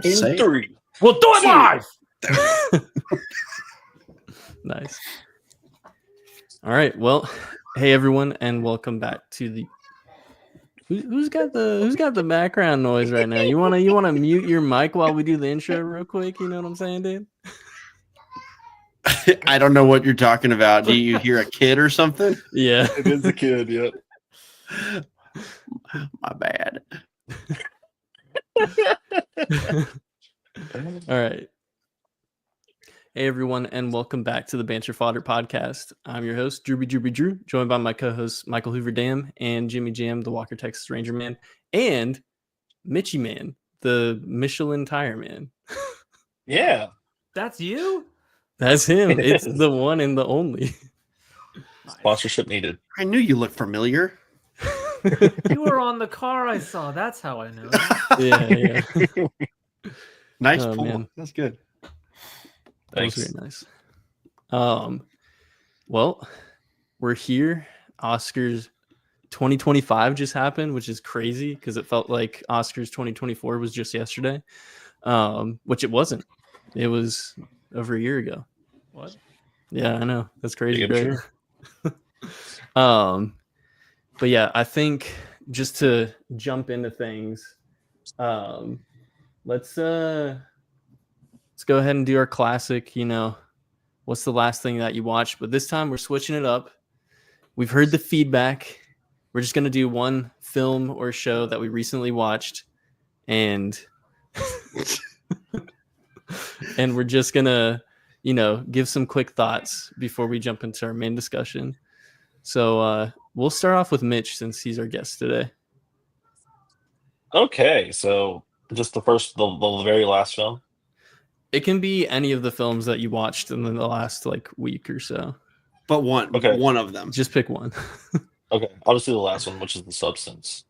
In 3. We'll do it live. Nice. All right. Well, hey everyone, and welcome back to the. Who's got the background noise right now? You wanna mute your mic while we do the intro real quick? You know what I'm saying, dude? I don't know what you're talking about. Do you hear a kid or something? Yeah, It is a kid. Yep. My bad. All right. Hey everyone, and welcome back to the Banter Fodder podcast. I'm your host, Drew, joined by my co-hosts Michael Hoover Dam and Jimmy Jam, the Walker Texas Ranger Man, and Mitchie Man, the Michelin Tire Man. Yeah, That's you? That's him. It It's is. the one and the only. sponsorship needed. I knew you looked familiar. You were on the car I saw. That's how I know. Yeah. Nice Oh, pull. man. That's good. That was Thanks. very nice. Well, we're here. Oscars 2025 just happened, which is crazy because it felt like Oscars 2024 was just yesterday, which it wasn't. It was over a year ago. What? Yeah, I know. That's crazy, Big right? But yeah, I think just to jump into things, let's go ahead and do our classic, what's the last thing that you watched? But this time we're switching it up. We've heard the feedback. We're just going to do one film or show that we recently watched, and and we're just going to, give some quick thoughts before we jump into our main discussion. So we'll start off with Mitch since he's our guest today. Okay, so just the very last film. It can be any of the films that you watched in the last week or so. But one of them. Just pick one. Okay, I'll just do the last one, which is The Substance.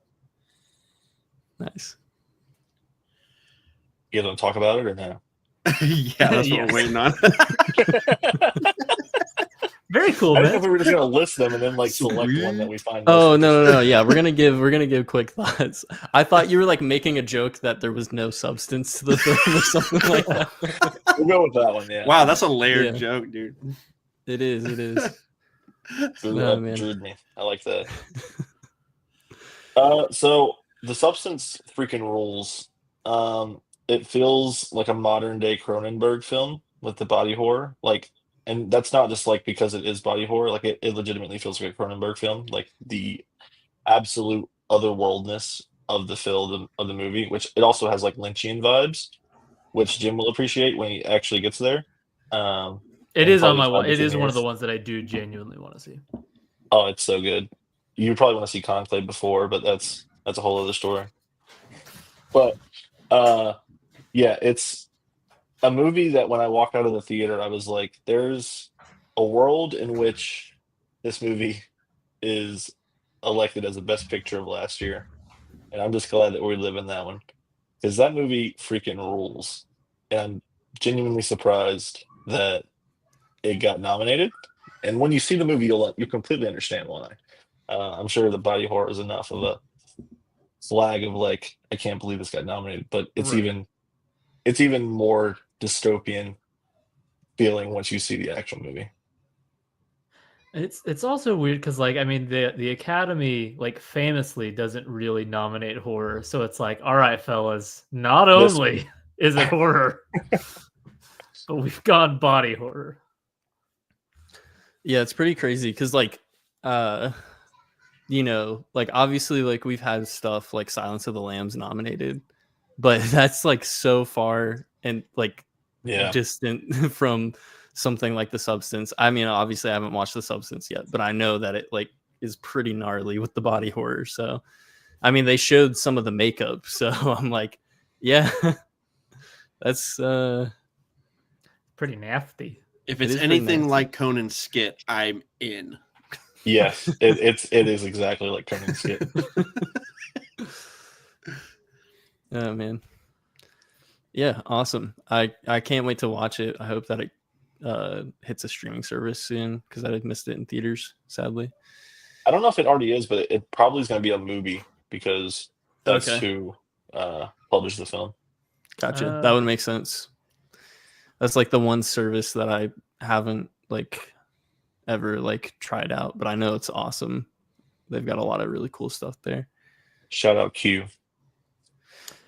Nice. You guys want to talk about it or no? Yeah, that's what Yes. we're waiting on. Very cool, I didn't know man. if we were just gonna list them and then select one that we find. Oh most no. Yeah, we're gonna give quick thoughts. I thought you were making a joke that there was no substance to the film or something like that. We'll go with that one. Yeah. Wow, that's a layered Yeah. joke, dude. It is. Drew, Oh, that man. drewed me. I like that. So The Substance freaking rules. It feels like a modern day Cronenberg film with the body horror. And that's not just because it is body horror. It legitimately feels like a Cronenberg film. The absolute otherworldness of the film of the movie, which it also has Lynchian vibes, which Jim will appreciate when he actually gets there. It and is on probably my. find It it is in one of the yours. ones that I do genuinely want to see. Oh, it's so good. You probably want to see Conclave before, but that's a whole other story. But yeah, it's a movie that when I walked out of the theater, I was like, there's a world in which this movie is elected as the best picture of last year. And I'm just glad that we live in that one. Because that movie freaking rules. And I'm genuinely surprised that it got nominated. And when you see the movie, you'll completely understand why. I'm sure the body horror is enough of a flag of I can't believe this got nominated. But it's Right. even more dystopian feeling once you see the actual movie. It's also weird because the Academy famously doesn't really nominate horror, so it's all right, fellas, not This only is it horror, but we've gone body horror. Yeah, it's pretty crazy because obviously we've had stuff like Silence of the Lambs nominated, but that's so far and Yeah. distant from something like The Substance. I mean, obviously I haven't watched The Substance yet, but I know that it is pretty gnarly with the body horror. So I mean, they showed some of the makeup, so I'm yeah, that's Pretty nasty. If It it's is pretty anything nasty. like Conan's skit, I'm in. Yes, it is exactly like Conan's skit. Oh man. Yeah, awesome. I can't wait to watch it. I hope that it hits a streaming service soon because I missed it in theaters, sadly. I don't know if it already is, but it probably is going to be a movie because that's Okay. who published the film. Gotcha. That would make sense. That's like the one service that I haven't like ever like tried out, but I know it's awesome. They've got a lot of really cool stuff there. Shout out Q.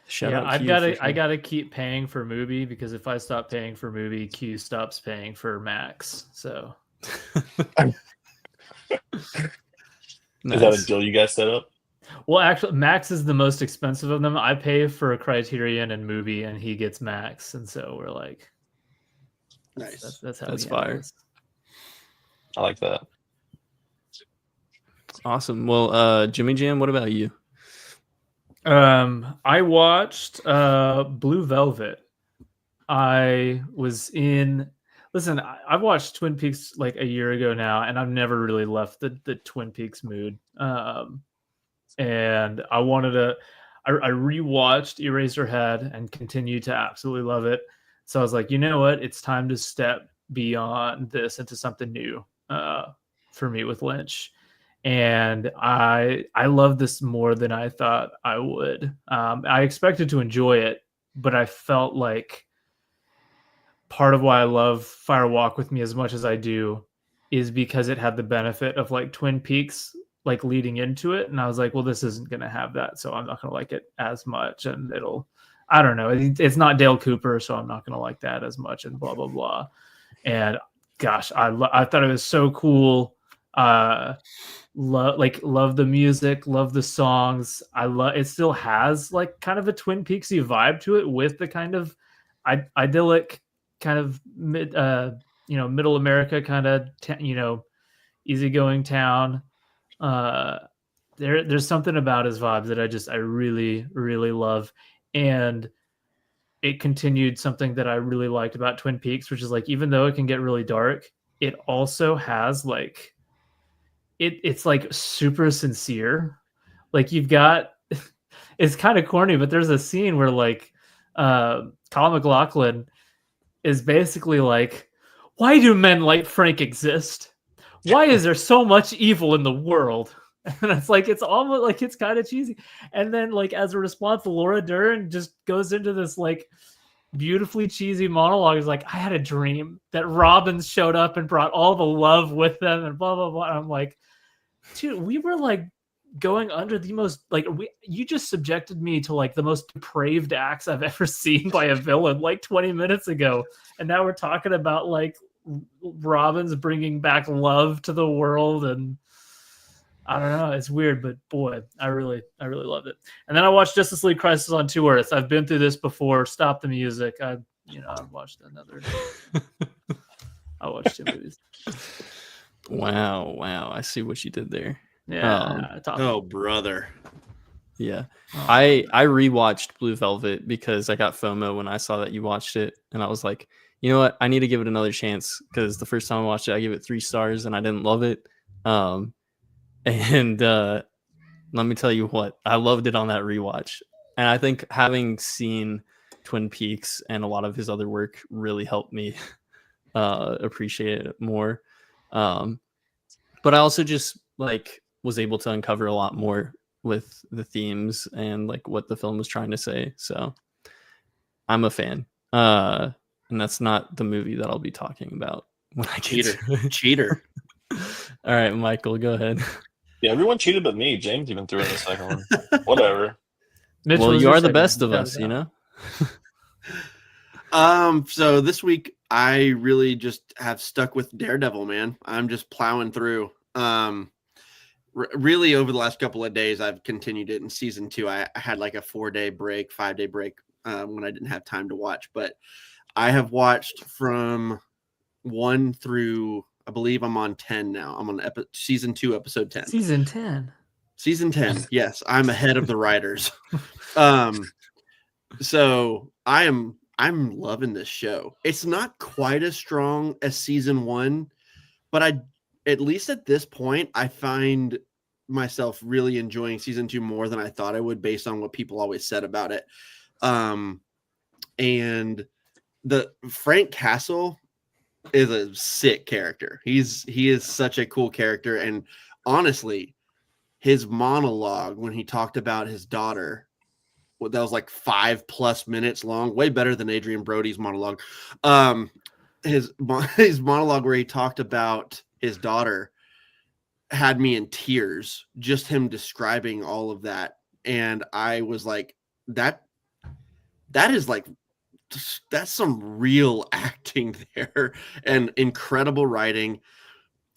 Shout out I've Q got for to sure. I got to keep paying for Mubi, because if I stop paying for Mubi, Q stops paying for Max. So Is that a Nice. deal you guys set up? well, actually, Max is the most expensive of them. I pay for Criterion and Mubi, and he gets Max, and so we're like, Nice. that's how That's we handle fire. this. I like that. Awesome. Well, Jimmy Jam, what about you? I watched Blue Velvet. I was in. Listen, I've watched Twin Peaks like a year ago now, and I've never really left the Twin Peaks mood. And I wanted to. I rewatched Eraserhead and continued to absolutely love it. So I was like, you know what? It's time to step beyond this into something new for me with Lynch. And I love this more than I thought I would. I expected to enjoy it, but I felt like part of why I love Fire Walk with Me as much as I do is because it had the benefit of like Twin Peaks like leading into it, and I was like, well, this isn't going to have that, so I'm not going to like it as much, and I don't know, it's not Dale Cooper, so I'm not going to like that as much, and blah blah blah. And gosh, I thought it was so cool. Love the music, love the songs. It still has like kind of a Twin Peaksy vibe to it, with the kind of idyllic kind of middle America kind of easygoing town. There's something about his vibes that I really really love. And it continued something that I really liked about Twin Peaks, which is like, even though it can get really dark, it also has like it's like super sincere. Like, you've got it's kind of corny, but there's a scene where like Colin McLaughlin is basically like, why do men like Frank exist? Why is there so much evil in the world? And it's like, it's almost like, it's kind of cheesy. And then like, as a response, Laura Dern just goes into this like beautifully cheesy monologue. Is like, I had a dream that Robins showed up and brought all the love with them and blah blah blah. And I'm like, dude, we were like going under the most like you just subjected me to like the most depraved acts I've ever seen by a villain like 20 minutes ago, and now we're talking about like Robin's bringing back love to the world. And I don't know, it's weird, but boy, I really loved it. And then I watched Justice League Crisis on Two Earths. I've been through this before. Stop the music. I've watched another. I watched 2 movies. Wow. I see what you did there. Yeah. Oh, brother. Yeah. I rewatched Blue Velvet because I got FOMO when I saw that you watched it, and I was like, you know what? I need to give it another chance, because the first time I watched it, I gave it 3 stars and I didn't love it. And let me tell you what, I loved it on that rewatch. And I think having seen Twin Peaks and a lot of his other work really helped me appreciate it more. But I also just like was able to uncover a lot more with the themes and like what the film was trying to say. So I'm a fan. And that's not the movie that I'll be talking about when I get Cheater. All right, Michael, go ahead. Yeah, everyone cheated but me. James even threw in the second one. Whatever. Mitch, Well, what was you your are the second best one? of us, you know? So this week I really just have stuck with Daredevil, man. I'm just plowing through. Really over the last couple of days, I've continued it in season 2. I had like a 5-day break when I didn't have time to watch, but I have watched from 1 through, I believe I'm on 10 now. I'm on season 2, episode 10. Season 10. Season 10. Yes, I'm ahead of the writers. So I'm loving this show. It's not quite as strong as season 1, but at least at this point, I find myself really enjoying season 2 more than I thought I would, based on what people always said about it. And the Frank Castle is a sick character. He is such a cool character. And honestly, his monologue when he talked about his daughter that was like 5+ minutes long, way better than Adrian Brody's monologue. His monologue where he talked about his daughter had me in tears, just him describing all of that. And I was like, that is like, that's some real acting there and incredible writing.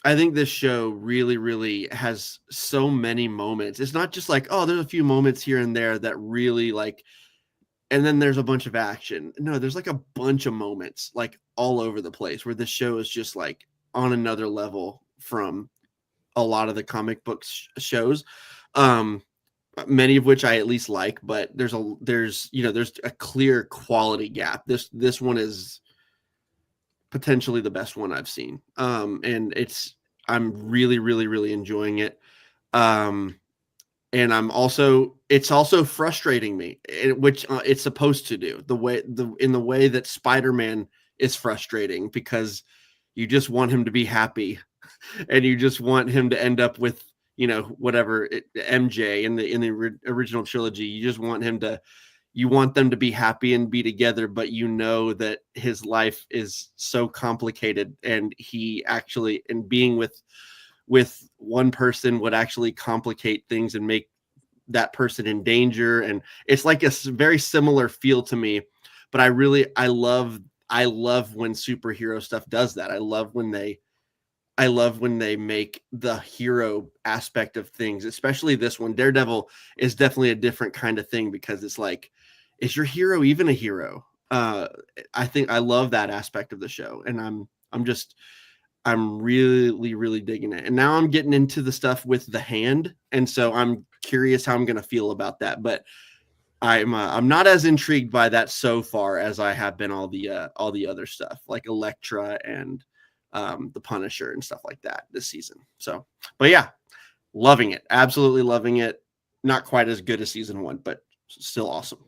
I think this show really, really has so many moments. It's not just like, oh, there's a few moments here and there that really like, and then there's a bunch of action. No, there's like a bunch of moments like all over the place where the show is just like on another level from a lot of the comic book shows. Many of which I at least like, but there's a clear quality gap. This one is potentially the best one I've seen. And I'm really, really, really enjoying it. And it's also frustrating me, which it's supposed to do in the way that Spider-Man is frustrating, because you just want him to be happy and you just want him to end up with, whatever, MJ in the original trilogy. You just want you want them to be happy and be together, but that his life is so complicated, and being with one person would actually complicate things and make that person in danger. And it's like a very similar feel to me, but I love when superhero stuff does that. I love when they make the hero aspect of things, especially this one. Daredevil is definitely a different kind of thing, because it's like, is your hero even a hero? I think I love that aspect of the show, and I'm really, really digging it. And now I'm getting into the stuff with the hand, and so I'm curious how I'm going to feel about that. But I'm not as intrigued by that so far as I have been all the other stuff like Elektra and the Punisher and stuff like that this season. So, but yeah, loving it, absolutely loving it. Not quite as good as season 1, but still awesome.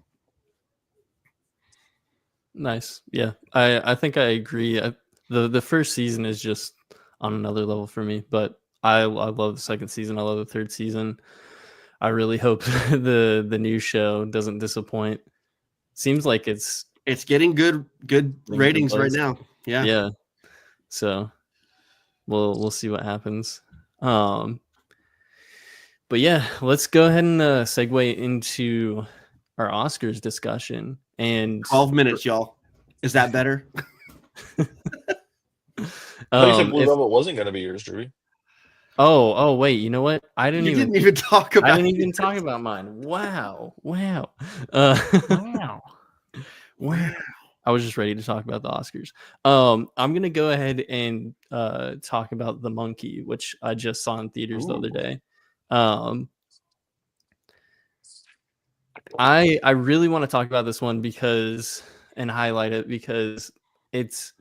Nice. Yeah, I think I agree. The first season is just on another level for me, but I love the second season. I love the third season. I really hope the new show doesn't disappoint. Seems like it's getting good ratings right now. Yeah. So we'll see what happens. But yeah, let's go ahead and segue into our Oscars discussion. And 12 minutes, y'all. Is that better? I thought you said Blue Velvet wasn't going to be yours, Drew. Oh, wait. You know what? I didn't even talk about. I didn't even talk about mine. Wow. Wow. I was just ready to talk about the Oscars. I'm gonna go ahead and talk about The Monkey, which I just saw in theaters the other day. I really want to talk about this one and highlight it because it's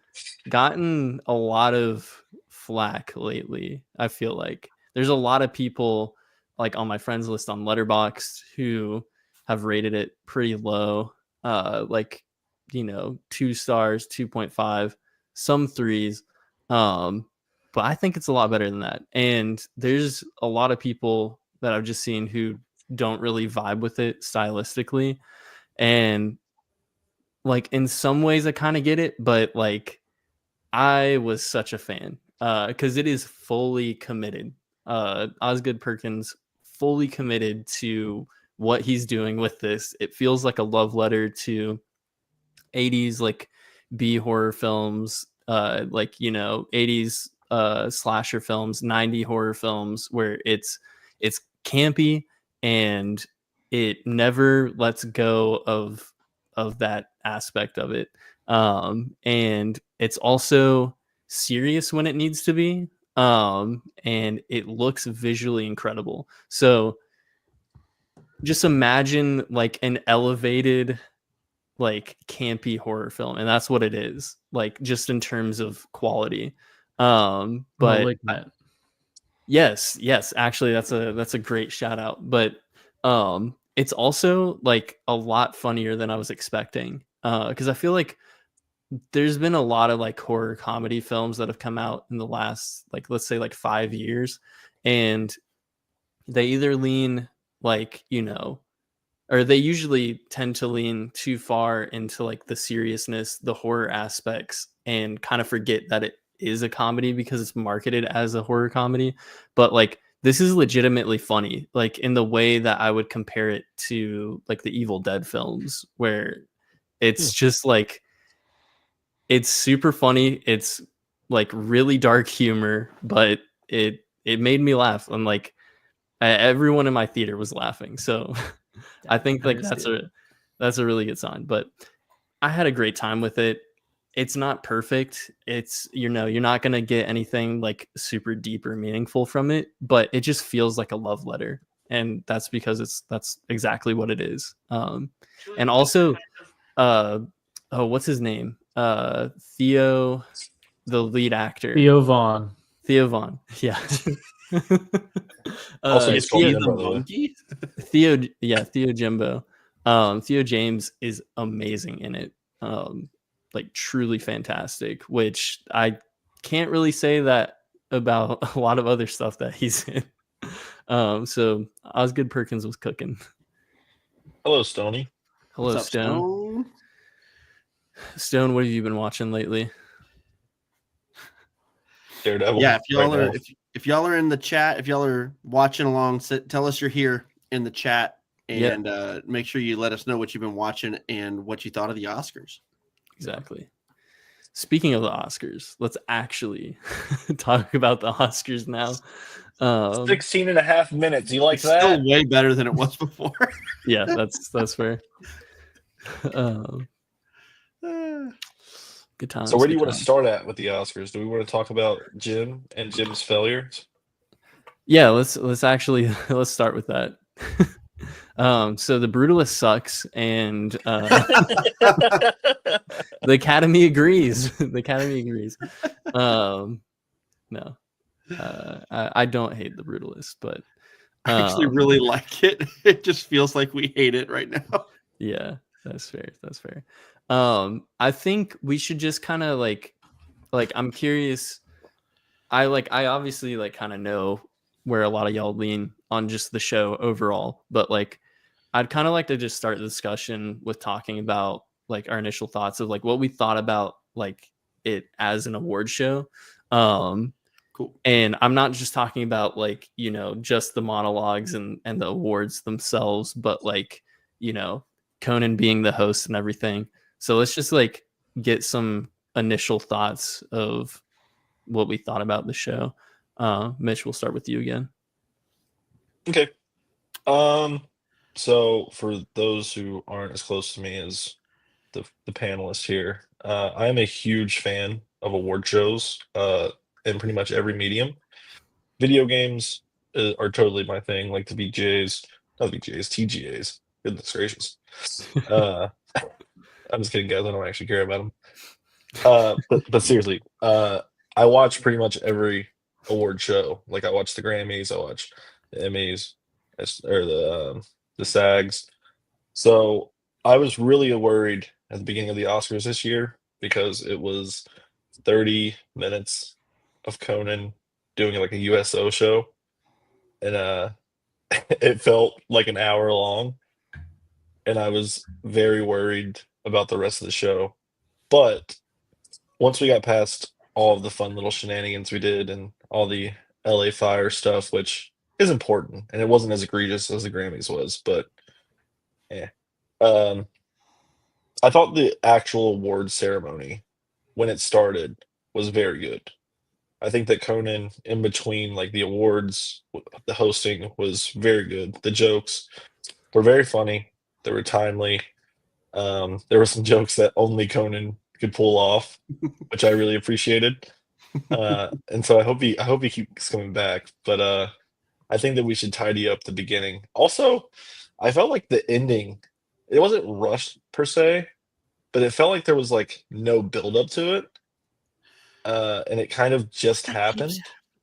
gotten a lot of flack lately. I feel like there's a lot of people like on my friends list on Letterboxd who have rated it pretty low, 2 stars, 2.5, some 3s. But I think it's a lot better than that. And there's a lot of people that I've just seen who don't really vibe with it stylistically. And like in some ways I kind of get it, but like I was such a fan because it is fully committed. Osgood Perkins fully committed to what he's doing with this. It feels like a love letter to 80s like B horror films, 80s slasher films, 90 horror films, where it's campy and it never lets go of that aspect of it. And it's also serious when it needs to be. And it looks visually incredible. So just imagine like an elevated, like campy horror film, and that's what it is, like just in terms of quality. But yes, actually that's a great shout out. But it's also like a lot funnier than I was expecting, because I feel like there's been a lot of like horror comedy films that have come out in the last, like, let's say like 5 years, and they either lean like or they usually tend to lean too far into like the seriousness, the horror aspects, and kind of forget that it is a comedy because it's marketed as a horror comedy. But like this is legitimately funny, like in the way that I would compare it to like the Evil Dead films, where it's just like it's super funny. It's like really dark humor, but it made me laugh. And like everyone in my theater was laughing. So I think like that's a really good sign. But I had a great time with it. It's not perfect. It's, you know, you're not gonna get anything like super deep or meaningful from it, but it just feels like a love letter. And that's because that's exactly what it is. And also oh, what's his name? Theo, the lead actor. Theo Vaughn. Yeah. Also, Is called he Jim, the by the way. monkey? Theo Jimbo. Theo James is amazing in it. Like truly fantastic, which I can't really say that about a lot of other stuff that he's in. So Osgood Perkins was cooking. Hello, Stoney. Hello, What's up, Stone. Stone? Stone, what have you been watching lately? Daredevil. Yeah, if y'all right are now. if y'all are in the chat, if y'all are watching along, tell us you're here in the chat, and make sure you let us know what you've been watching and what you thought of the Oscars. Exactly. Speaking of the Oscars, let's actually talk about the Oscars now. 16 and a half minutes. You like It's that? still way better than it was before. Yeah, that's fair. Good times. So where do you good want to times. start at with the Oscars? Do we want to talk about Jim and Jim's failures? Yeah, let's actually let's start with that. So the Brutalist sucks, and the Academy agrees. The Academy agrees. No, I don't hate the Brutalist, but I actually really like it. It just feels like we hate it right now. yeah, that's fair. That's fair. I think we should just kind of like I'm curious. I obviously like kind of know where a lot of y'all lean on just the show overall, but like I'd kind of like to just start the discussion with talking about like our initial thoughts of like what we thought about like it as an award show. Cool. And I'm not just talking about like, you know, just the monologues and the awards themselves, but like, you know, Conan being the host and everything. So let's just like get some initial thoughts of what we thought about the show. Mitch, we'll start with you again. Okay. So for those who aren't as close to me as the panelists here, I am a huge fan of award shows in pretty much every medium. Video games are totally my thing, like the VGAs, not VGAs, TGAs. Goodness gracious. I'm just kidding, guys. I don't actually care about them. But seriously, I watch pretty much every award show. Like I watch the Grammys, I watch the Emmys, or the SAGs. So I was really worried at the beginning of the Oscars this year because it was 30 minutes of Conan doing like a USO show, and it felt like an hour long, and I was very worried about the rest of the show. But once we got past all of the fun little shenanigans we did and all the LA Fire stuff, which is important, and it wasn't as egregious as the Grammys was, but yeah. I thought the actual award ceremony when it started was very good. I think that Conan in between like the awards, the hosting was very good. The jokes were very funny. They were timely. There were some jokes that only Conan could pull off, which I really appreciated. And so I hope he keeps coming back. But I think that we should tidy up the beginning. Also, I felt like the ending, it wasn't rushed per se, but it felt like there was like no build up to it. And it kind of just happened.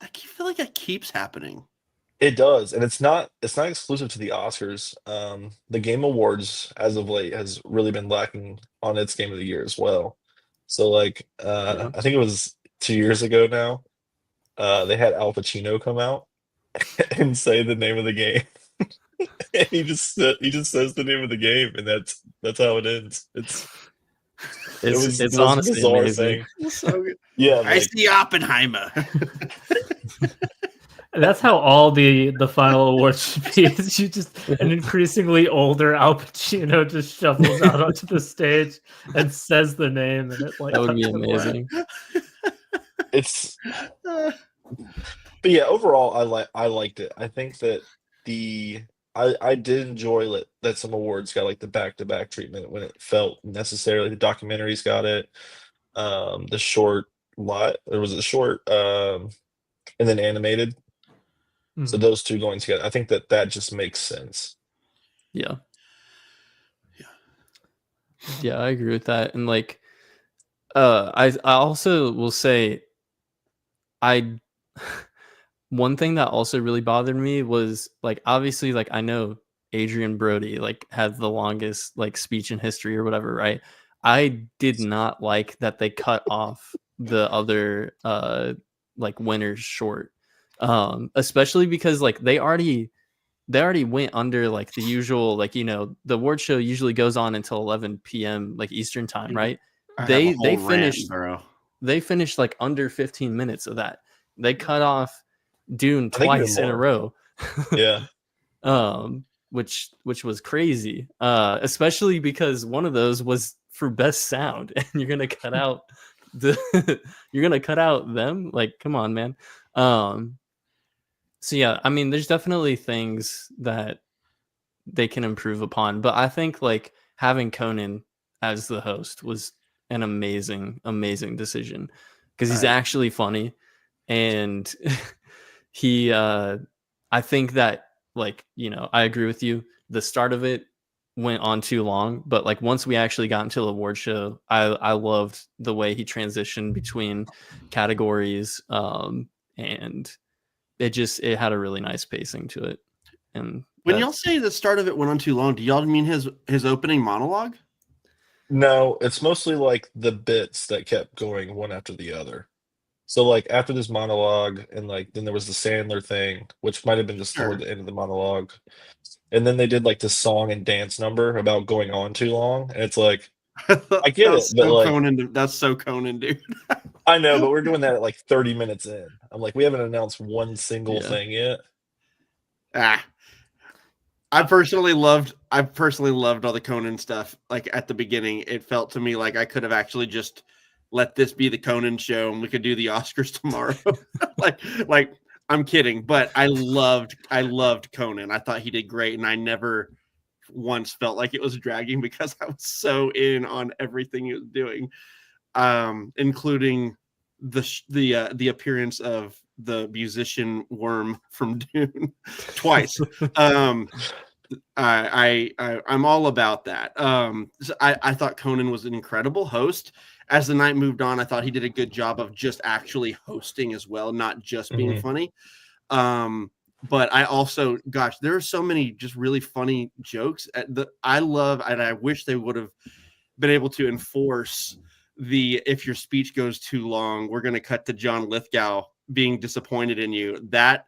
I feel like that keeps happening. It does, and it's not exclusive to the Oscars. The Game Awards as of late has really been lacking on its Game of the Year as well. So like I think it was 2 years ago now, they had Al Pacino come out and say the name of the game. And he just says the name of the game, and that's how it ends. It was It's the most honestly bizarre amazing. thing. So good. Yeah, I like see Oppenheimer. That's how all the final awards should be. Is you just an increasingly older Al Pacino just shuffles out onto the stage and says the name, and it like That would be cuts to black. amazing. it's. But yeah, overall, I liked it. I think that I did enjoy that some awards got like the back-to-back treatment when it felt necessary. The documentaries got it. The short lot there was a short, and then animated. So Mhm. those two going together, I think that just makes sense. Yeah. Yeah, I agree with that. And like I also will say I one thing that also really bothered me was like obviously like I know Adrian Brody like had the longest like speech in history or whatever, right? I did not like that they cut off the other like winners short. Especially because like they already went under like the usual like the award show usually goes on until 11 p.m. like Eastern time, right? I have a They whole rant, finished bro. they finished like under 15 minutes of that. They cut off Dune I think even twice in a more. row. Yeah. Which was crazy. Especially because one of those was for best sound and you're going to cut out them. Like come on, man. So yeah, I mean there's definitely things that they can improve upon, but I think like having Conan as the host was an amazing decision because he's actually funny and he I think that like I agree with you, the start of it went on too long, but like once we actually got into the award show, I loved the way he transitioned between categories, and it had a really nice pacing to it. And When y'all say the start of it went on too long, do y'all mean his opening monologue? No, it's mostly like the bits that kept going one after the other. So like after this monologue, and like then there was the Sandler thing, which might have been just toward Sure. the end of the monologue. And then they did like this song and dance number about going on too long. And it's like, I get it, but like That's so Conan, dude. I know, but we're doing that at like 30 minutes in. I'm like, we haven't announced one single Yeah. thing yet. I personally loved all the Conan stuff. Like at the beginning, it felt to me like I could have actually just let this be the Conan show and we could do the Oscars tomorrow. like I'm kidding, but I loved Conan. I thought he did great, and I never once felt like it was dragging because I was so in on everything he was doing, including the appearance of the musician Worm from Dune twice. I'm all about that. So I thought Conan was an incredible host. As the night moved on, I thought he did a good job of just actually hosting as well, not just being funny. But I also, gosh, there are so many just really funny jokes I love, and I wish they would have been able to enforce if your speech goes too long, we're going to cut to John Lithgow being disappointed in you. That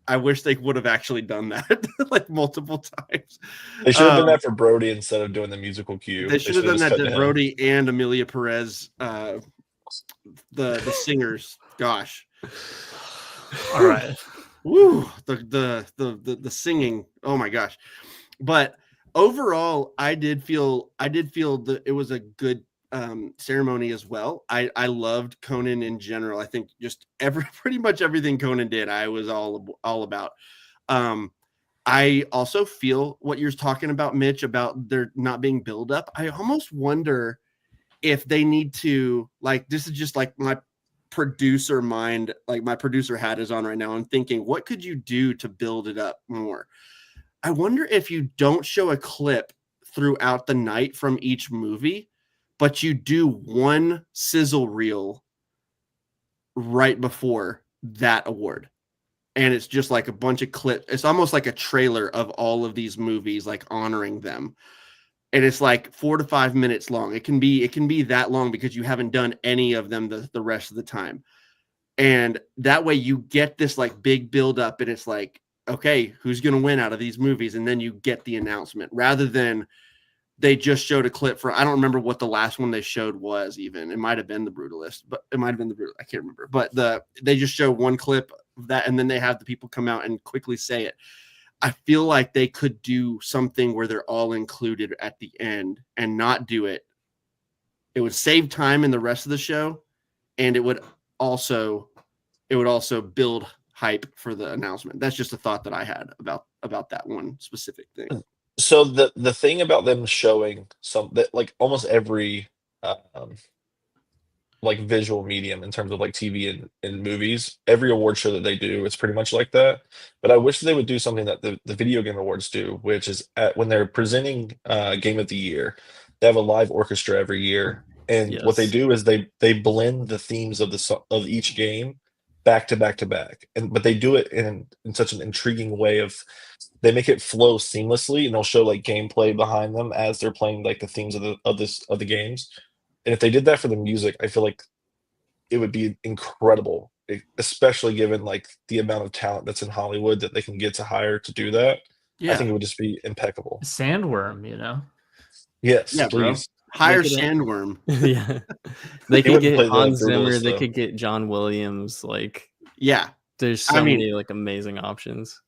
I wish they would have actually done that like multiple times. They should have done that for Brody instead of doing the musical cue. They should have done just that cut to him. Brody and Amelia Perez, the singers. Gosh. All right. Woo, the singing. Oh my gosh. But overall, I did feel that it was a good ceremony as well. I loved Conan in general. I think just pretty much everything Conan did, I was all about. I also feel what you're talking about, Mitch, about there not being build up. I almost wonder if they need to, like, this is just like my producer mind, like my producer hat is on right now. I'm thinking, what could you do to build it up more? I wonder if you don't show a clip throughout the night from each movie, but you do one sizzle reel right before that award. And it's just like a bunch of clips. It's almost like a trailer of all of these movies, like honoring them. And it's like 4 to 5 minutes long. It can be that long because you haven't done any of them the rest of the time. And that way you get this like big build up, and it's like okay, who's going to win out of these movies? And then you get the announcement rather than they just showed a clip for, I don't remember what the last one they showed was even. It might have been The Brutalist, but it might have been The Brutalist. I can't remember. But they just show one clip of that, and then they have the people come out and quickly say it. I feel like they could do something where they're all included at the end and not do it. It would save time in the rest of the show, and it would also build hype for the announcement. That's just a thought that I had about that one specific thing. So the thing about them showing some that like almost every like visual medium in terms of like TV and movies, every award show that they do, it's pretty much like that. But I wish they would do something that the video game awards do, which is when they're presenting Game of the Year, they have a live orchestra every year, and what they Yes. do is they blend the themes of of each game back to back to back, but they do it in such an intriguing way of they make it flow seamlessly, and they'll show like gameplay behind them as they're playing like the themes of the games. And if they did that for the music, I feel like it would be incredible, especially given like the amount of talent that's in Hollywood that they can get to hire to do that. I think it would just be impeccable. Sandworm, you know. Yes, Yeah, bro. please. Hire Make it a- Sandworm. Yeah, they He could wouldn't get play the Hans Zimmer. Brutalist, They though. could get John Williams. Like, Yeah. there's so I mean- many like amazing options.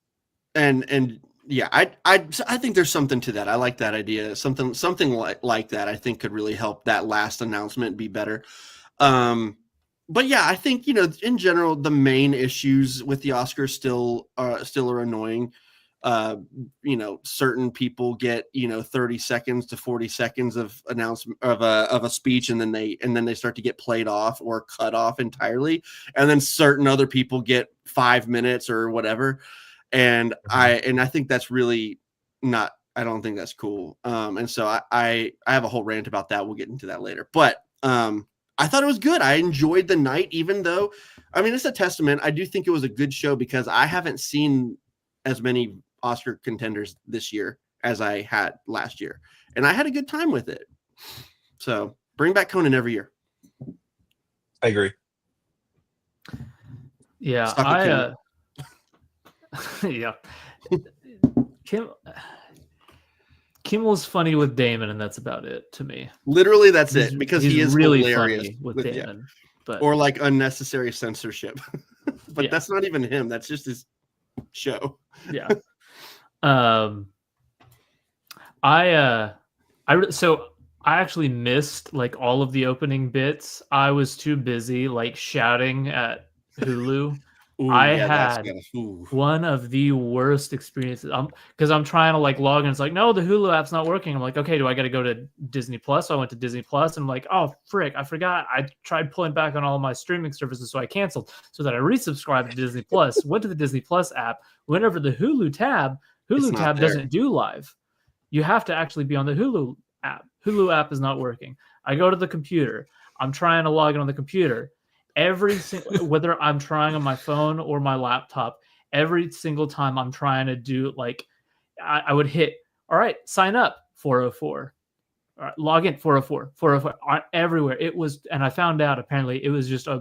And yeah, I think there's something to that. I like that idea. Something like that I think could really help that last announcement be better. But yeah, I think, in general, the main issues with the Oscars still are annoying. Certain people get 30 seconds to 40 seconds of announcement of a speech, and then they start to get played off or cut off entirely, and then certain other people get 5 minutes or whatever. And I think that's really not. I don't think that's cool. And so I have a whole rant about that. We'll get into that later. But I thought it was good. I enjoyed the night, even though, I mean, it's a testament. I do think it was a good show because I haven't seen as many Oscar contenders this year as I had last year, and I had a good time with it. So bring back Conan every year. I agree. Yeah, Suck it, yeah. Kimmel's funny with Damon, and that's about it to me. Literally, that's it, because he is really hilarious funny with Damon. But or like unnecessary censorship. But Yeah. that's not even him. That's just his show. yeah. So I actually missed like all of the opening bits. I was too busy like shouting at Hulu. Ooh, I that's had ooh. one of the worst experiences. Because I'm trying to like log in. It's like, no, the Hulu app's not working. I'm like, okay, do I got to go to Disney Plus? So I went to Disney Plus, and I'm like, oh frick, I forgot. I tried pulling back on all my streaming services, so I canceled. So that I resubscribed to Disney Plus. Went to the Disney Plus app. Went over the Hulu tab. It's Hulu not tab there. doesn't do live. You have to actually be on the Hulu app. Hulu app is not working. I go to the computer. I'm trying to log in on the computer. Every single, whether I'm trying on my phone or my laptop, every single time I'm trying to do like, I would hit, all right, sign up 404, all right, log in 404, everywhere. It was, and I found out apparently it was just a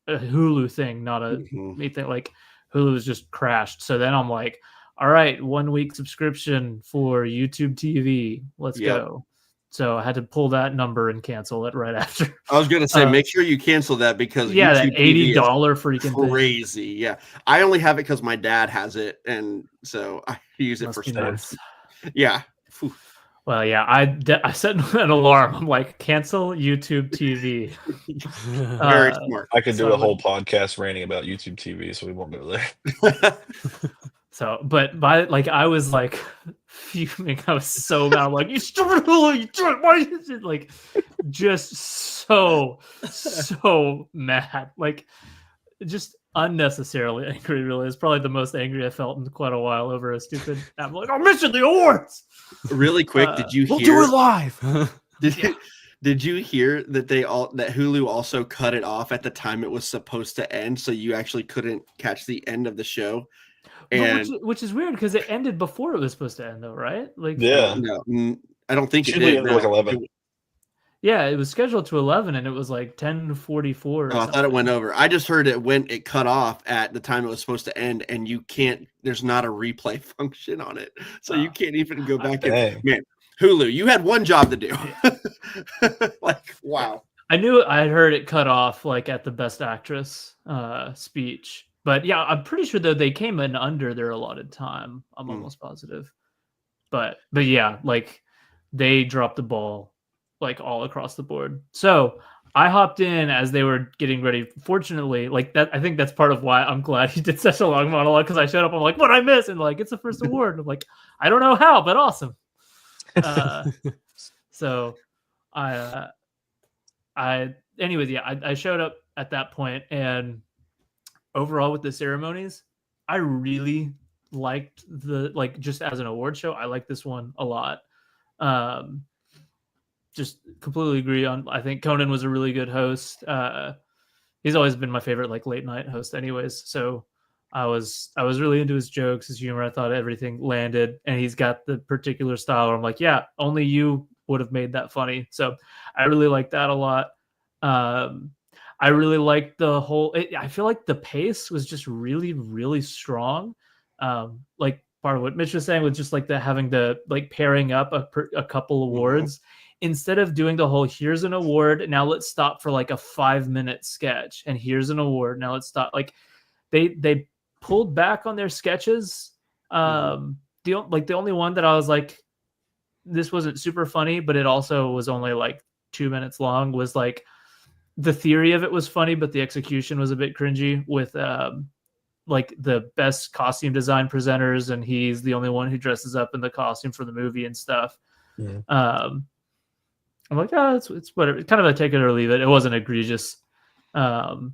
Hulu thing, not a me thing. Like Hulu was just crashed. So then I'm like, all right, 1 week subscription for YouTube TV. Let's go. So I had to pull that number and cancel it right after. I was gonna say, make sure you cancel that because that YouTube TV is $80 freaking thing. crazy. Yeah, I only have it because my dad has it, and so I use it Must for be sports. nice. Yeah. Well, yeah, I set an alarm. I'm like, cancel YouTube TV. Very smart. I could do So a whole podcast ranting about YouTube TV, so we won't go there. So, but I was like fuming. I was so mad. I'm like, you stupid Hulu, you stupid, why is it like just so mad, like just unnecessarily angry. Really, it's probably the most angry I felt in quite a while over a stupid. I'm like, I'm missing the awards. Really quick, did you We'll hear? do it live. Did you hear that that Hulu also cut it off at the time it was supposed to end, so you actually couldn't catch the end of the show? And Which is weird because it ended before it was supposed to end, though, right? Like, Yeah. no, I don't think it Usually did. under like 11. Yeah, it was scheduled to 11 and it was like 10:44. Oh, I thought it went over. I just heard it cut off at the time it was supposed to end, and there's not a replay function on it. So you can't even go back and, man, Hulu, you had one job to do. Like, wow. I knew I had heard it cut off like at the Best Actress speech. But yeah, I'm pretty sure though they came in under their allotted time. I'm almost positive. But yeah, like they dropped the ball like all across the board. So I hopped in as they were getting ready. Fortunately, like that, I think that's part of why I'm glad he did such a long monologue, because I showed up, I'm like, what did I miss? And like, it's the first award. I'm like, I don't know how, but awesome. So anyways, yeah, I showed up at that point, and overall with the ceremonies, I really liked just as an award show, I like this one a lot. Just completely agree on. I think Conan was a really good host. He's always been my favorite like late night host, anyways. So I was really into his jokes, his humor. I thought everything landed, and he's got the particular style where I'm like, yeah, only you would have made that funny. So I really like that a lot. I really liked the whole. I feel like the pace was just really, really strong. Like part of what Mitch was saying was just like having the like pairing up a couple awards. Instead of doing the whole, here's an award, now let's stop for like a 5-minute sketch, and here's an award, now let's stop. Like they pulled back on their sketches. The only one that I was like, this wasn't super funny, but it also was only like 2 minutes long, was like the theory of it was funny, but the execution was a bit cringy with like the best costume design presenters, and he's the only one who dresses up in the costume for the movie and stuff. I'm like, oh, it's whatever. It's kind of a take it or leave it. It wasn't egregious. But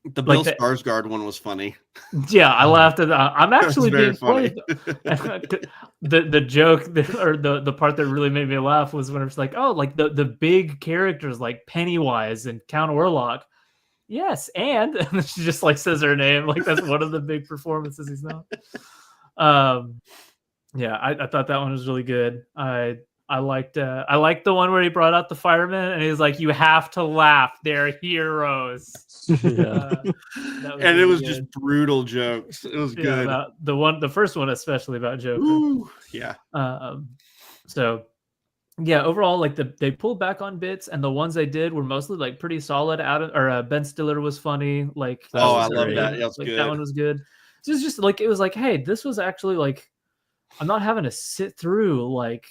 the Bill Skarsgård one was funny. Yeah, I laughed at that. I'm actually being funny. the joke or the part that really made me laugh was when it's like, oh, like the big characters like Pennywise and Count Orlok. Yes, and she just like says her name. Like that's one of the big performances he's not. Yeah, I thought that one was really good. I liked the one where he brought out the firemen and he's like, you have to laugh, they're heroes. Yeah. And it was just brutal jokes. It was good. About the first one especially about Joker. Ooh, yeah. So yeah, overall, like they pulled back on bits, and the ones they did were mostly like pretty solid. Ben Stiller was funny. Like, I love that. That was like, good. That one was good. So it's just like, it was like, hey, this was actually like, I'm not having to sit through like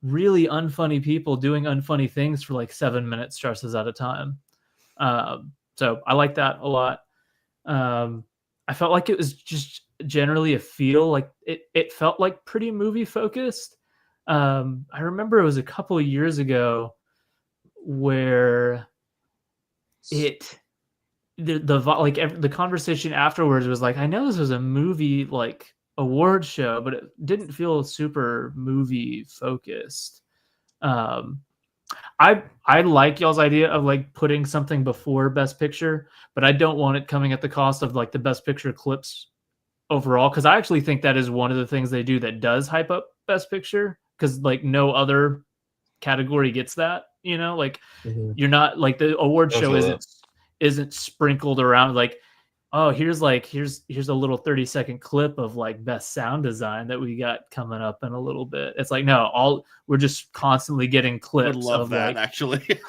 really unfunny people doing unfunny things for like 7 minute stretches at a time. So I like that a lot. I felt like it was just generally a feel like it felt like pretty movie focused. I remember it was a couple of years ago where the conversation afterwards was like, I know this was a movie like award show, but it didn't feel super movie focused. I like y'all's idea of like putting something before Best Picture, but I don't want it coming at the cost of like the Best Picture clips overall, because I actually think that is one of the things they do that does hype up Best Picture, because like no other category gets that, you know, like you're not like the award show isn't sprinkled around like, oh, here's a little 30-second clip of like best sound design that we got coming up in a little bit. It's like, no, we're just constantly getting clips. I would love of that, like, actually.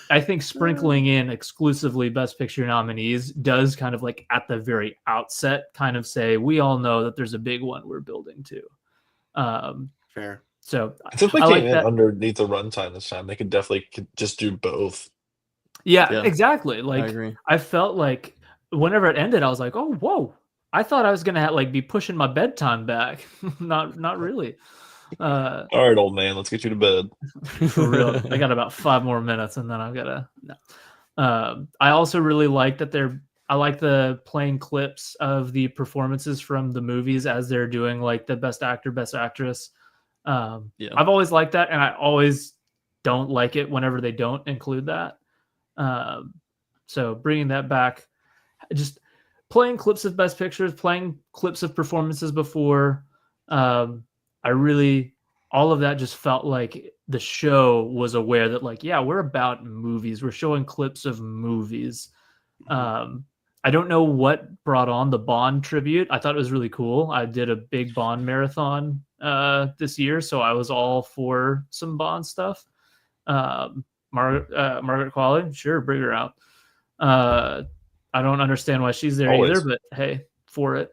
I think sprinkling in exclusively Best Picture nominees does kind of like at the very outset kind of say, we all know that there's a big one we're building to. Fair. So if they came in underneath the runtime this time, they could definitely just do both. Yeah, exactly. Like I agree. I felt like whenever it ended, I was like, oh, whoa. I thought I was gonna like be pushing my bedtime back. not really. All right, old man, let's get you to bed. For real. I got about 5 more minutes and then I've gotta I also really like that I like the playing clips of the performances from the movies as they're doing like the best actor, best actress. I've always liked that, and I always don't like it whenever they don't include that. So bringing that back, just playing clips of best pictures, playing clips of performances before. I really all of that just felt like the show was aware that, like, yeah, we're about movies. We're showing clips of movies. I don't know what brought on the Bond tribute. I thought it was really cool. I did a big Bond marathon this year, so I was all for some Bond stuff. Margaret Qualley, sure, bring her out. I don't understand why she's there Always. either, but hey, for it.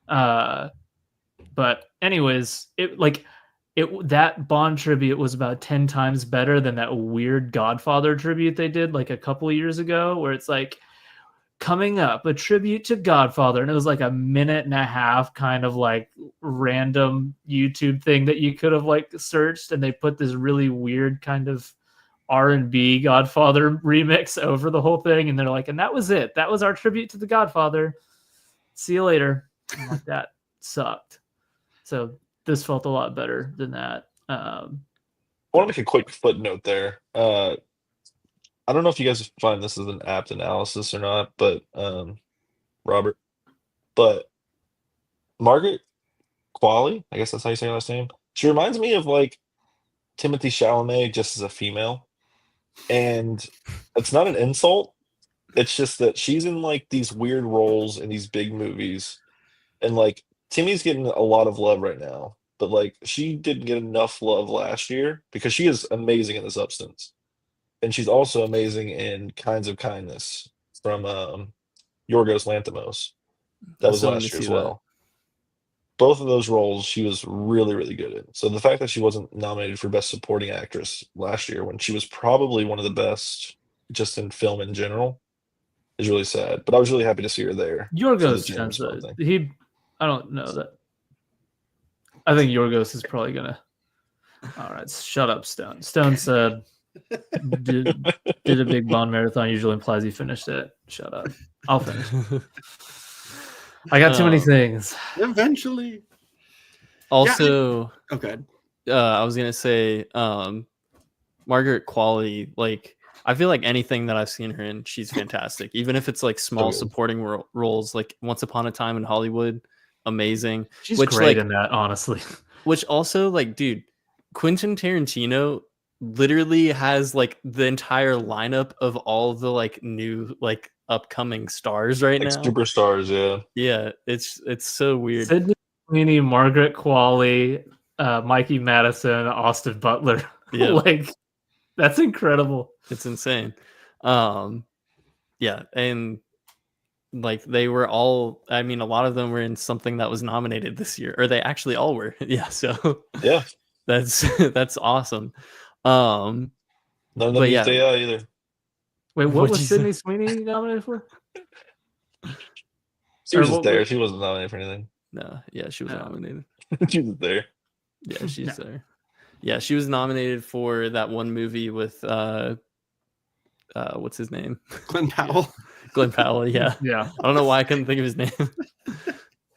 But anyways, that Bond tribute was about 10 times better than that weird Godfather tribute they did like a couple of years ago, where it's like, coming up, a tribute to Godfather, and it was like a minute and a half kind of like random YouTube thing that you could have like searched, and they put this really weird kind of R&B Godfather remix over the whole thing, and they're like, and that was it. That was our tribute to the Godfather. See you later. I'm like, that sucked. So this felt a lot better than that. I want to make a quick footnote there. I don't know if you guys find this as an apt analysis or not, but Robert, but Margaret Qualley, I guess that's how you say her last name. She reminds me of like Timothy Chalamet just as a female, and it's not an insult. It's just that she's in like these weird roles in these big movies, and like Timmy's getting a lot of love right now, but like she didn't get enough love last year because she is amazing in The Substance. And she's also amazing in Kinds of Kindness from Yorgos Lanthimos. That was last year as well. Both of those roles she was really, really good in. So the fact that she wasn't nominated for Best Supporting Actress last year when she was probably one of the best just in film in general is really sad. But I was really happy to see her there. Yorgos, I don't know that. I think Yorgos is probably going to... All right, shut up, Stone. Stone said... did a big Bond marathon usually implies he finished it. Shut up. I'll finish. I got too many things. Eventually. Also, okay. I was gonna say, Margaret Qualley. Like, I feel like anything that I've seen her in, she's fantastic. Even if it's like small supporting roles, like Once Upon a Time in Hollywood, amazing. She's great in that, honestly. Which also, like, dude, Quentin Tarantino literally has like the entire lineup of all the like new like upcoming stars right now. Superstars, yeah. It's so weird. Sydney Sweeney, Margaret Qualley, Mikey Madison, Austin Butler. Yeah, like that's incredible. It's insane. Yeah, and like they were all. I mean, a lot of them were in something that was nominated this year, or they actually all were. Yeah, so yeah, that's awesome. None of them used AI either. Wait, what was Sydney Sweeney nominated for? She was just there. She wasn't nominated for anything. No, yeah, she was nominated. She was there. Yeah, she's there. Yeah, she was nominated for that one movie with what's his name? Glenn Powell. Glenn Powell, yeah. Yeah. I don't know why I couldn't think of his name.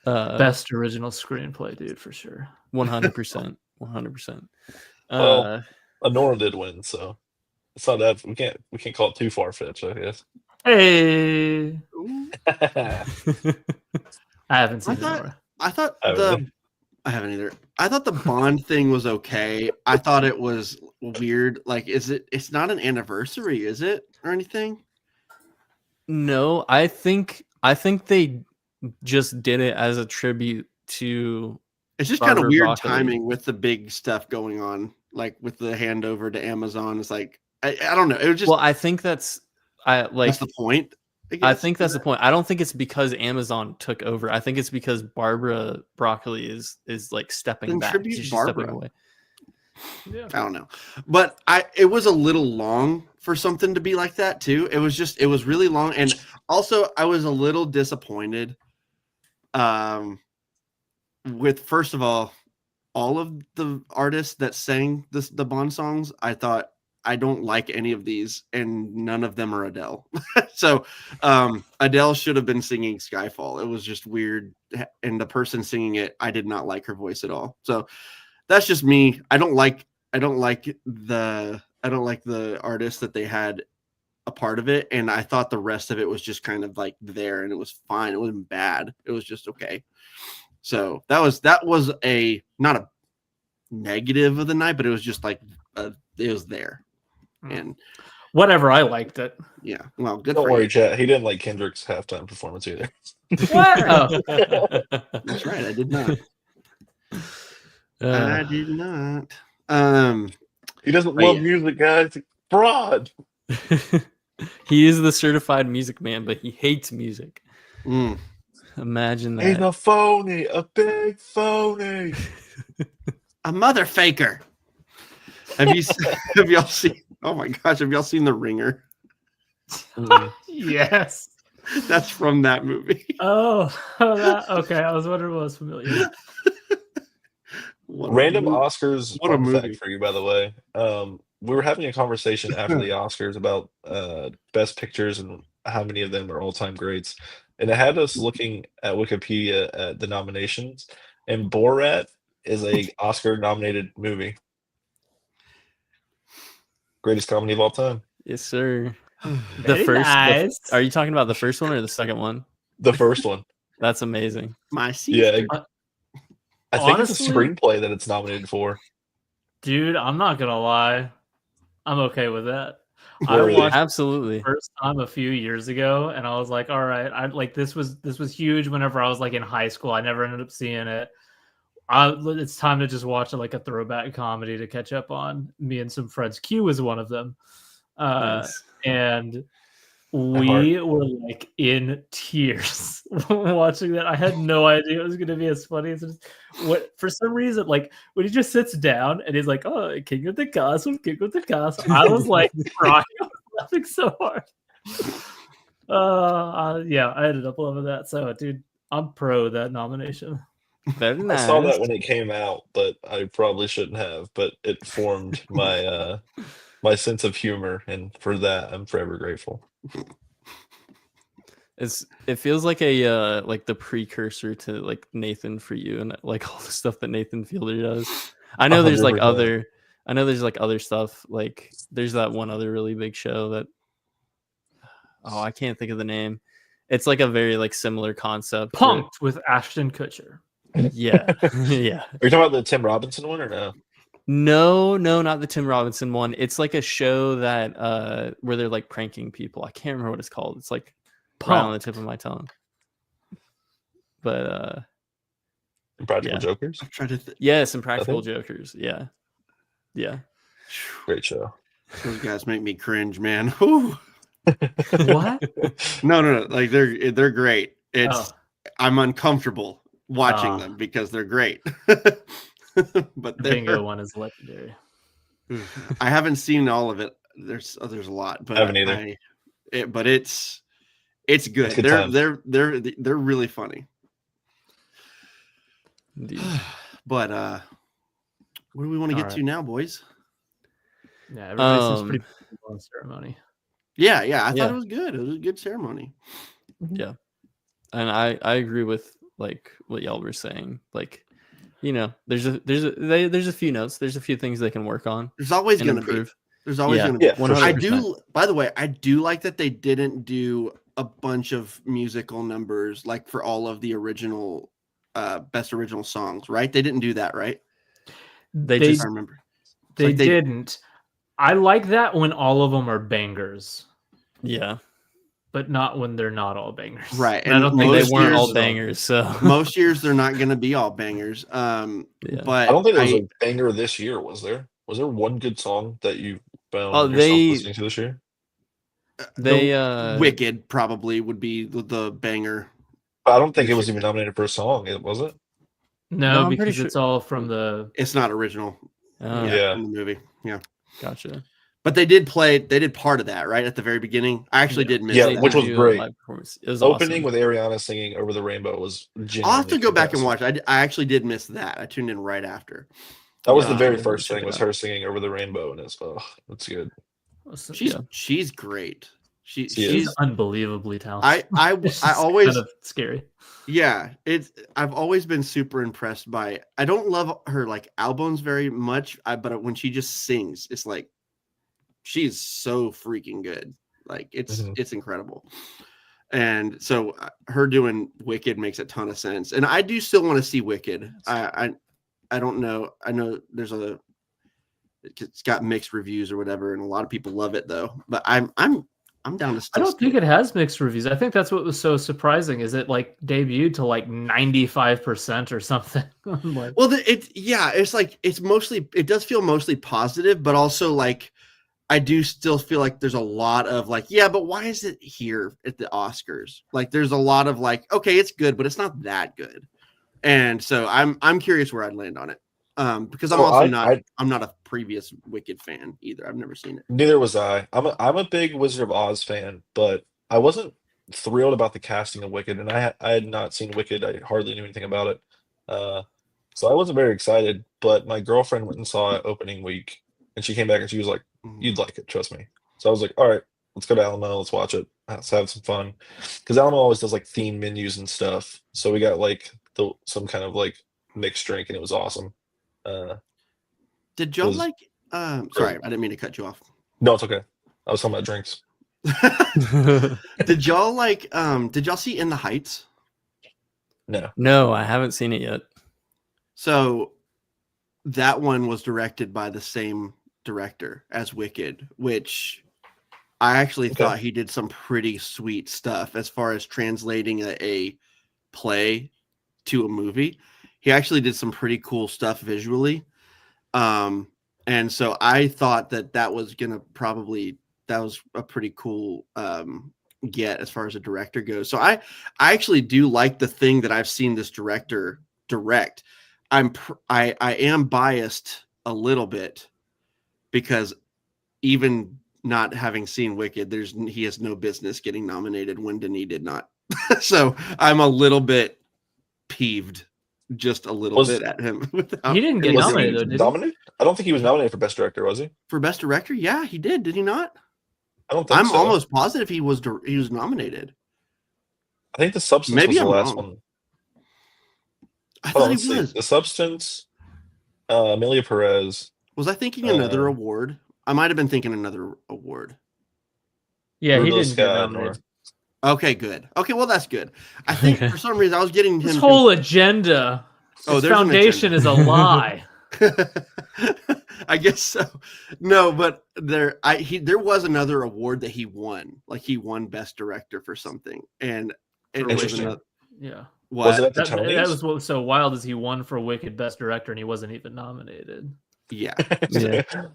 Best original screenplay, dude, for sure. 100%. 100%. Well, Anora did win, so it's not that we can't call it too far fetched, I guess. Hey, I haven't seen Anora. I haven't either. I thought the Bond thing was okay. I thought it was weird. Like, it's not an anniversary, is it, or anything? No, I think they just did it as a tribute to. It's just kind of weird timing with the big stuff going on, like with the handover to Amazon. It's like I don't know. It was just. Well, I think that's the point. I think that's the point. I don't think it's because Amazon took over. I think it's because Barbara Broccoli is like stepping back. She's stepping away. Yeah. I don't know, but it was a little long for something to be like that too. It was really long, and also I was a little disappointed. With first of all of the artists that sang the Bond songs, I thought I don't like any of these, and none of them are Adele. So Adele should have been singing Skyfall. It was just weird, and the person singing it, I did not like her voice at all. So that's just me. I don't like the artist that they had a part of it, and I thought the rest of it was just kind of like there, and it was fine. It wasn't bad. It was just okay. So that was negative of the night, but it was just like it was there. And Whatever, I liked it. yeah, well, good Don't for worry, you. chat. He didn't like Kendrick's halftime performance either. What? Oh. That's right. I did not. Uh, I did not. He doesn't But love yeah. music, guys. Fraud. he is the certified music man, but he hates music. mm. Imagine He's that. a phony, a big phony. A mother faker. Have y'all seen? Oh my gosh, have y'all seen The Ringer? Yes. That's from that movie. Okay. I was wondering what was familiar. What a Random movie. Oscars What a fun movie. fact for you, by the way. We were having a conversation after the Oscars about best pictures and how many of them are all-time greats. And it had us looking at Wikipedia at the nominations, and Borat is a Oscar-nominated movie. Greatest comedy of all time. Yes, sir. Very nice. Are you talking about the first one or the second one? The first one. That's amazing. My Yeah, sister. I think it's a Honestly- screenplay that it's nominated for. Dude, I'm not gonna lie. I'm okay with that. I Really? watched Absolutely. the first time a few years ago, and I was like, all right, I like this was huge whenever I was like in high school. I never ended up seeing it. It's time to just watch like a throwback comedy to catch up on. Me and some friends. Q was one of them. Nice. And we were like in tears watching that. I had no idea it was going to be as funny as it is. What, for some reason, like when he just sits down and he's like, "Oh, king of the castle, king of the castle," I was like crying, I was laughing so hard. Yeah, I ended up loving that. So, dude, I'm pro that nomination. Very I nice. saw that when it came out, but I probably shouldn't have. But it formed my my sense of humor, and for that, I'm forever grateful. It feels like a like the precursor to like Nathan for you and like all the stuff that Nathan Fielder does. I know there's like 100%. other stuff. Like there's that one other really big show that I can't think of the name. It's like a very like similar concept. Punked with Ashton Kutcher. Yeah. Yeah. Are you talking about the Tim Robinson one or no? No, not the Tim Robinson one. It's like a show that where they're like pranking people. I can't remember what it's called. It's like right on the tip of my tongue. But Impractical yeah. Jokers? I'm trying to yes, Impractical Jokers. Yeah. Yeah. Great show. Those guys make me cringe, man. Whew. What? No. Like they're great. It's Oh. I'm uncomfortable watching them because they're great. But The bingo one is legendary. I haven't seen all of it. There's a lot, but I haven't either. But it's good. It's good They're really funny. Indeed. But what do we want to All get right. to now, boys? Yeah, everybody seems pretty on the ceremony. Yeah. I thought Yeah. it was good. It was a good ceremony. Yeah. And I agree with like what y'all were saying. Like, you know, there's a few notes. There's a few things they can work on. There's always and going to be. improve. There's always Yeah. going to be. Yeah, for sure. I do. By the way, I do like that they didn't do a bunch of musical numbers like for all of the original best original songs, right? They didn't do that, right? They I just remember. They like they- didn't. I like that when all of them are bangers, yeah. but not when they're not all bangers. Right, And I and don't Like, think they most weren't years- all bangers, so Most years they're not going to be all bangers. Yeah. But I don't think there was a banger this year, was there? Was there one good song that you found yourself listening to this year? they Wicked probably would be the banger. I don't think it was even nominated for a song, was it? No, No, I'm pretty because sure- it's all from the. It's not original. Oh, Yeah. In the movie. Yeah. Gotcha. But they did part of that right at the very beginning. I actually did miss Yeah, that. which was Do a great. live performance. It was Opening awesome. with Ariana singing Over the Rainbow was genuinely I'll have to go back and fantastic. watch. I actually did miss that. I tuned in right after. That was the very Yeah, first check thing it was out. her singing Over the Rainbow, and it's good. She's great. She is. She's unbelievably talented. I It's always kind of scary. yeah, I've always been super impressed by. I don't love her like albums very much, but when she just sings, it's like she's so freaking good. Like it's incredible. And so her doing Wicked makes a ton of sense. And I do still want to see Wicked. I don't know. I know it's got mixed reviews or whatever, and a lot of people love it though. But I'm down to I still. don't think it has mixed reviews. I think that's what was so surprising. Is it like debuted to like 95% or something? Like, Well, it's like it does feel mostly positive, but also like I do still feel like there's a lot of like, yeah, but why is it here at the Oscars? Like, there's a lot of like, okay, it's good, but it's not that good. And so I'm curious where I'd land on it. Because I'm not a previous Wicked fan either. I've never seen it. Neither was I. I'm a big Wizard of Oz fan, but I wasn't thrilled about the casting of Wicked, and I had not seen Wicked. I hardly knew anything about it, so I wasn't very excited. But my girlfriend went and saw it opening week, and she came back and she was like, "You'd like it, trust me." So I was like, "All right, let's go to Alamo. Let's watch it. Let's have some fun." Because Alamo always does like theme menus and stuff. So we got like some kind of like mixed drink, and it was awesome. Did y'all like? Sorry, I didn't mean to cut you off. No, it's okay. I was talking about drinks. Did y'all like? Did y'all see In the Heights? No, I haven't seen it yet. So that one was directed by the same director as Wicked, which I actually thought he did some pretty sweet stuff as far as translating a play to a movie. He actually did some pretty cool stuff visually. And so I thought that was a pretty cool get as far as a director goes. So I actually do like the thing that I've seen this director direct. I am biased a little bit because even not having seen Wicked, he has no business getting nominated when Denis did not. So I'm a little bit peeved, just a little bit at him. He didn't get nominated, though, did he? I don't think he was nominated for Best Director, was he? For Best Director? Yeah, he did. Did he not? I don't think I'm so. almost positive he was nominated. I think The Substance Maybe was the I'm last wrong. one. I thought he was. The Substance, Amelia Perez. Was I thinking another award? I might have been thinking another award. Yeah, he didn't get nominated. Okay, good. Okay, well, that's good. I think for some reason I was getting him. This whole agenda. His foundation is a lie. I guess so. No, but there was another award that he won. Like he won Best Director for something, and it was yeah. What? Was it at the Tonys? That was what was so wild is he won for Wicked Best Director and he wasn't even nominated. Yeah.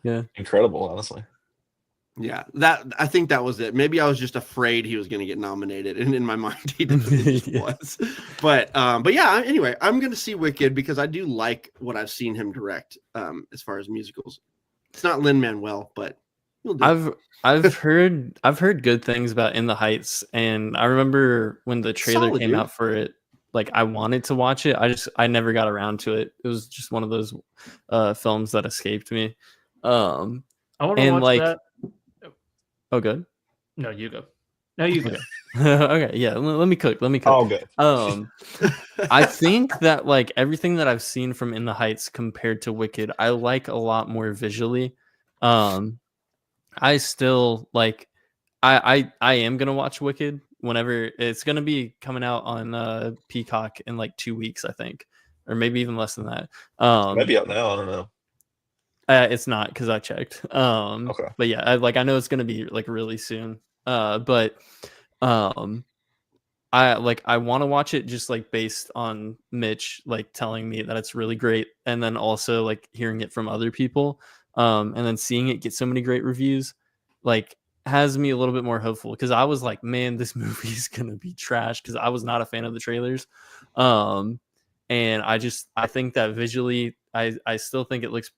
Yeah. Incredible, honestly. Yeah, I think that was it. Maybe I was just afraid he was going to get nominated, and in my mind he definitely was. But yeah. Anyway, I'm going to see Wicked because I do like what I've seen him direct. As far as musicals, it's not Lin-Manuel, but I've heard good things about In the Heights, and I remember when the trailer came out for it. Like I wanted to watch it, I never got around to it. It was just one of those films that escaped me. I want to watch that. Oh, good. No, you go. No, you go. Okay, yeah. Let me cook. Oh, good. I think that like everything that I've seen from In the Heights compared to Wicked, I like a lot more visually. I still like. I am gonna watch Wicked whenever it's gonna be coming out on Peacock in like 2 weeks, I think, or maybe even less than that. Maybe out now. I don't know. It's not because I checked. Okay. But yeah, I know it's gonna be like really soon. But I want to watch it just like based on Mitch like telling me that it's really great, and then also like hearing it from other people, and then seeing it get so many great reviews, like has me a little bit more hopeful because I was like, man, this movie is gonna be trash because I was not a fan of the trailers. And I think that visually, I still think it looks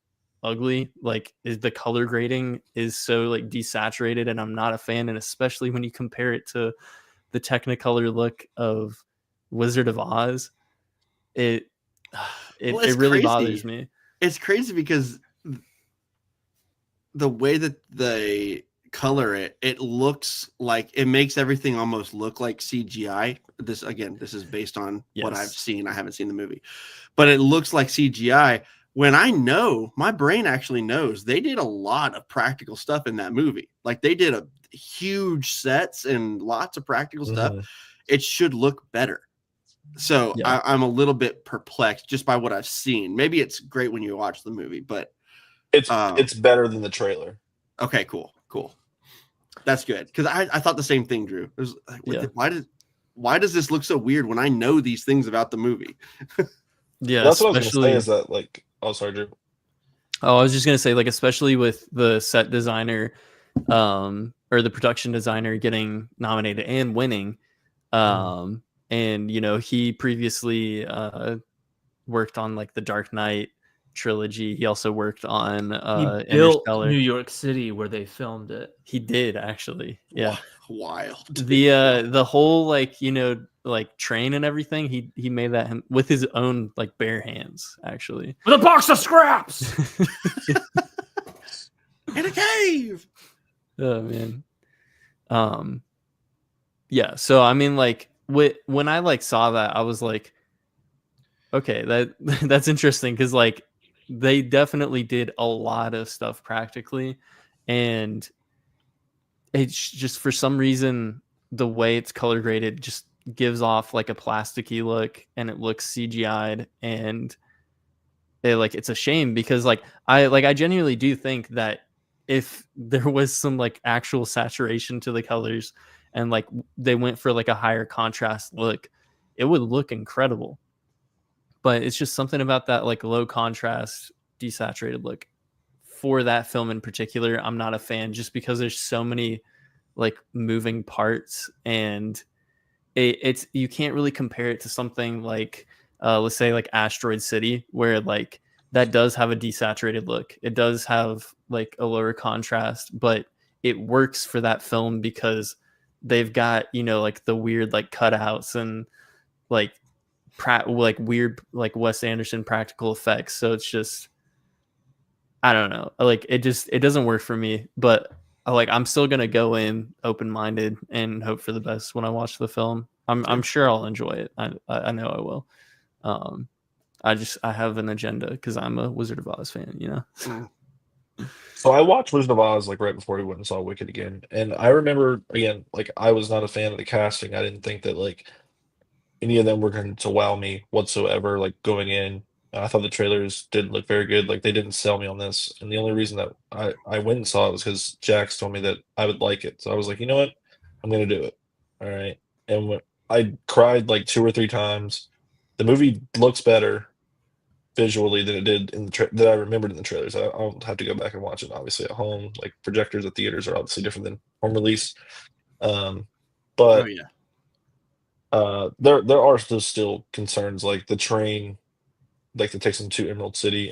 ugly. Like the color grading is so like desaturated, and I'm not a fan. And especially when you compare it to the Technicolor look of Wizard of Oz, it really bothers me. It's crazy because the way that they color it looks like it makes everything almost look like CGI. This is based on what I've seen. I haven't seen the movie, but it looks like CGI. When I know, my brain actually knows they did a lot of practical stuff in that movie. Like they did a huge sets and lots of practical stuff. It should look better. So Yeah. I'm a little bit perplexed just by what I've seen. Maybe it's great when you watch the movie, but It's better than the trailer. okay, cool. That's good because I thought the same thing, Drew. It was like, why does this look so weird when I know these things about the movie? Yeah, That's what I was especially. gonna say. Is that like? Oh, sorry, Drew. Oh, I was just gonna say, like, especially with the set designer, or the production designer getting nominated and winning, and he previously worked on like the Dark Knight trilogy. He also worked on He built Interstellar. New York City where they filmed it. He did actually, yeah. Wild. The whole like train and everything. He made that with his own like bare hands, actually. With a box of scraps. In a cave. Oh man. Yeah. So I mean, like, when I like saw that, I was like, okay, that's interesting because like they definitely did a lot of stuff practically, and it's just for some reason the way it's color graded just gives off like a plasticky look, and it looks CGI'd, and it's a shame because I genuinely do think that if there was some like actual saturation to the colors and like they went for like a higher contrast look, it would look incredible. But it's just something about that like low contrast desaturated look for that film in particular. I'm not a fan just because there's so many like moving parts, and it's you can't really compare it to something like let's say like Asteroid City, where like that does have a desaturated look. It does have like a lower contrast, but it works for that film because they've got like the weird like cutouts and like like weird like Wes Anderson practical effects. So it's just, I don't know, like it doesn't work for me. But I'm still gonna go in open minded and hope for the best when I watch the film. I'm sure I'll enjoy it. I know I will. I have an agenda because I'm a Wizard of Oz fan. So I watched Wizard of Oz like right before we went and saw Wicked again, and I remember again like I was not a fan of the casting. I didn't think that like any of them were going to wow me whatsoever. Like going in, I thought the trailers didn't look very good. Like they didn't sell me on this, and the only reason that I went and saw it was because Jax told me that I would like it. So I was like, you know what, I'm gonna do it. All right, and I cried like 2 or 3 times. The movie looks better visually than it did in the that I remembered in the trailers. I'll have to go back and watch it obviously at home. Like projectors at theaters are obviously different than home release. Oh But yeah. there are still concerns like the train, like that takes them to Emerald City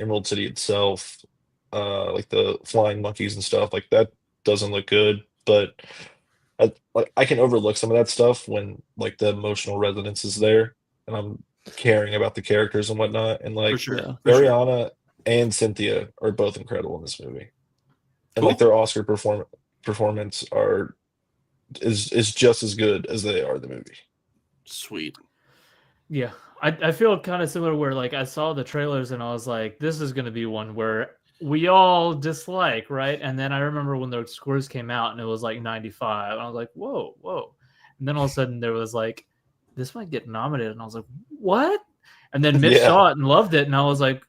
itself, like the flying monkeys and stuff like that doesn't look good. But I can overlook some of that stuff when like the emotional resonance is there, and I'm caring about the characters and whatnot. And For like sure. Yeah. For sure. Ariana and Cynthia are both incredible in this movie, and Cool. like their Oscar performance is just as good as they are in the movie. Sweet. Yeah, I feel kind of similar where like I saw the trailers and I was like, this is going to be one where we all dislike, right? And then I remember when the scores came out and it was like 95. And I was like, whoa. And then all of a sudden there was like, this might get nominated. And I was like, what? And then Mitch Yeah. saw it and loved it. And I was like,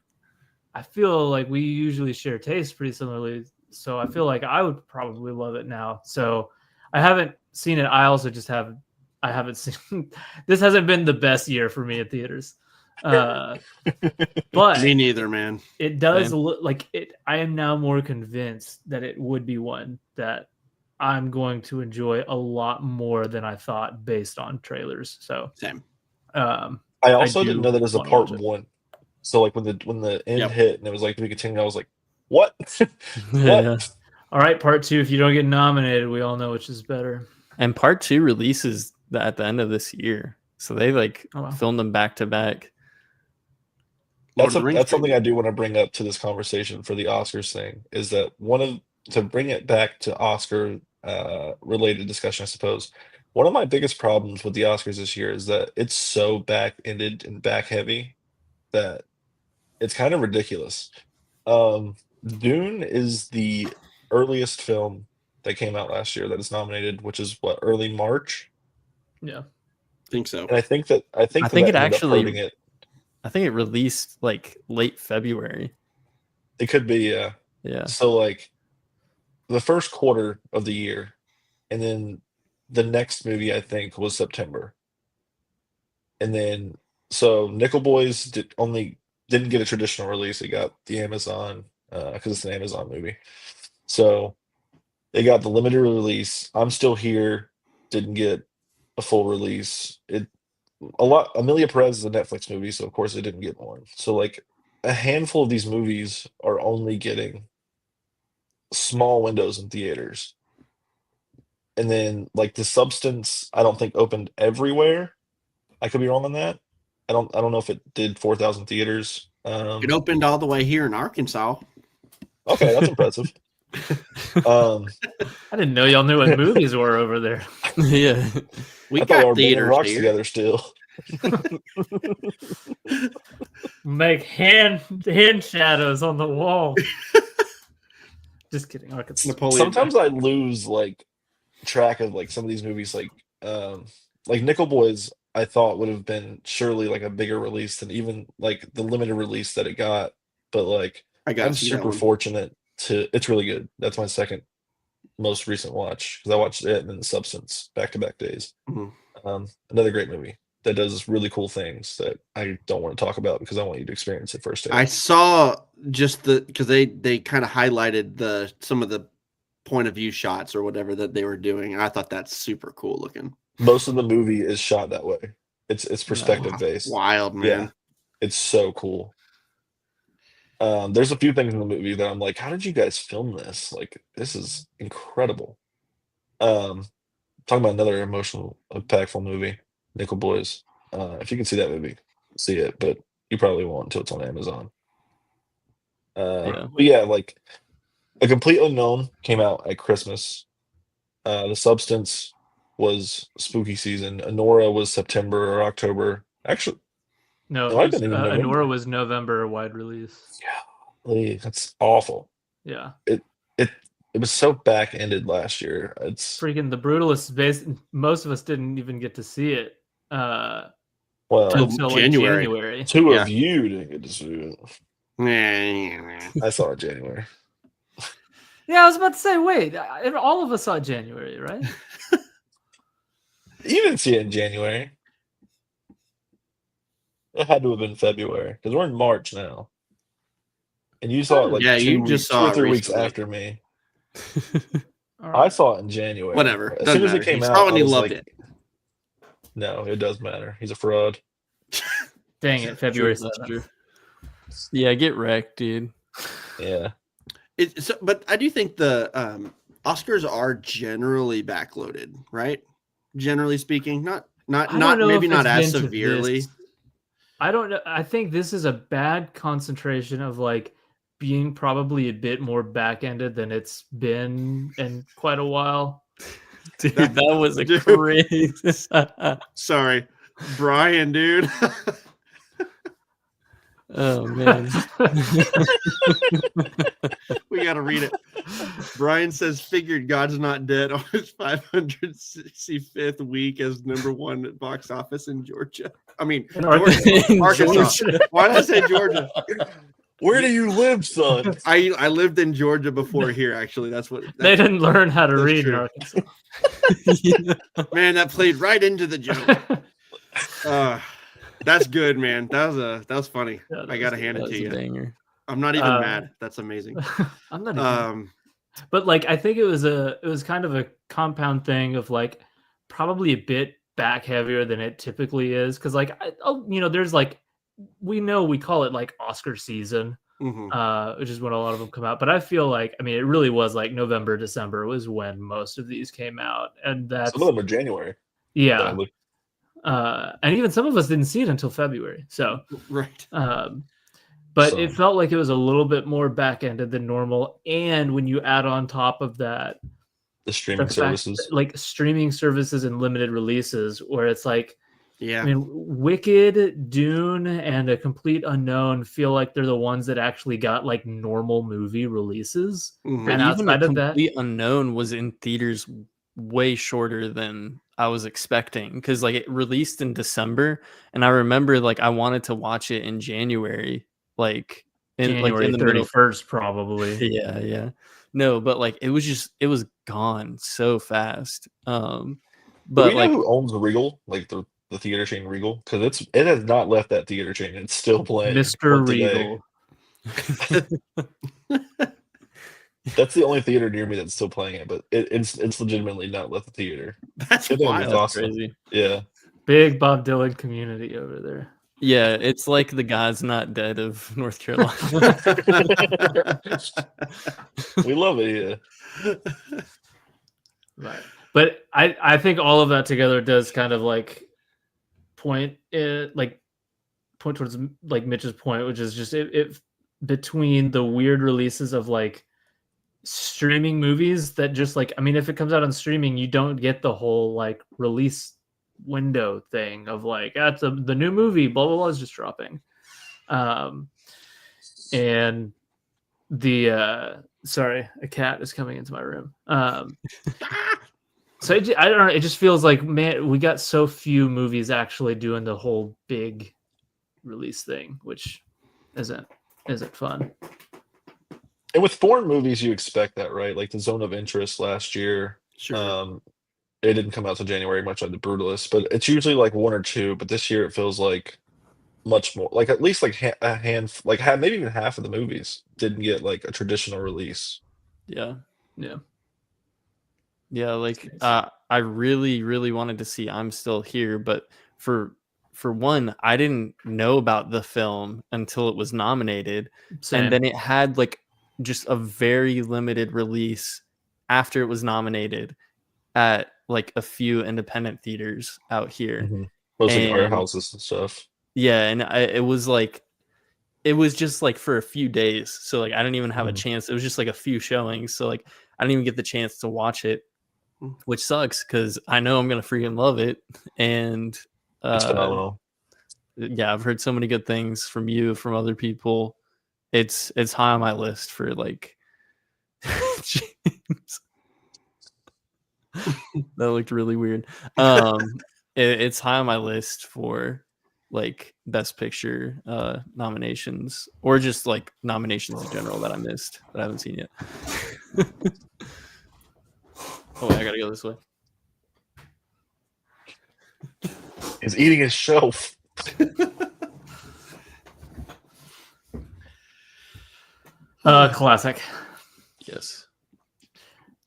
I feel like we usually share tastes pretty similarly. So I feel like I would probably love it now. So I haven't seen it. I also just I haven't seen this. Hasn't been the best year for me at theaters, but Me neither, man. it does look like it. I am now more convinced that it would be one that I'm going to enjoy a lot more than I thought based on trailers. So Same. I also didn't know that as a wanna part watch it. 1. So like when the end Yep. hit and it was like, do we continue? I was like, what? What? Yeah. All right, part 2. If you don't get nominated, we all know which is better. And part 2 releases at the end of this year, so they like filmed them back to back. That's something I do want to bring up to this conversation for the Oscars thing, is that to bring it back to Oscar related discussion, I suppose. One of my biggest problems with the Oscars this year is that it's so back-ended and back-heavy that it's kind of ridiculous. Dune is the earliest film that came out last year that is nominated, which is early March. Yeah. think so. And I think that it that ended up actually- hurting it. I think it released like late February. It could be, yeah. Yeah. So like the first quarter of the year, and then the next movie I think was September. And then so Nickel Boys didn't get a traditional release. It got the Amazon because it's an Amazon movie. So they got the limited release. I'm Still Here didn't get a full release. Amelia Perez is a Netflix movie, so of course it didn't get one. So like a handful of these movies are only getting small windows in theaters. And then like The Substance, I don't think opened everywhere. I could be wrong on that. I don't know if it did 4,000 theaters. It opened all the way here in Arkansas. Okay, that's impressive. I didn't know y'all knew what movies were over there. Yeah. We I thought we got were banging theaters rocks here. together still. Make hand shadows on the wall. Just kidding. Arkansas. Napoleon. Sometimes I lose like track of like some of these movies, like Nickel Boys. I thought would have been surely like a bigger release than even like the limited release that it got. But like I'm super fortunate to. It's really good. That's my second most recent watch because I watched it and then The Substance back-to-back days. Mhm. Another great movie that does really cool things that I don't want to talk about because I want you to experience it firsthand. I saw just because they kind of highlighted some of the point of view shots or whatever that they were doing, and I thought that's super cool looking. Most of the movie is shot that way. It's perspective based. Wild, man. Yeah, it's so cool. There's a few things in the movie that I'm like, how did you guys film this? Like, this is incredible. Talking about another emotional, impactful movie, Nickel Boys. If you can see that movie, see it, but you probably won't until it's on Amazon. But yeah, like A Complete Unknown came out at Christmas. The Substance was spooky season. Anora was September or October. Actually, No, it might have been even November. Anora was November wide release. Yeah, that's awful. Yeah, it was so back ended last year. It's freaking The Brutalist. Most of us didn't even get to see it. well, Until January. Like January. Two Yeah. of you didn't get to see it. I saw it in January. Yeah, I was about to say, wait, all of us saw January, right? You didn't see it in January. It had to have been February because we're in March now. And you saw it like Yeah, 2 you weeks, just 2 saw or it 3 weeks recently. after me. All I right. saw it in January. Whatever. As Doesn't soon as it matter. came He out, saw it and I he was loved like, it. no, it does matter. He's a fraud. Dang it, February True, that's 7th. true. Yeah, get wrecked, dude. Yeah. But I do think the Oscars are generally backloaded, right? Generally speaking, not I don't know maybe if not it's as been to severely. this. I don't know. I think this is a bad concentration of like being probably a bit more back-ended than it's been in quite a while. Dude, that was a Dude. crazy. Sorry, Brian, dude. Oh man. We gotta read it. Brian says, "Figured God's Not Dead on his 565th week as #1 at box office in Georgia." I mean, In Georgia. Arkansas. Georgia. Why did I say Georgia? Where do you live, son? I lived in Georgia before here. Actually, that's what They didn't learn how to that's read in true. Arkansas. Man, that played right into the joke. That's good, man. That was funny. Yeah, that I gotta was hand That it was to a you. banger. I'm not even mad. That's amazing. I'm not even but like I think it was kind of a compound thing of like probably a bit back heavier than it typically is because like there's like we call it like Oscar season, which is when a lot of them come out, but I feel like it really was like November, December was when most of these came out, and that's Some of them are January. yeah. Sadly. And even some of us didn't see it until February, so Right. but it felt like it was a little bit more back-ended than normal. And when you add on top of that, the streaming services, like streaming services and limited releases, where it's like, Yeah. Wicked, Dune, and A Complete Unknown feel like they're the ones that actually got like normal movie releases. Mhm. But And even outside A of that, Complete Unknown was in theaters way shorter than I was expecting, because like it released in December, and I remember like I wanted to watch it in January, like in January the middle. 31st, probably. Yeah. No, but like it was gone so fast. Do But we know like who owns Regal, like the theater chain Regal? Because it has not left that theater chain. It's still playing. Mr. Today. Regal. That's the only theater near me that's still playing it, but it's legitimately not left the theater. That's It's wild. awesome. crazy. Yeah. Big Bob Dylan community over there. Yeah, it's like the God's Not Dead of North Carolina. We love it here. Right. But I think all of that together does kind of like point towards like Mitch's point, which is just it between the weird releases of like streaming movies that just like, I mean, if it comes out on streaming, you don't get the whole like release window thing of like, that's the new movie, blah blah blah is just dropping. And the sorry, a cat is coming into my room. So I don't know, it just feels like, man, we got so few movies actually doing the whole big release thing, which isn't fun. And with foreign movies, you expect that, right? Like the Zone of Interest last year. Sure. It didn't come out till January, much like The Brutalist, but it's usually like one or two. But this year, it feels like much more, like at least like maybe even half of the movies didn't get like a traditional release. Yeah. Yeah. Like I really, really wanted to see I'm Still Here, but for one, I didn't know about the film until it was nominated. Same. And then it had like just a very limited release after it was nominated at like a few independent theaters out here. Mostly art And houses and stuff. yeah, and it was just like for a few days, so like I didn't even have a chance. It was just like a few showings, so like I didn't even get the chance to watch it, which sucks because I know I'm gonna freaking love it. And It's phenomenal. Yeah, I've heard so many good things from you, from other people. It's high on my list for like James. That looked really weird. It's high on my list for like best picture nominations, or just like nominations in general that I missed that I haven't seen yet. Oh wait, I gotta go this way. He's eating his shelf. Classic. Yes.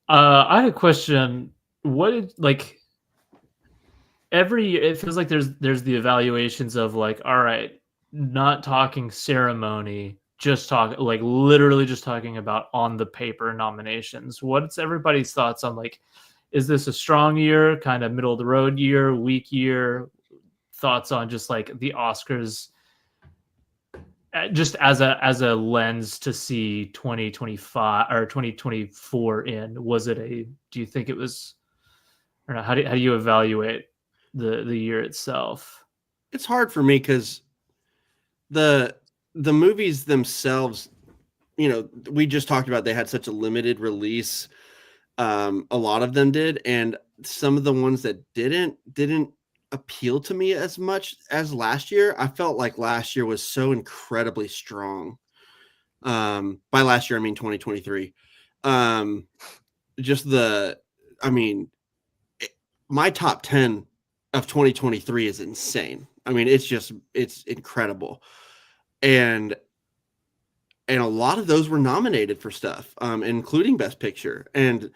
I had a question. What did like every year it feels like there's the evaluations of like, all right, not talking ceremony, just literally just talking about on the paper nominations. What's everybody's thoughts on like, is this a strong year, kind of middle of the road year, weak year? Thoughts on just like the Oscars, just as a lens to see 2025 or 2024 in. Do you think it was, or not? How do you evaluate the year itself? It's hard for me because the movies themselves, we just talked about, they had such a limited release. A lot of them did, and some of the ones that didn't appeal to me as much as last year. I felt like last year was so incredibly strong. By last year, I mean 2023. My top 10 of 2023 is insane. I mean, it's incredible. And a lot of those were nominated for stuff, including Best Picture. And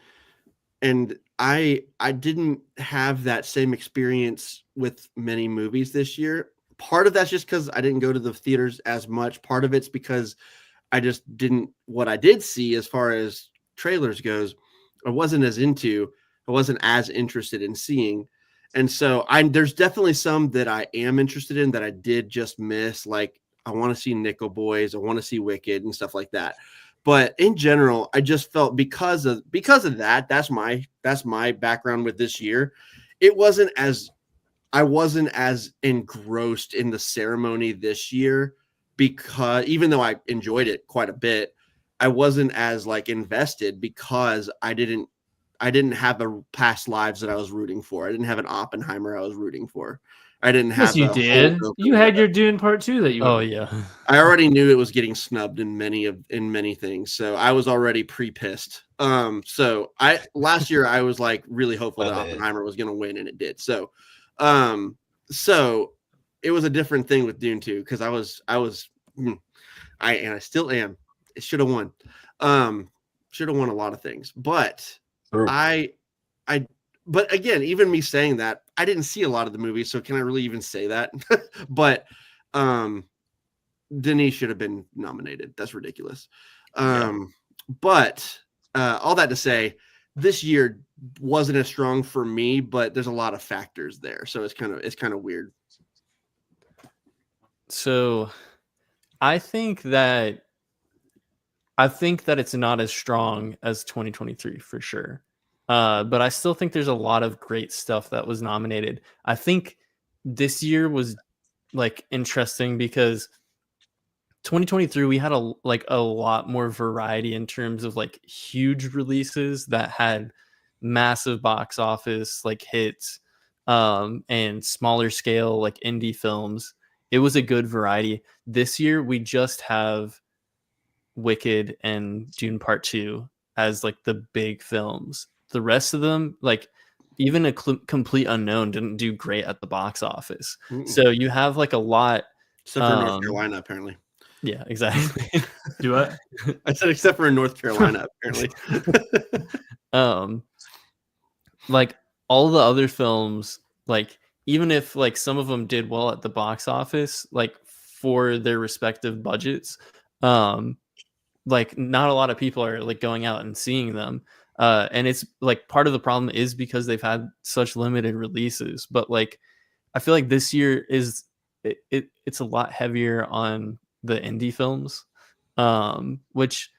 I didn't have that same experience with many movies this year. Part of that's just because I didn't go to the theaters as much. Part of it's because I just didn't, what I did see as far as trailers goes, I wasn't as interested in seeing. And so there's definitely some that I am interested in that I did just miss. Like I want to see Nickel Boys, I want to see Wicked and stuff like that. But in general, I just felt because of that, that's my background with this year. I wasn't as engrossed in the ceremony this year, because even though I enjoyed it quite a bit, I wasn't as like invested because I didn't didn't have a past lives that I was rooting for. I didn't have an Oppenheimer I was rooting for. I didn't have. Yes, you did. You had your Dune Part 2 that you. Oh yeah. I already knew it was getting snubbed in many things, so I was already pre-pissed. So last year I was like really hopeful that Oppenheimer was going to win, and it did. So, so it was a different thing with Dune 2 because I still am. It should have won. Should have won a lot of things, but True. But again, even me saying that, I didn't see a lot of the movies, so can I really even say that? But Denis should have been nominated. That's ridiculous. But all that to say, this year wasn't as strong for me, but there's a lot of factors there, so it's kind of weird. So, I think that it's not as strong as 2023 for sure. But I still think there's a lot of great stuff that was nominated. I think this year was like interesting because 2023 we had a lot more variety in terms of like huge releases that had massive box office like hits, and smaller scale like indie films. It was a good variety. This year we just have Wicked and Dune Part 2 as like the big films. The rest of them, like even a complete unknown, didn't do great at the box office. Mm-mm. So you have like a lot, except for North Carolina, apparently. Yeah, exactly. Do what? I said except for in North Carolina, apparently. Like all the other films, like even if like some of them did well at the box office, like for their respective budgets, like not a lot of people are like going out and seeing them. And it's like part of the problem is because they've had such limited releases, but like I feel like this year is it's a lot heavier on the indie films, which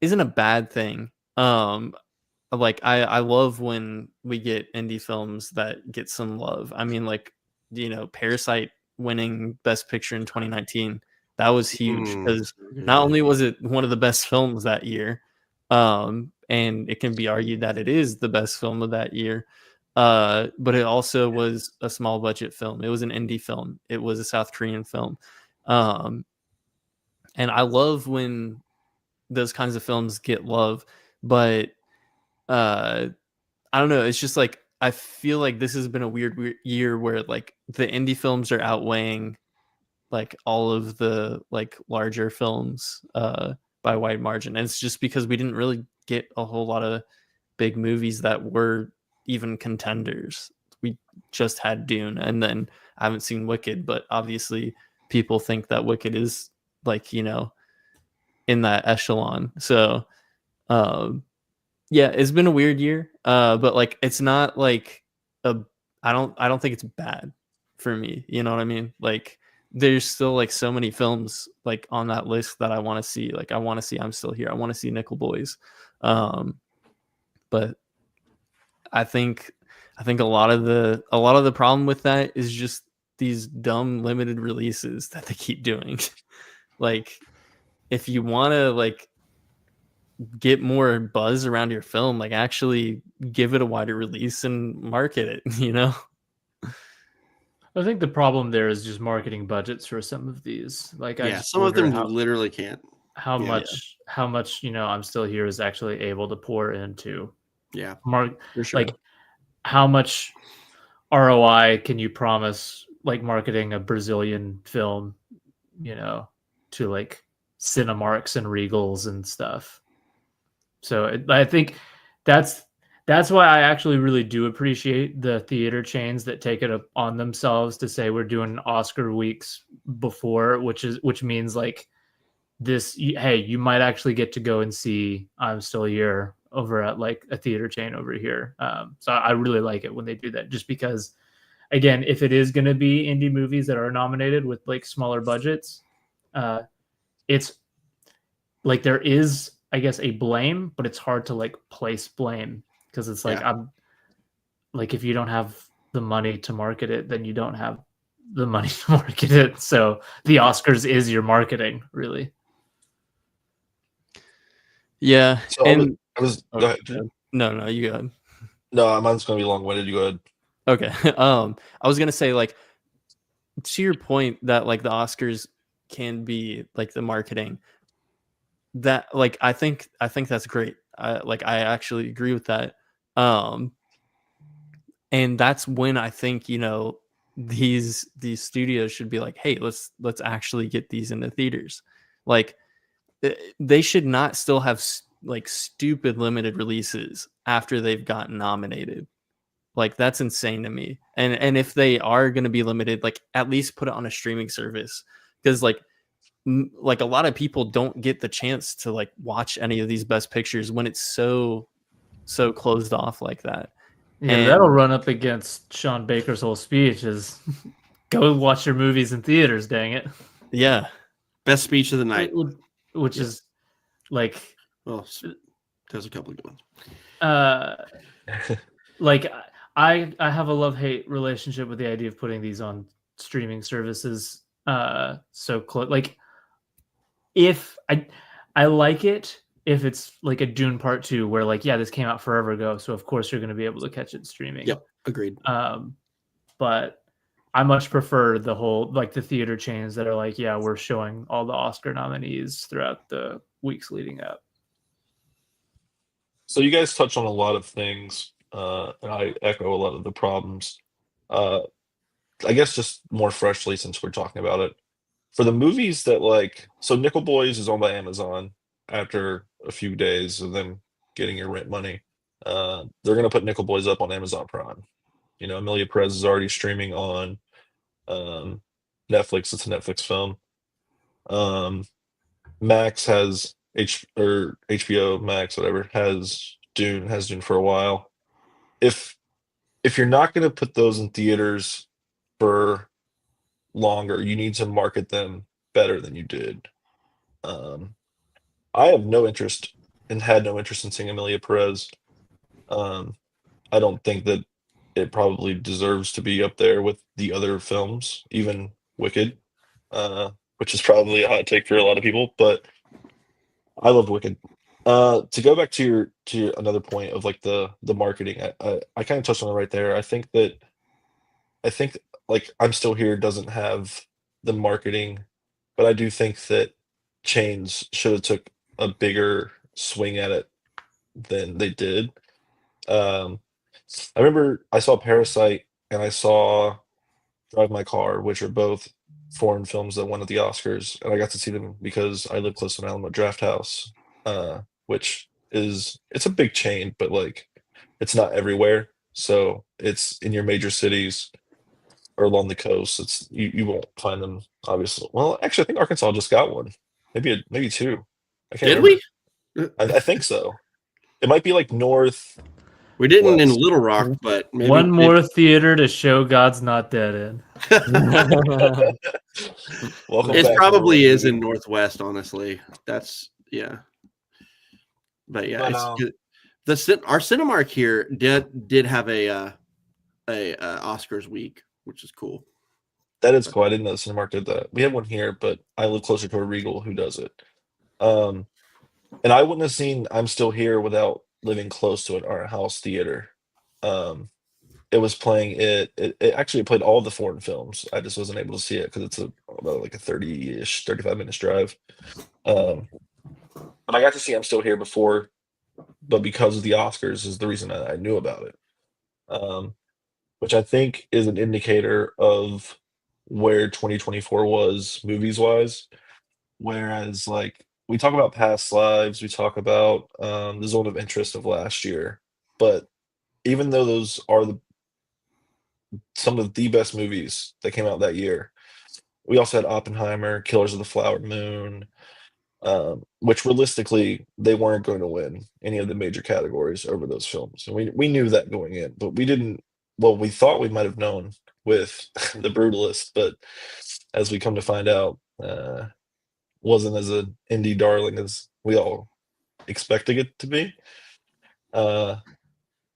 isn't a bad thing. Like I love when we get indie films that get some love. I mean, like, you know, Parasite winning Best Picture in 2019, that was huge because not only was it one of the best films that year, and it can be argued that it is the best film of that year, but it also was a small budget film. It was an indie film. It was a South Korean film. And I love when those kinds of films get love, but I don't know. It's just like, I feel like this has been a weird year where like the indie films are outweighing like all of the like larger films by wide margin. And it's just because we didn't really get a whole lot of big movies that were even contenders. We just had Dune, and then I haven't seen Wicked, but obviously people think that Wicked is like, you know, in that echelon. So yeah, it's been a weird year, but like it's not like I don't think it's bad for me, you know what I mean? Like there's still like so many films like on that list that I want to see. Like I want to see I'm Still Here. I want to see Nickel Boys. But I think a lot of the problem with that is just these dumb limited releases that they keep doing. Like if you want to like get more buzz around your film, like actually give it a wider release and market it, you know? I think the problem there is just marketing budgets for some of these. Like, some of them literally can't. How much, you know, I'm Still Here is actually able to pour into. Yeah, for sure. Like, how much ROI can you promise, like, marketing a Brazilian film, you know, to like Cinemarks and Regals and stuff? So I think that's why I actually really do appreciate the theater chains that take it on themselves to say we're doing Oscar weeks before, which means like this, hey, you might actually get to go and see I'm Still Here over at like a theater chain over here. So I really like it when they do that, just because, again, if it is going to be indie movies that are nominated with like smaller budgets, it's like there is, I guess, a blame, but it's hard to like place blame because it's like, I'm like, if you don't have the money to market it, then you don't have the money to market it. So the Oscars is your marketing, really. Yeah. So and go ahead. No, you go ahead. No, mine's gonna be long-winded. You go ahead. Okay. I was gonna say, like, to your point that like the Oscars can be like the marketing, that like I think that's great. I actually agree with that. Um, and that's when I think, you know, these studios should be like, hey, let's actually get these into theaters. Like, they should not still have like stupid limited releases after they've gotten nominated. Like, that's insane to me. And if they are going to be limited, like, at least put it on a streaming service, because like a lot of people don't get the chance to like watch any of these best pictures when it's so closed off like that. Yeah, And that'll run up against Sean Baker's whole speech is go watch your movies in theaters, dang it. yeah, Best speech of the night. Which Yeah. is like Well, there's a couple of good ones. Like I have a love-hate relationship with the idea of putting these on streaming services so close. Like, if I like it if it's like a Dune Part 2 where like, yeah, this came out forever ago, so of course you're going to be able to catch it streaming. Yep, agreed. But I much prefer the whole, like, the theater chains that are like, yeah, we're showing all the Oscar nominees throughout the weeks leading up. So you guys touched on a lot of things, and I echo a lot of the problems. I guess just more freshly, since we're talking about it, for the movies that like, so Nickel Boys is owned by Amazon. After a few days of them getting your rent money, they're gonna put Nickel Boys up on Amazon Prime. You know, Amelia Perez is already streaming on Netflix. It's a Netflix film. Max has HBO Max, whatever, has Dune for a while. If you're not going to put those in theaters for longer, you need to market them better than you did. I have no interest and had no interest in seeing Amelia Perez. I don't think that it probably deserves to be up there with the other films, even Wicked, which is probably a hot take for a lot of people, but I loved Wicked. To go back to your another point of like the marketing, I kind of touched on it right there. I think like I'm Still Here doesn't have the marketing, but I do think that chains should have took a bigger swing at it than they did. Um, I remember I saw Parasite and I saw Drive My Car, which are both foreign films that won at the Oscars, and I got to see them because I live close to an Alamo Draft House, which it's a big chain, but like it's not everywhere. So it's in your major cities or along the coast. It's you won't find them obviously. Well, actually, I think Arkansas just got one, maybe two. I can't Did remember. we? I think so. It might be like north. We didn't in West. Little Rock, but maybe One more theater to show God's Not Dead in. Welcome It back, probably everyone. is in Northwest, honestly. That's yeah. But yeah, But, it's good. Our Cinemark here did have a Oscars week, which is cool. That is cool. I didn't know Cinemark did that. We have one here, but I live closer to a Regal who does it. And I wouldn't have seen I'm Still Here without living close to an art house theater. Um, it was playing it actually played all the foreign films. I just wasn't able to see it because it's about like a 30-ish, 35 minutes drive. But I got to see I'm Still Here before, but because of the Oscars is the reason I knew about it. Which I think is an indicator of where 2024 was movies wise. Whereas, like, we talk about past lives, we talk about the zone of interest of last year, but even though those are some of the best movies that came out that year, we also had Oppenheimer, Killers of the Flower Moon, which realistically they weren't going to win any of the major categories over those films, and we knew that going in, but we didn't. Well, we thought we might have known with The Brutalist, but as we come to find out, wasn't as an indie darling as we all expected it to be. And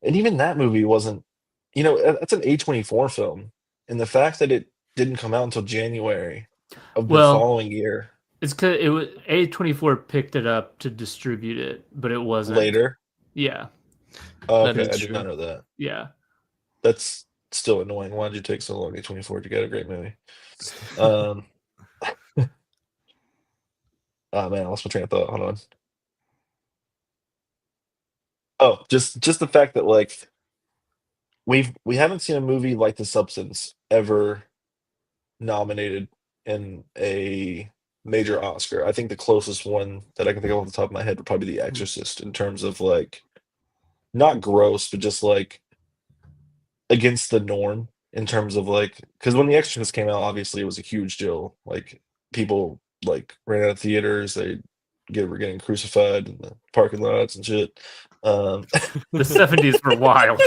even that movie wasn't, that's an A24 film. And the fact that it didn't come out until January of the following year. It's because A24 picked it up to distribute it, but it wasn't Later. Yeah. Oh, That okay, is I did not true. know that. Yeah. That's still annoying. Why did you take so long, A24, to get a great movie? Um, oh man, I lost my train of thought. Hold on. Oh, just the fact that like we haven't seen a movie like The Substance ever nominated in a major Oscar. I think the closest one that I can think of off the top of my head would probably be The Exorcist in terms of like not gross, but just like against the norm in terms of like because when The Exorcist came out, obviously it was a huge deal. Like people like ran out of theaters, were getting crucified in the parking lots and shit. The 70s were wild.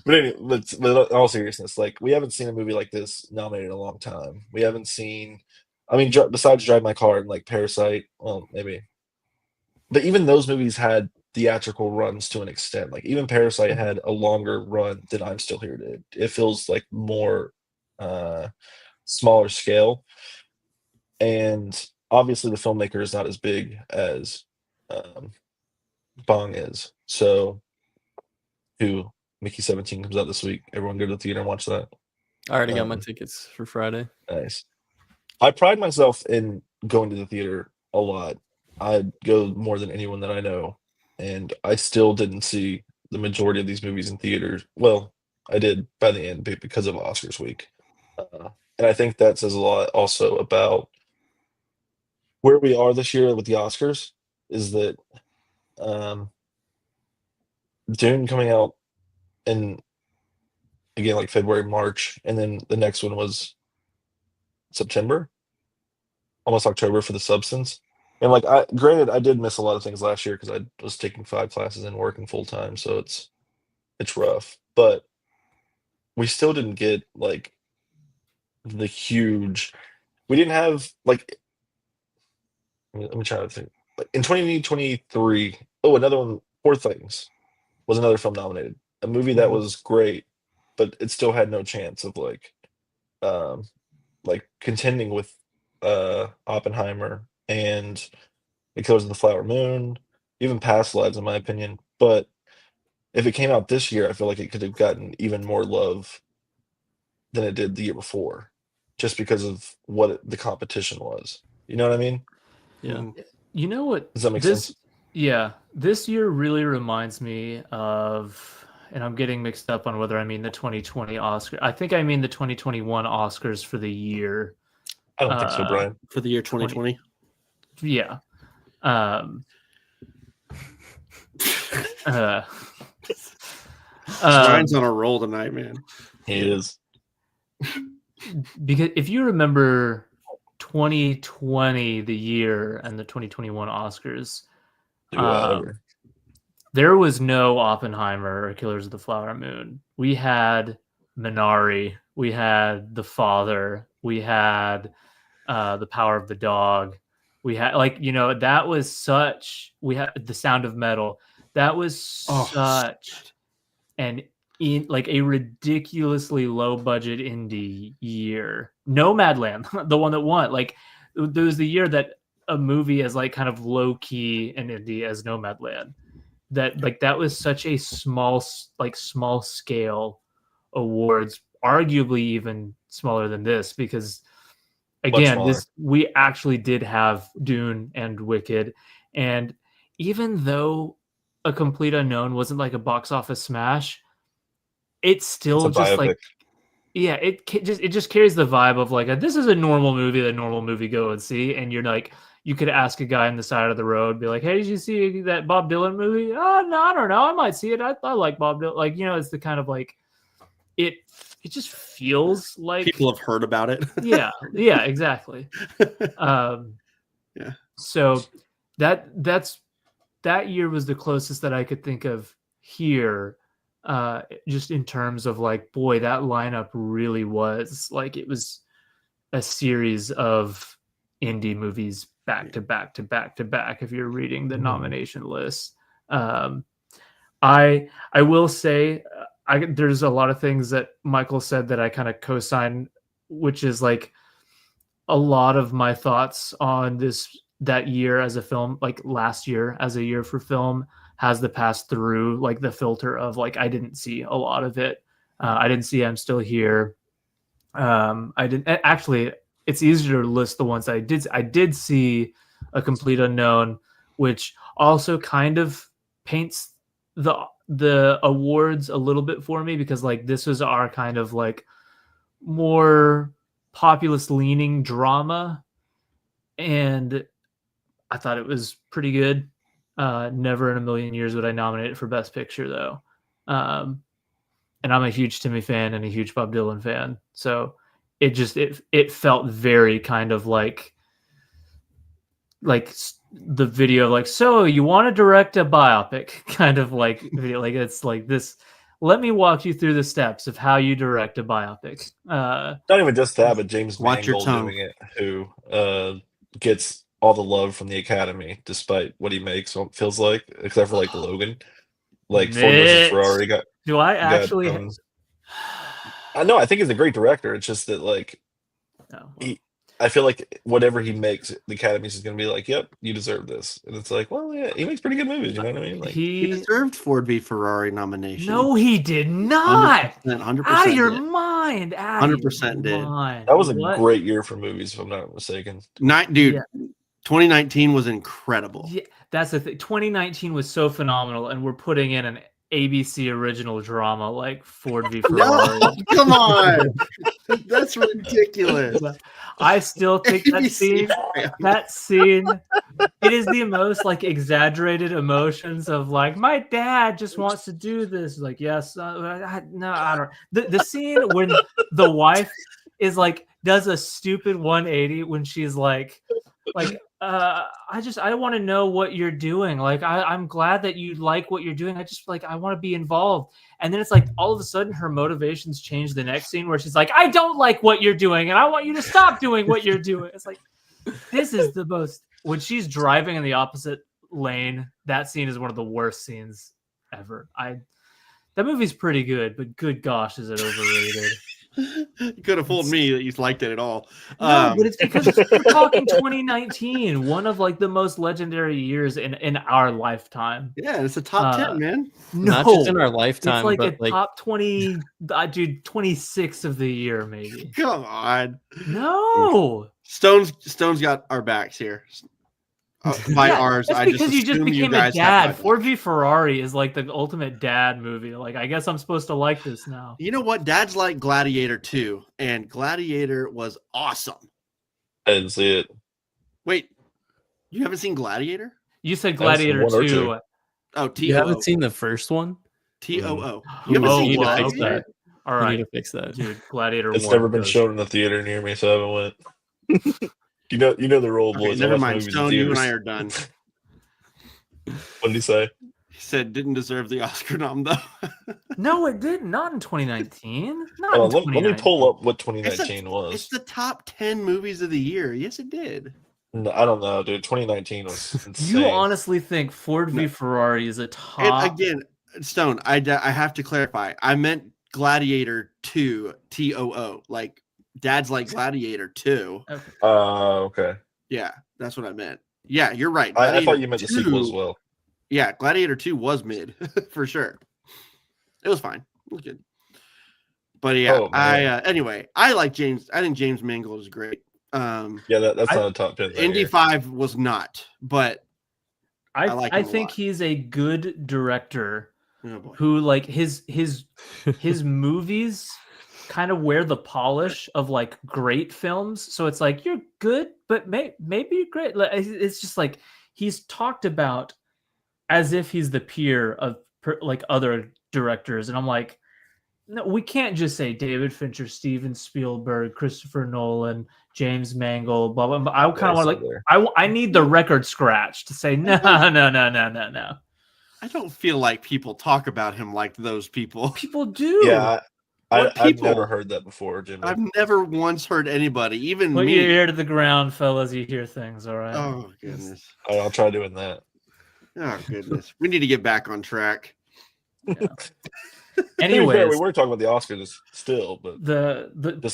But anyway, but in all seriousness, like we haven't seen a movie like this nominated in a long time. We haven't seen, I mean, besides Drive My Car and like Parasite, well, maybe, but even those movies had theatrical runs to an extent. Like even Parasite had a longer run than I'm Still Here did. It feels like more uh smaller scale, and obviously the filmmaker is not as big as um Bong is. So who Mickey 17 comes out this week. Everyone go to the theater and watch that. I already got my Um, tickets for Friday. Nice. I pride myself in going to the theater a lot. I go more than anyone that I know, and I still didn't see the majority of these movies in theaters. Well, I did by the end because of Oscars week, and I think that says a lot also about where we are this year with the Oscars. Is that um, Dune coming out in again like February, March, and then the next one was September, almost October for The Substance. And like granted, I did miss a lot of things last year because I was taking 5 classes and working full time, so it's rough. But we still didn't get like the huge. We didn't have like. Let me try to think. Like in 2023, oh, another one. Poor Things was another film nominated. A movie that was great, but it still had no chance of um, like contending with Oppenheimer and The Killers of the Flower Moon, even Past Lives, in my opinion. But if it came out this year, I feel like it could have gotten even more love than it did the year before, just because of the competition was. You know what I mean? Yeah. You know what? Does that make sense? Yeah, this year really reminds me of, and I'm getting mixed up on whether I mean the 2020 Oscar. I think I mean the 2021 Oscars for the year. I don't think so, Brian. For the year 2020. Yeah. Um, uh, Brian's on a roll tonight, man. He is. because if you remember 2020, the year, and the 2021 Oscars, there was no Oppenheimer or Killers of the Flower Moon. We had Minari, we had The Father, we had The Power of the Dog, we had that was such. We had The Sound of Metal. That was such an like a ridiculously low budget indie year. Nomadland, the one that won, like there was the year that a movie as like kind of low key and indie as Nomadland, that was such a small scale awards, arguably even smaller than this, because again, we actually did have Dune and Wicked, and even though A Complete Unknown wasn't like a box office smash, it's still just like, yeah, it just carries the vibe of like this is a normal movie that normal movie go and see, and you're like, you could ask a guy on the side of the road, be like, hey, did you see that Bob Dylan movie? Oh no, I don't know, I might see it. I like Bob Dylan. Like, it's the kind of like it just feels like people have heard about it. yeah, exactly. Yeah. So that year was the closest that I could think of here, just in terms of like, boy, that lineup really was like, it was a series of indie movies back to back to back to back. If you're reading the nomination list, I will say, there's a lot of things that Michael said that I kind of co-sign, which is like a lot of my thoughts on this that year as a film, like last year as a year for film, has the pass through like the filter of like I didn't see a lot of it. I didn't see I'm Still Here. I didn't actually. It's easier to list the ones I did. I did see A Complete Unknown, which also kind of paints the awards a little bit for me, because like this was our kind of like more populist leaning drama, and I thought it was pretty good. Never in a million years would I nominate it for Best Picture though. And I'm a huge Timmy fan and a huge Bob Dylan fan, so it felt very kind of like the video, like, so you want to direct a biopic kind of like video, like it's like this. Let me walk you through the steps of how you direct a biopic. Not even just that, but James Watch your Mangold tongue. doing it, who gets all the love from the Academy, despite what he makes. It feels like, except for like Logan, like Ford versus Ferrari got. Do I actually? I know. I think he's a great director. It's just that like, I feel like whatever he makes, the Academy's is going to be like, "Yep, you deserve this," and it's like, well, yeah, he makes pretty good movies. You know what I mean? Like, He deserved Ford v Ferrari nomination. No, he did not. 100% Out of your did. mind. 100% did. That was a great year for movies, if I'm not mistaken. Dude, Yeah. 2019 was incredible. Yeah, that's the thing. 2019 was so phenomenal, and we're putting in an ABC original drama like Ford v Ferrari. No, come on. That's ridiculous. I still think that scene, it is the most like exaggerated emotions of like, my dad just wants to do this. Like, yes, I don't. The scene when the wife is like, does a stupid 180 when she's like, I want to know what you're doing. Like, I'm glad that you like what you're doing. I want to be involved. And then it's like, all of a sudden her motivations change the next scene where she's like, I don't like what you're doing and I want you to stop doing what you're doing. It's like, this is the most, when she's driving in the opposite lane, that scene is one of the worst scenes ever. That movie's pretty good, but good gosh, is it overrated. You could have fooled me that you liked it at all. No, but it's because we're talking 2019, one of like the most legendary years in our lifetime. Yeah, it's a top 10, man. No, not just in our lifetime, it's like but a top 20, dude, 26 of the year, maybe. Come on. No. Stone's got our backs here. By ours, that's I because just you just assume you became a guys dad. have Ford v Ferrari is like the ultimate dad movie. Like, I guess I'm supposed to like this now. You know what? Dad's like Gladiator 2, and Gladiator was awesome. I didn't see it. Wait, you haven't seen Gladiator? You said Gladiator 2. Oh, T-O-O. You haven't seen the first one? T-O-O. You You haven't seen need to fix Gladiator? that. All You right, need to fix that. dude. Gladiator. It's 1 never been goes. shown in the theater near me, so I haven't went. You know the role, Okay, boys. never I watch mind. movies in Stone, you and theaters. I are done. What did he say? He said didn't deserve the Oscar nom, though. No, it did not in 2019. Not Oh, in let me 2019. pull up what It's 2019 was. It's the top 10 movies of the year. Yes, it did. No, I don't know, dude. 2019 was insane. You honestly think Ford v No. Ferrari is a And top? again, Stone, I have to clarify. I meant Gladiator 2, T-O-O. Like, Dad's like Gladiator 2. Okay. Yeah, that's what I meant. Yeah, you're right. I thought you meant the 2 sequel as well. Yeah, Gladiator 2 was mid for sure. It was fine. It was good. But yeah, Oh, man. anyway, I like James. I think James Mangold is great. Yeah, that's not a top 10 thing. Indy 5 was not, but like I him a think lot. he's a good director oh boy. who like his movies kind of wear the polish of like great films. So it's like you're good, but maybe you're great. Like, it's just like he's talked about as if he's the peer of like other directors, and I'm like, no, we can't just say David Fincher, Steven Spielberg, Christopher Nolan, James Mangold, blah blah blah. I kind of want to like, I need the record scratch to say no. I don't feel like people talk about him like those people. People do. Yeah, I've people? never heard that before, Jimmy. I've never once heard anybody, even Put me. your ear to the ground, fellas. You hear things, all right? Oh goodness. I'll try doing that. Oh goodness. We need to get back on track. Yeah. fair, we Anyways, were talking about the Oscars still, but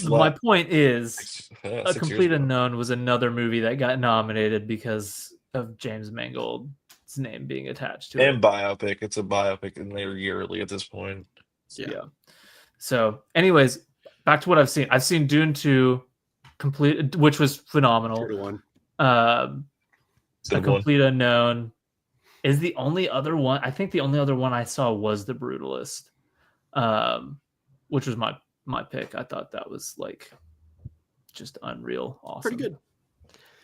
my point is, 6 A years Complete ago. Unknown was another movie that got nominated because of James Mangold's name being attached to And it. biopic. It's a biopic, and they're yearly at this point. Yeah. So, anyways, back to what I've seen. I've seen Dune 2 which was phenomenal. 2-1. A Good one. Complete Unknown is the only other one. I think the only other one I saw was The Brutalist, which was my pick. I thought that was like just unreal, awesome. Pretty good.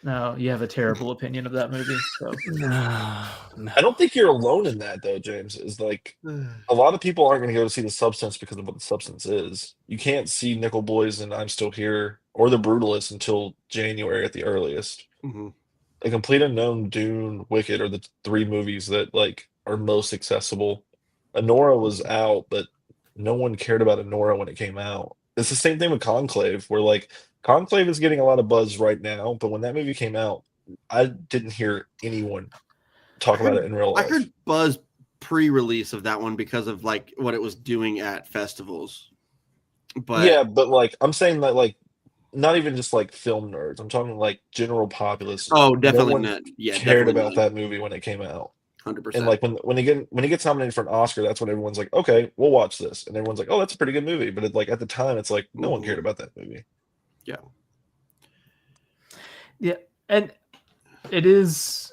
No, you have a terrible opinion of that movie. So. I don't think you're alone in that, though, James. Is like a lot of people aren't going to go to see The Substance because of what The Substance is. You can't see Nickel Boys and I'm Still Here or The Brutalist until January at the earliest. Mm-hmm. A Complete Unknown, Dune, Wicked are the 3 movies that like are most accessible. Anora was out, but no one cared about Anora when it came out. It's the same thing with Conclave, where like Conclave is getting a lot of buzz right now, but when that movie came out, I didn't hear anyone talk about it in real life. I heard buzz pre-release of that one because of like what it was doing at festivals. But yeah, but like I'm saying that like not even just like film nerds. I'm talking like general populace. Oh, definitely no one not. Yeah, cared definitely about not. that movie when it came out. 100%. And like when he gets nominated for an Oscar, that's when everyone's like, okay, we'll watch this, and everyone's like, oh, that's a pretty good movie. But it, like at the time, it's like no one cared about that movie. Yeah, and it is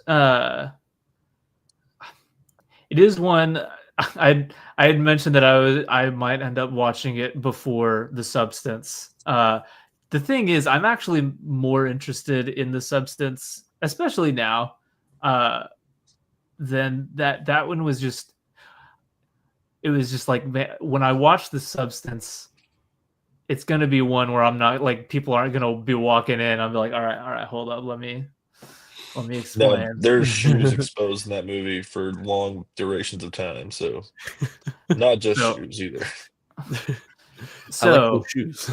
one I had mentioned that I might end up watching it before The Substance. The thing is, I'm actually more interested in The Substance, especially now, than that one was just. It was just like when I watched The Substance, it's going to be one where I'm not like people aren't going to be walking in. I'll be like, all right, hold up, let me explain. No, there's shoes exposed in that movie for long durations of time, so not just shoes either. So, I like those shoes.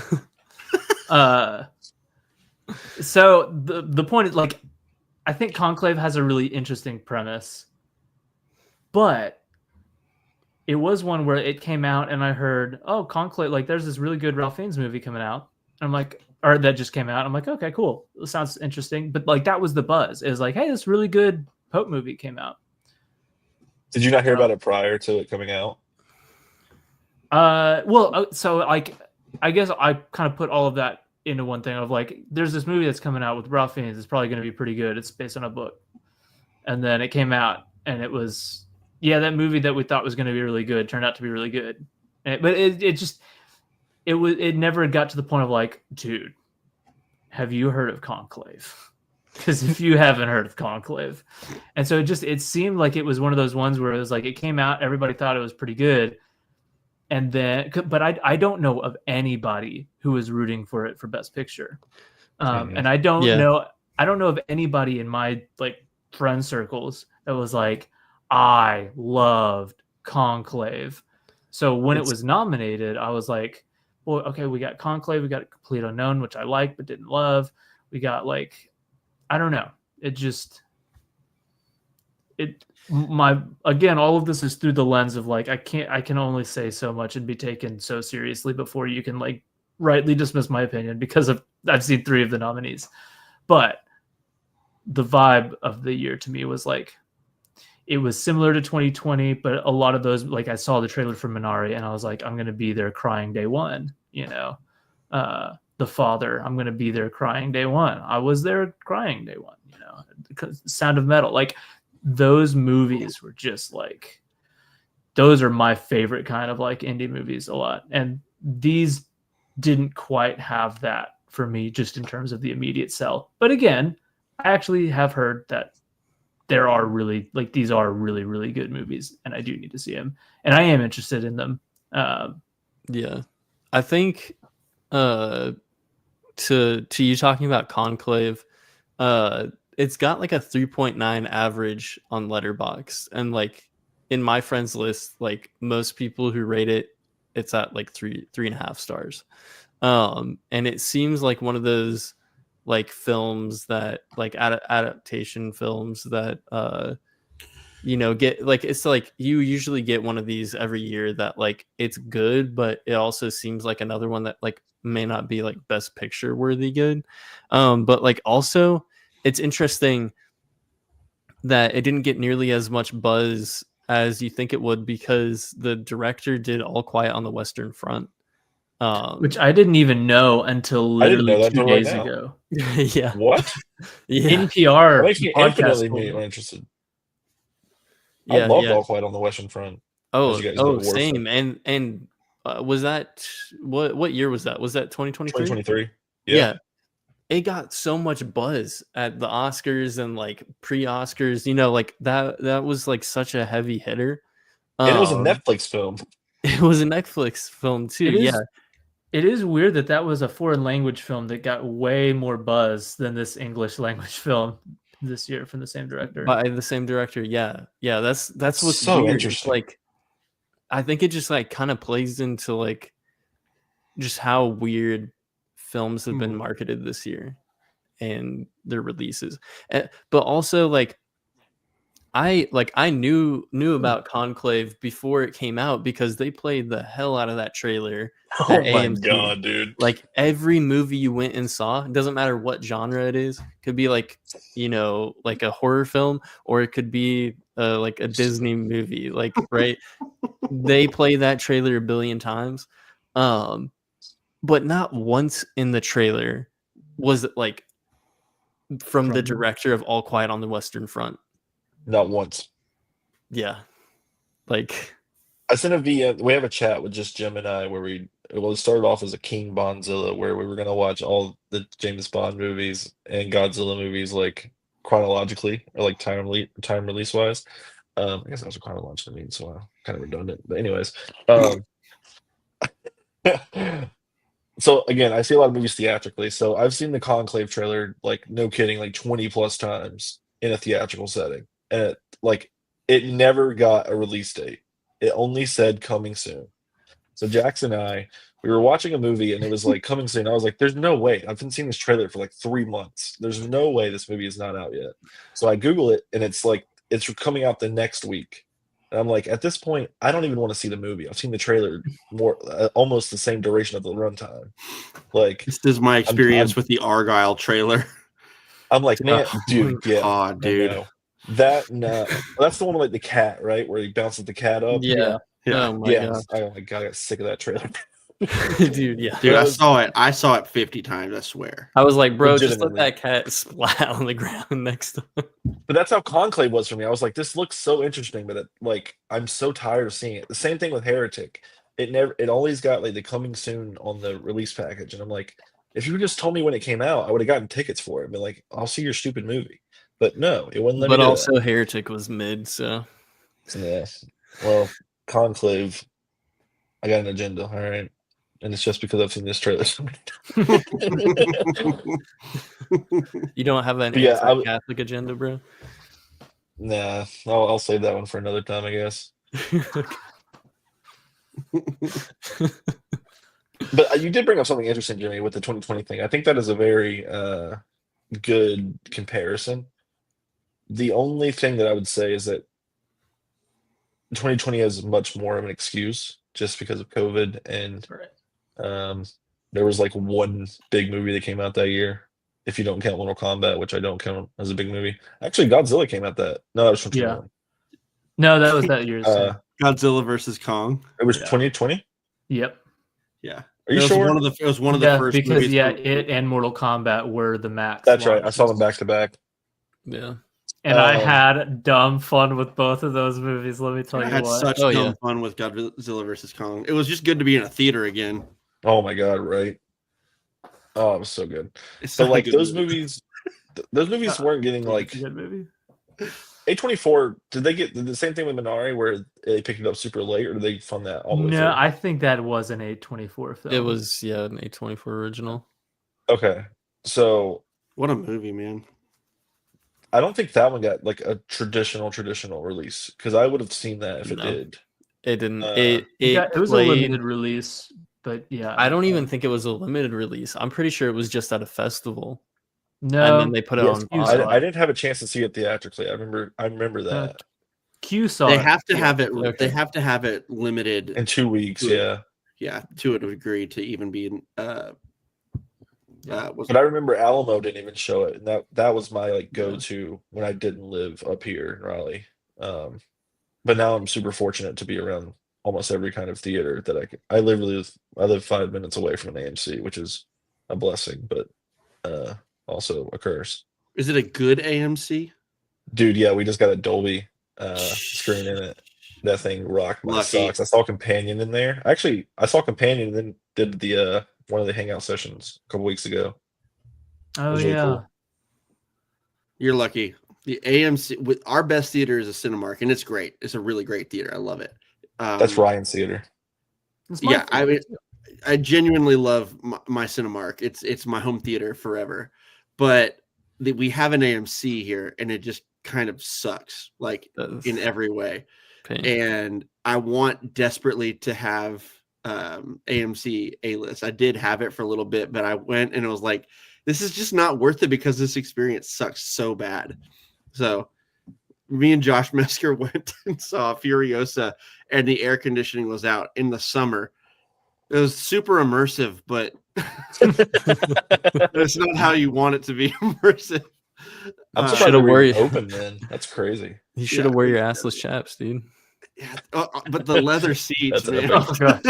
So the point is, like, I think Conclave has a really interesting premise, but it was one where it came out and I heard, oh, Conclave, like there's this really good Ralph Fiennes movie coming out. I'm like, or that just came out. I'm like, okay, cool. It sounds interesting. But like that was the buzz. It was like, hey, this really good Pope movie came out. Did you not hear about it prior to it coming out? Well, so like, I guess I kind of put all of that into one thing of like, there's this movie that's coming out with Ralph Fiennes. It's probably going to be pretty good. It's based on a book. And then it came out and it was, yeah, that movie that we thought was going to be really good turned out to be really good. But it never got to the point of like, dude, have you heard of Conclave? Because if you haven't heard of Conclave. And so it seemed like it was one of those ones where it was like, it came out, everybody thought it was pretty good. And then, but I don't know of anybody who was rooting for it for Best Picture. And I don't know of anybody in my like friend circles that was like, I loved Conclave. So when it was nominated, I was like, well, okay, we got Conclave, we got A Complete Unknown, which I liked but didn't love. We got like, I don't know. Again, all of this is through the lens of like, I can only say so much and be taken so seriously before you can like rightly dismiss my opinion because I've seen 3 of the nominees. But the vibe of the year to me was like, it was similar to 2020, but a lot of those, like I saw the trailer for Minari and I was like, I'm going to be there crying day one, you know, The Father, I'm going to be there crying day one. I was there crying day one, you know, Sound of Metal. Like those movies were just like, those are my favorite kind of like indie movies a lot. And these didn't quite have that for me, just in terms of the immediate sell. But again, I actually have heard that there are really like these are really, really good movies, and I do need to see them, and I am interested in them. Yeah, I think to you talking about Conclave, it's got like a 3.9 average on Letterboxd, and like in my friends list, like most people who rate it, it's at like 3.5 stars. And it seems like one of those like films that like adaptation films that get like, it's like you usually get one of these every year that like it's good, but it also seems like another one that like may not be like best picture worthy good. But like also it's interesting that it didn't get nearly as much buzz as you think it would because the director did All Quiet on the Western Front. Which I didn't even know until I didn't know literally that 2 until right days now. ago. Yeah. What? Yeah. That NPR makes me podcast infinitely told me. more interested. Yeah. I loved Yeah. All Quiet on the Western Front. Oh, as you guys know, Warfare. same. And was that what year was that? Was that 2023? 2023. Yeah. It got so much buzz at the Oscars and like pre-Oscars, like that was like such a heavy hitter. And it was a Netflix film. It was a Netflix film too. It is weird that was a foreign language film that got way more buzz than this English language film this year from the same director. By the same director. Yeah. That's what's so weird. interesting. It's like I think it just like kind of plays into like just how weird films have been marketed this year and their releases. But also like I knew about Conclave before it came out because they played the hell out of that trailer. Oh at my AMC. god, dude. Like every movie you went and saw, it doesn't matter what genre it is, could be like, like a horror film, or it could be like a Disney movie, like, right? They play that trailer a billion times. But not once in the trailer was it like from the director of All Quiet on the Western Front. Not once. Yeah. Like I sent a VM. We have a chat with just Jim and I where it started off as a King Bondzilla where we were going to watch all the James Bond movies and Godzilla movies like chronologically or like time release wise. I guess that's what chronological means, so kind of redundant. But anyways, so again, I see a lot of movies theatrically. So I've seen the Conclave trailer, like no kidding, like 20 plus times in a theatrical setting. And it never got a release date. It only said coming soon. So Jackson and I, we were watching a movie and it was like coming soon. I was like, there's no way. I've been seeing this trailer for like 3 months. There's no way this movie is not out yet. So I Google it and it's like, it's coming out the next week. And I'm like, at this point, I don't even want to see the movie. I've seen the trailer more, almost the same duration of the runtime. Like, this is my experience with the Argyle trailer. I'm like, man, dude, yeah, God, dude. That's the one with like the cat, right? Where he bounces the cat up. Yeah. Oh my god. Oh my god, I got sick of that trailer. Dude, yeah. Dude, I saw it 50 times, I swear. I was like, bro, just let that cat splat on the ground next to him. But that's how Conclave was for me. I was like, this looks so interesting, but I'm so tired of seeing it. The same thing with Heretic. It always got like the coming soon on the release package. And I'm like, if you just told me when it came out, I would have gotten tickets for it. But like, I'll see your stupid movie. But no, it wouldn't let me do also that. Heretic was mid, so yeah. Well, Conclave, I got an agenda, all right. And it's just because I've seen this trailer so many times. You don't have an anti-Catholic agenda, bro? Nah, I'll save that one for another time, I guess. But you did bring up something interesting, Jimmy, with the 2020 thing. I think that is a very good comparison. The only thing that I would say is that 2020 is much more of an excuse just because of COVID, and there was like one big movie that came out that year. If you don't count Mortal Kombat, which I don't count as a big movie. Actually, Godzilla came out that. No, that was from 2021. No, that was that year's. Godzilla versus Kong. It was 2020. Yep. Yeah. Are you sure? It was one of the first because movies. it and Mortal Kombat were the max. That's right. I saw them back to back. Yeah. And I had dumb fun with both of those movies. Let me tell you what. I had such dumb fun with Godzilla versus Kong. It was just good to be in a theater again. Oh my god! Right. Oh, it was so good. So like those movies weren't getting like a good movie. A24. Did they get the same thing with Minari where they picked it up super late, or did they fund that all the way through? I think that was an A24 film. It was an A24 original. Okay, so what a movie, man. I don't think that one got like a traditional release because I would have seen that if it did. It didn't. It was a limited release, but yeah. I don't even think it was a limited release. I'm pretty sure it was just at a festival. No, and then they put it on. I didn't have a chance to see it theatrically. I remember that. Q saw They it. have to have it. Okay. They have to have it limited In 2 weeks, Good. yeah. to a degree to even be in. But I remember Alamo didn't even show it, and that was my like Yeah. go-to when I didn't live up here in Raleigh. But now I'm super fortunate to be around almost every kind of theater that I can. I live 5 minutes away from an AMC, which is a blessing, but also a curse. Is it a good AMC? Dude, yeah, we just got a Dolby screen in it. That thing rocked my Lucky. socks. I saw Companion in there. Actually, I saw Companion and then did the one of the hangout sessions a couple weeks ago. It Oh was really yeah. cool. You're lucky. The AMC with our best theater is a Cinemark, and it's great. It's a really great theater. I love it. That's Ryan's theater. It's my Yeah, I favorite mean, I genuinely love my Cinemark. It's my home theater forever. But we have an AMC here, and it just kind of sucks, like in every way. Pain. And I want desperately to have AMC A-list. I did have it for a little bit, but I went and it was like, this is just not worth it because this experience sucks so bad. So me and Josh Mesker went and saw Furiosa, and the air conditioning was out in the summer. It was super immersive, but that's not how you want it to be immersive. I'm shoulda surprised they were worried. even open, man. That's crazy. You should have wear your assless chaps, dude. Yeah, but the leather seats, That's man. Oh, God.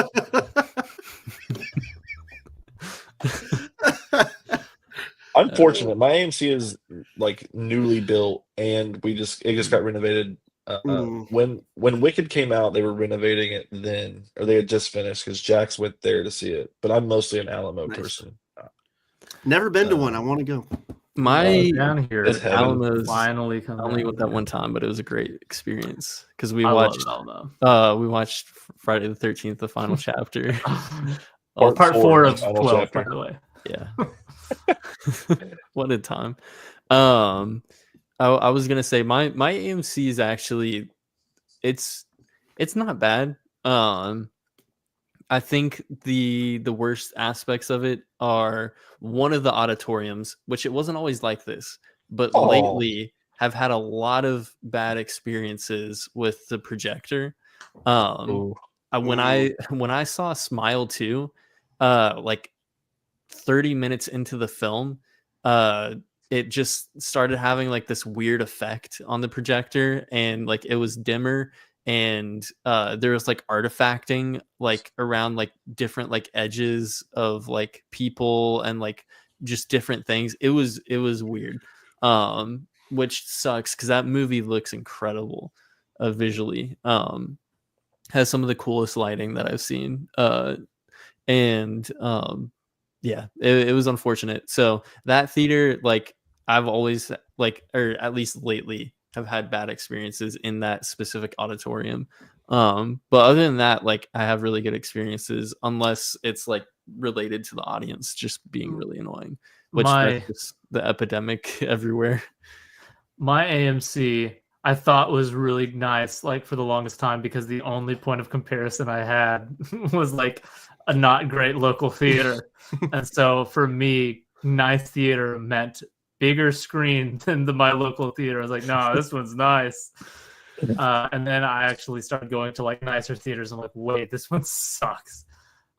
I'm fortunate. My AMC is like newly built, and it just got renovated. When Wicked came out, they were renovating it then, or they had just finished because Jax went there to see it. But I'm mostly an Alamo Nice. person. Never been to one. I want to go. My down here, It's heaven. Alamo's finally I coming. only out. went that one time, but it was a great experience because we I love watched. Alamo. We watched Friday the 13th, the final chapter. Part 4 of final 12, chapter. by the way. Yeah. What a time. I was gonna say my AMC is actually it's not bad. I think the worst aspects of it are one of the auditoriums, which it wasn't always like this, but Aw. lately have had a lot of bad experiences with the projector. Ooh. When I saw Smile 2, like 30 minutes into the film, it just started having like this weird effect on the projector, and like it was dimmer, and there was like artifacting like around like different like edges of like people and like just different things. It was weird, which sucks because that movie looks incredible visually. Has some of the coolest lighting that I've seen, and yeah, it was unfortunate. So that theater, like I've always like, or at least lately, have had bad experiences in that specific auditorium. But other than that, like I have really good experiences, unless it's like related to the audience just being really annoying, which that's just the epidemic everywhere. My AMC, I thought was really nice, like for the longest time, because the only point of comparison I had was like a not great local theater. And so for me, nice theater meant bigger screen than my local theater. I was like, no, this one's nice. And then I actually started going to like nicer theaters. I'm like, wait, this one sucks.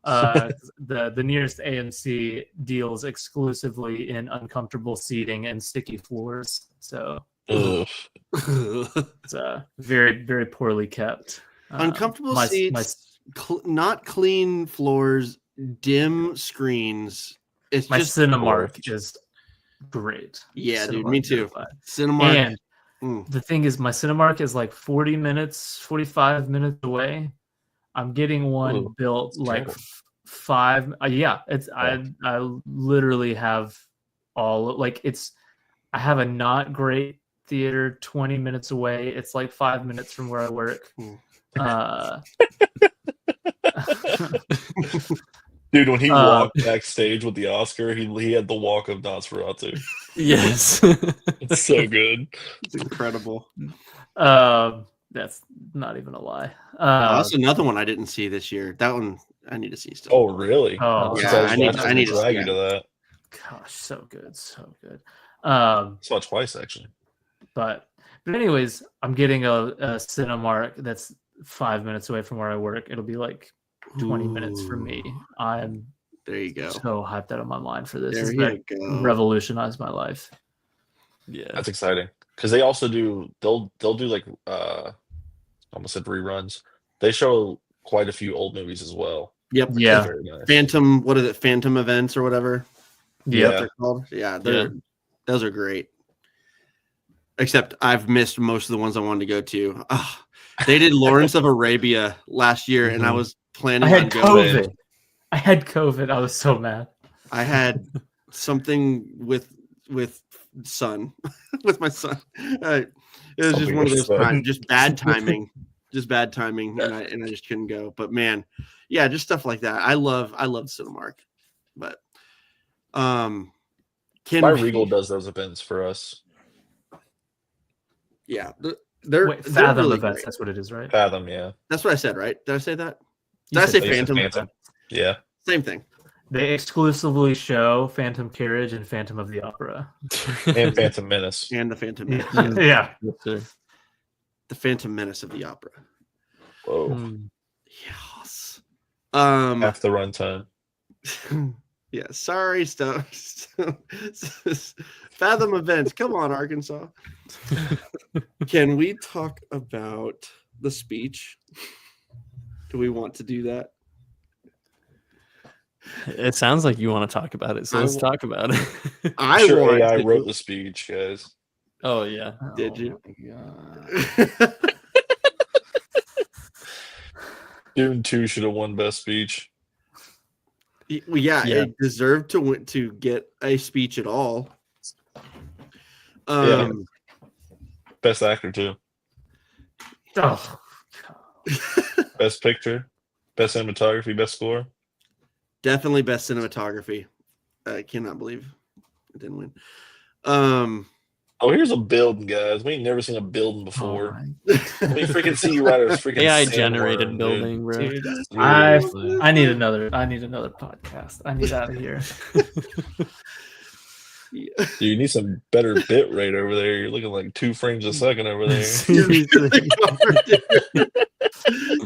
The nearest AMC deals exclusively in uncomfortable seating and sticky floors. So Ugh. it's very, very poorly kept. Uncomfortable seats, not clean floors, dim screens. It's my just Cinemark is great. Yeah, dude, Cinemark me too. verified. Cinemark. And the thing is, my Cinemark is like 40 minutes, 45 minutes away. I'm getting one built like terrible. 5. Yeah, it's I literally have all like it's. I have a not great theater 20 minutes away. It's like 5 minutes from where I work. Dude, when he walked backstage with the Oscar, he had the walk of Nosferatu. Yes. It's so good. It's incredible. That's not even a lie. That's another one I didn't see this year. That one I need to see still. Oh, really? Oh, yeah, I need to drag see you to that. Gosh, so good, so good. Saw it twice actually. But But anyways, I'm getting a Cinemark that's 5 minutes away from where I work. It'll be like 20 minutes for me. I'm There you go. so hyped out of my mind for this. There This you go. revolutionized my life. Yeah. That's exciting because they also do. They'll do like almost said reruns. They show quite a few old movies as well. Yep. Yeah. Very nice. Phantom. What is it? Phantom events or whatever. Yeah. What they're called. Yeah. Those are great. Except I've missed most of the ones I wanted to go to. Oh, they did Lawrence of Arabia last year, and I was planning I had on going. COVID. I had COVID. I was so mad. I had something with son, with my son. It was just one of those times, just bad timing, and I just couldn't go. But man, yeah, just stuff like that. I love Cinemark, but Regal does those events for us. Yeah, they're Fathom really events. great. That's what it is, right? Fathom, yeah. That's what I said, right? Did I say that? You Did I say said Phantom? Yeah. Same thing. They exclusively show Phantom Carriage and Phantom of the Opera. And Phantom Menace. And the Phantom Menace. Yeah. Yes, sir. The Phantom Menace of the opera. Whoa. Yes. Half the runtime. Yeah, sorry, stuff. Fathom events. Come on, Arkansas. Can we talk about the speech? Do we want to do that? It sounds like you want to talk about it, so let's talk about it. I'm sure AI wrote the speech, guys. Oh yeah. Did you? Dune 2 should have won Best Speech. Yeah, it deserved to get a speech at all. Best Actor too. Oh. Best Picture, Best Cinematography, Best Score. Definitely Best Cinematography. I cannot believe it didn't win. Oh, here's a building, guys. We ain't never seen a building before. We freaking see you right as freaking AI sandworm, generated building, bro. Dude, I need another podcast. I need out of here. Yeah. You need some better bit rate over there. You're looking like 2 frames a second over there.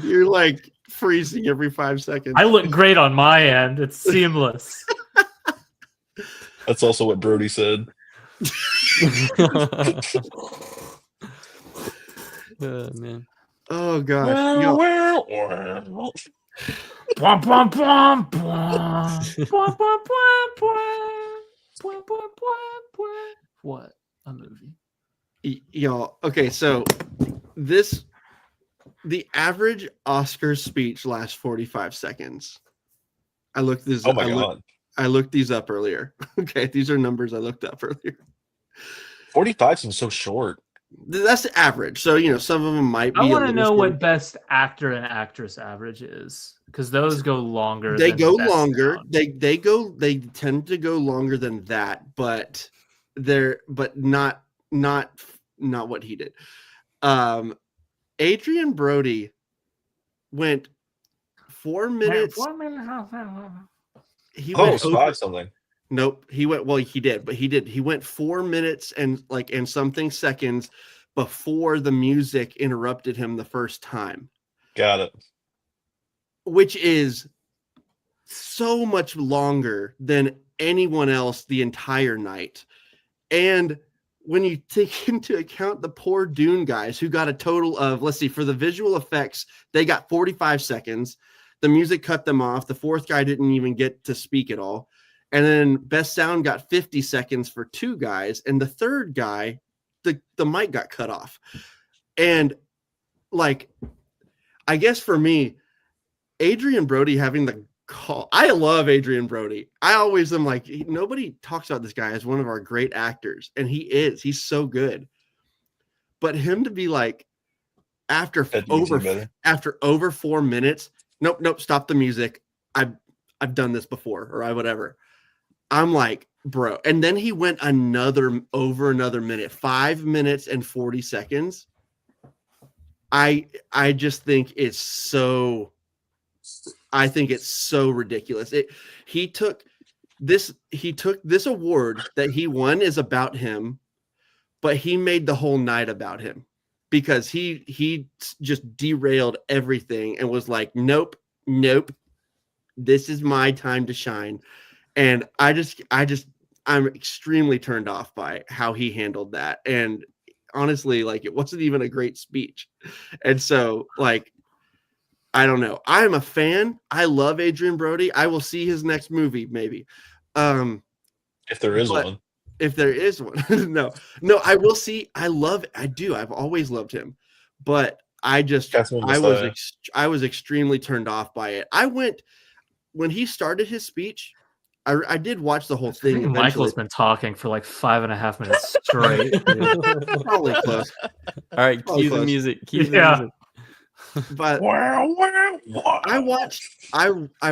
You're like freezing every 5 seconds. I look great on my end. It's seamless. That's also what Brody said. Man. Oh gosh. What a movie. Y'all, okay, so the average Oscar speech lasts 45 seconds. I looked this Oh my god. I looked these up earlier. Okay, these are numbers I looked up earlier. 45 seems so short. That's the average. So, some of them might be. I want to know what Best Actor and Actress average is, because those go longer. They than go Best longer. Sound. They tend to go longer than that, but not what he did. Adrian Brody went 4 minutes. He went 5 something. Nope. He went, well, he did, but he went 4 minutes and something seconds before the music interrupted him the first time. Got it. Which is so much longer than anyone else the entire night. And when you take into account the poor Dune guys who got a total of, let's see, for the visual effects, they got 45 seconds. The music cut them off. The fourth guy didn't even get to speak at all. And then Best Sound got 50 seconds for 2 guys. And the third guy, the mic got cut off. And I guess for me, Adrian Brody having the call. I love Adrian Brody. I always am like, nobody talks about this guy as one of our great actors. And he's so good. But him to be like, after over 4 minutes, nope, stop the music. I've done this before, or whatever. I'm like, bro. And then he went another minute, 5 minutes and 40 seconds. I just think it's so ridiculous. He took this award that he won is about him, but he made the whole night about him because he just derailed everything and was like, nope, this is my time to shine. And I'm extremely turned off by how he handled that. And honestly, like, it wasn't even a great speech. And so, like, I don't know. I am a fan. I love Adrian Brody. I will see his next movie, maybe. If there is one. If there is one. No, I will see. I do. I've always loved him. But I was extremely turned off by it. I went, when he started his speech, I did watch the whole thing. Eventually. Michael's been talking for like 5.5 minutes straight. Probably close. All right, cue the music. But I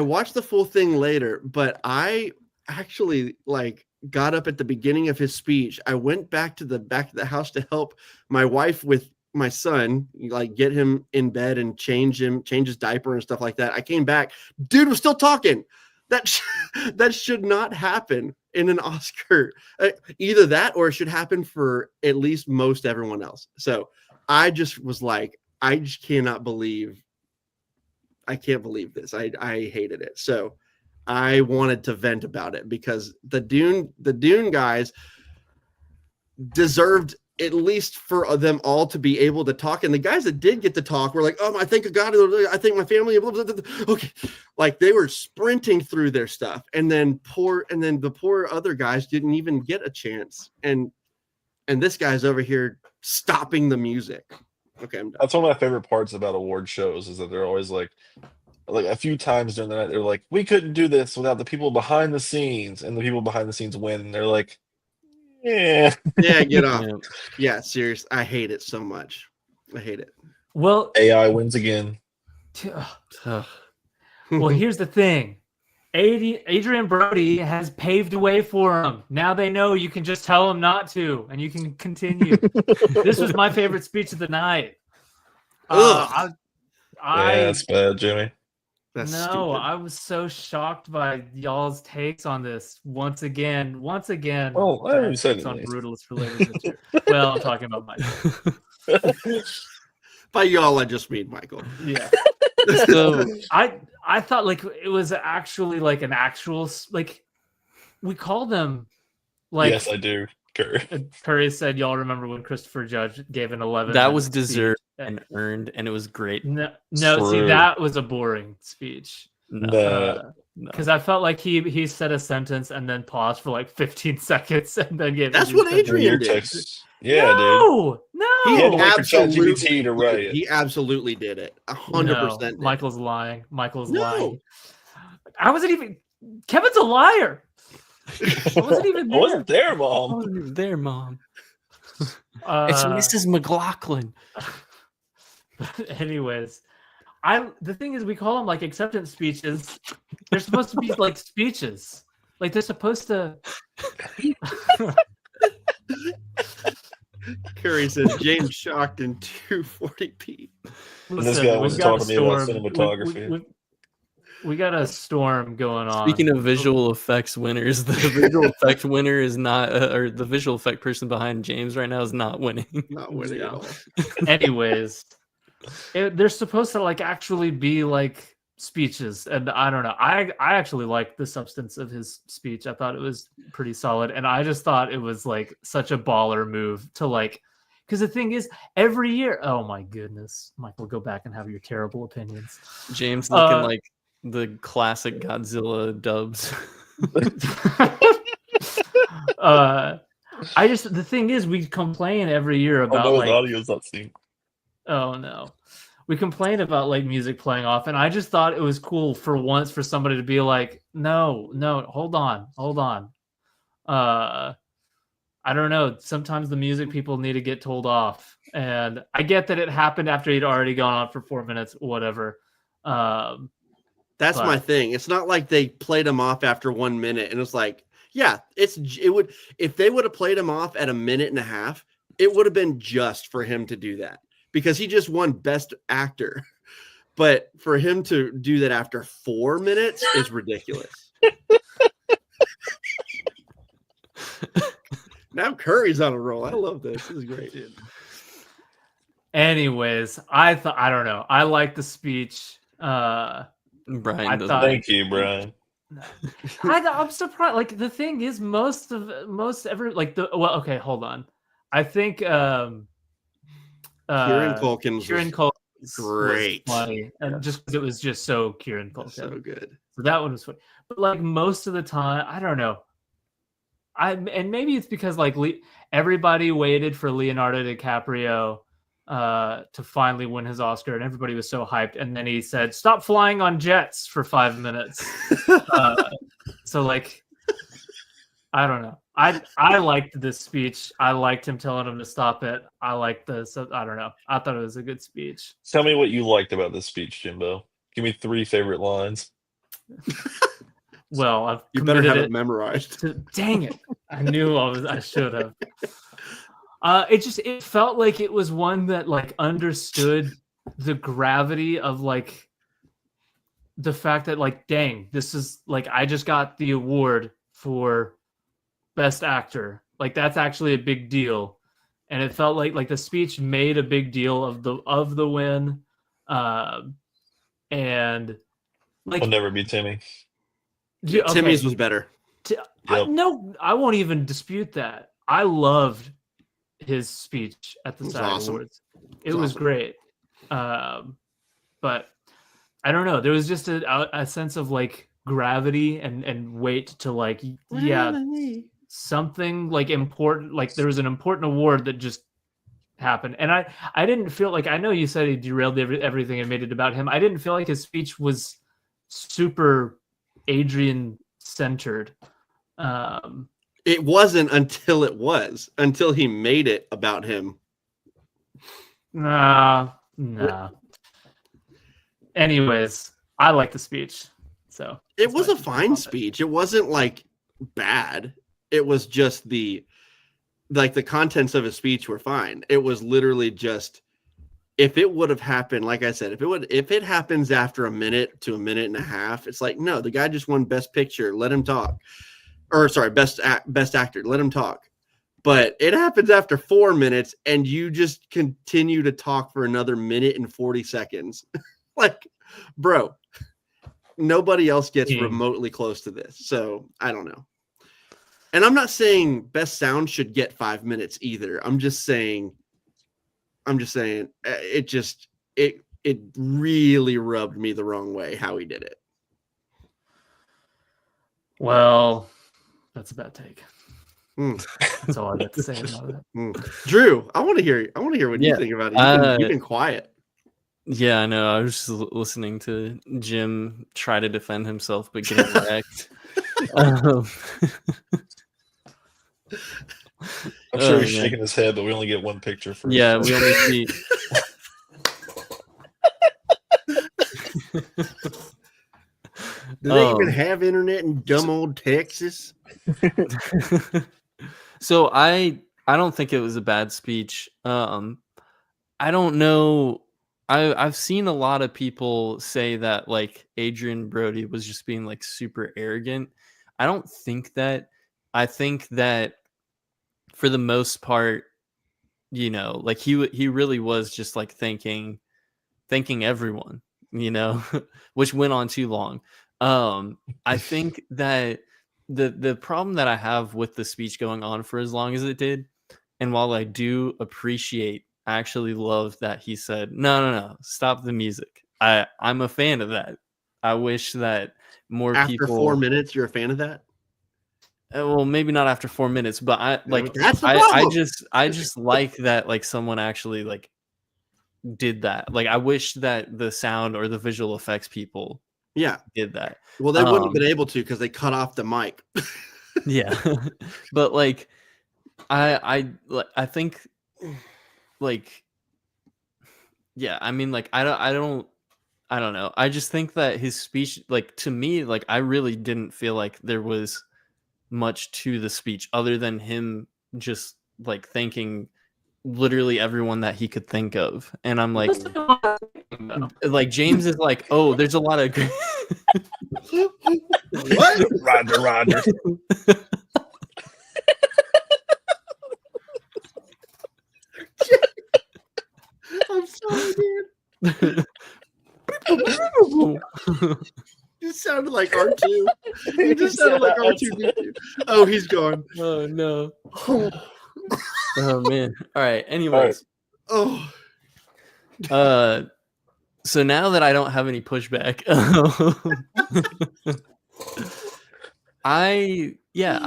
watched the full thing later, but I actually like got up at the beginning of his speech. I went back to the house to help my wife with my son, like get him in bed and change his diaper and stuff like that. I came back, dude was still talking. That should not happen in an Oscar. Either that or it should happen for at least most everyone else. So I just was like, I can't believe this. I hated it. So I wanted to vent about it because the Dune guys deserved at least for them all to be able to talk. And the guys that did get to talk were like, oh, I thank God, I thank my family. Blah, blah, blah, blah. Okay. Like they were sprinting through their stuff. And then the poor other guys didn't even get a chance. And this guy's over here stopping the music. Okay, I'm done. That's one of my favorite parts about award shows is that they're always like a few times during the night, they're like, we couldn't do this without the people behind the scenes, and the people behind the scenes win. And they're like, yeah, get off. Yeah, serious. I hate it so much. I hate it. Well, AI wins again. Well, here's the thing. Adrian Brody has paved the way for him. Now they know you can just tell him not to, and you can continue. This was my favorite speech of the night. Yeah, that's bad, Jimmy. That's no, stupid. I was so shocked by y'all's takes on this. Once again. Well, I haven't said it's on anything. brutalist related. Well, I'm talking about Michael. By y'all, I just mean Michael. Yeah. So I thought like it was actually like an actual like we call them like yes, I do. Curry said y'all remember when Christopher Judge gave an 11. That was deserved and earned, and it was great. No, see, that was a boring speech. No. Because I felt like he said a sentence and then paused for like 15 seconds and then gave. That's what Adrian did. Yeah, no, He dude. absolutely to write it. He absolutely did it. 100%. Michael's lying. Lying. I wasn't even. Kevin's a liar. I wasn't even there. I wasn't there, Mom. I wasn't even there, Mom. It's Mrs. McLaughlin. Anyways, the thing is, we call them like acceptance speeches. They're supposed to be like speeches. Like they're supposed to. Curry says James shocked in 240p. This guy was talking to me about cinematography. We got a storm going on. Speaking of visual effects winners, the visual effect winner is not, or the visual effect person behind James right now is not winning. Not winning at all. Anyways, they're supposed to like actually be like speeches, and I don't know. I actually liked the substance of his speech. I thought it was pretty solid, and I just thought it was like such a baller move to like. Because the thing is, every year, oh my goodness, Michael, go back and have your terrible opinions. James looking like the classic Godzilla dubs. The thing is, we complain every year about the like audio's not synced. Oh no. We complain about like music playing off, and I just thought it was cool for once for somebody to be like, no, hold on. I don't know. Sometimes the music people need to get told off. And I get that it happened after he'd already gone on for 4 minutes, whatever. That's my thing. It's not like they played him off after 1 minute and it's like, yeah, it would, if they would have played him off at 1.5 minutes, it would have been just for him to do that because he just won Best Actor. But for him to do that after 4 minutes is ridiculous. Now Curry's on a roll. I love this. This is great. Dude. Anyways, I don't know. I like the speech. Brian, Thank you, Brian. I'm surprised. Like the thing is, most okay, hold on. I think Kieran Culkin was great, was funny, and just because it was just so Kieran Culkin, so good. So that one was funny. But like most of the time, I don't know. And maybe it's because like everybody waited for Leonardo DiCaprio to finally win his Oscar, and everybody was so hyped. And then he said, "Stop flying on jets" for 5 minutes. So like, I don't know. I liked this speech. I liked him telling him to stop it. I liked this. I don't know. I thought it was a good speech. Tell me what you liked about this speech, Jimbo. Give me 3 favorite lines. Well, you better have it memorized. Dang it! I knew I should have. It felt like it was one that like understood the gravity of like the fact that like, dang, this is like I just got the award for Best Actor. Like that's actually a big deal, and it felt like the speech made a big deal of the win, and like I'll never be Timmy. Okay. Timmy's was better. No, I won't even dispute that. I loved his speech at the SAG Awards. It was awesome. Great. But I don't know. There was just a sense of like gravity and weight to like, something like important. Like there was an important award that just happened. And I didn't feel like, I know you said he derailed everything and made it about him. I didn't feel like his speech was super Adrian centered. It wasn't until he made it about him. Nah. Anyways, I like the speech. So it was a fine speech. It wasn't like bad. It was just the contents of his speech were fine. It was literally just, if it would have happened, like I said, if it happens after a minute to a minute and a half, it's like, no, the guy just won Best Picture. Let him talk. Or sorry, Best Actor. Let him talk. But it happens after 4 minutes, and you just continue to talk for another minute and 40 seconds. Like, bro, nobody else gets remotely close to this. So I don't know. And I'm not saying Best Sound should get 5 minutes either. I'm just saying it really rubbed me the wrong way how he did it. Well, that's a bad take. That's all I got to say about it. Drew, I want to hear what you think about it. You've been quiet. Yeah, I know. I was just listening to Jim try to defend himself, but getting wrecked. I'm sure he's shaking his head, but we only get one picture for. Yeah, we only see. Do they even have internet in dumb old Texas? So I don't think it was a bad speech. I don't know. I've seen a lot of people say that like Adrian Brody was just being like super arrogant. I don't think that. I think that for the most part, you know, like he really was just like thanking everyone, you know, which went on too long. I think that the problem that I have with the speech going on for as long as it did, and while I do appreciate, I actually love that he said, no, stop the music. I'm a fan of that. I wish that more people. After 4 minutes, you're a fan of that? Well, maybe not after 4 minutes, but that's the problem. I just like that like someone actually like did that. Like I wish that the sound or the visual effects people did that. Well, they wouldn't have been able to because they cut off the mic. Yeah. But like I think like I mean like I don't know. I just think that his speech, like to me, like I really didn't feel like there was much to the speech other than him just like thanking literally everyone that he could think of. And I'm like James is like, oh, there's a lot of what? Roger. You sounded like R2. You just sounded like R2D2. Oh, he's gone. Oh no. Oh man. All right. Anyways. Oh. So now that I don't have any pushback, I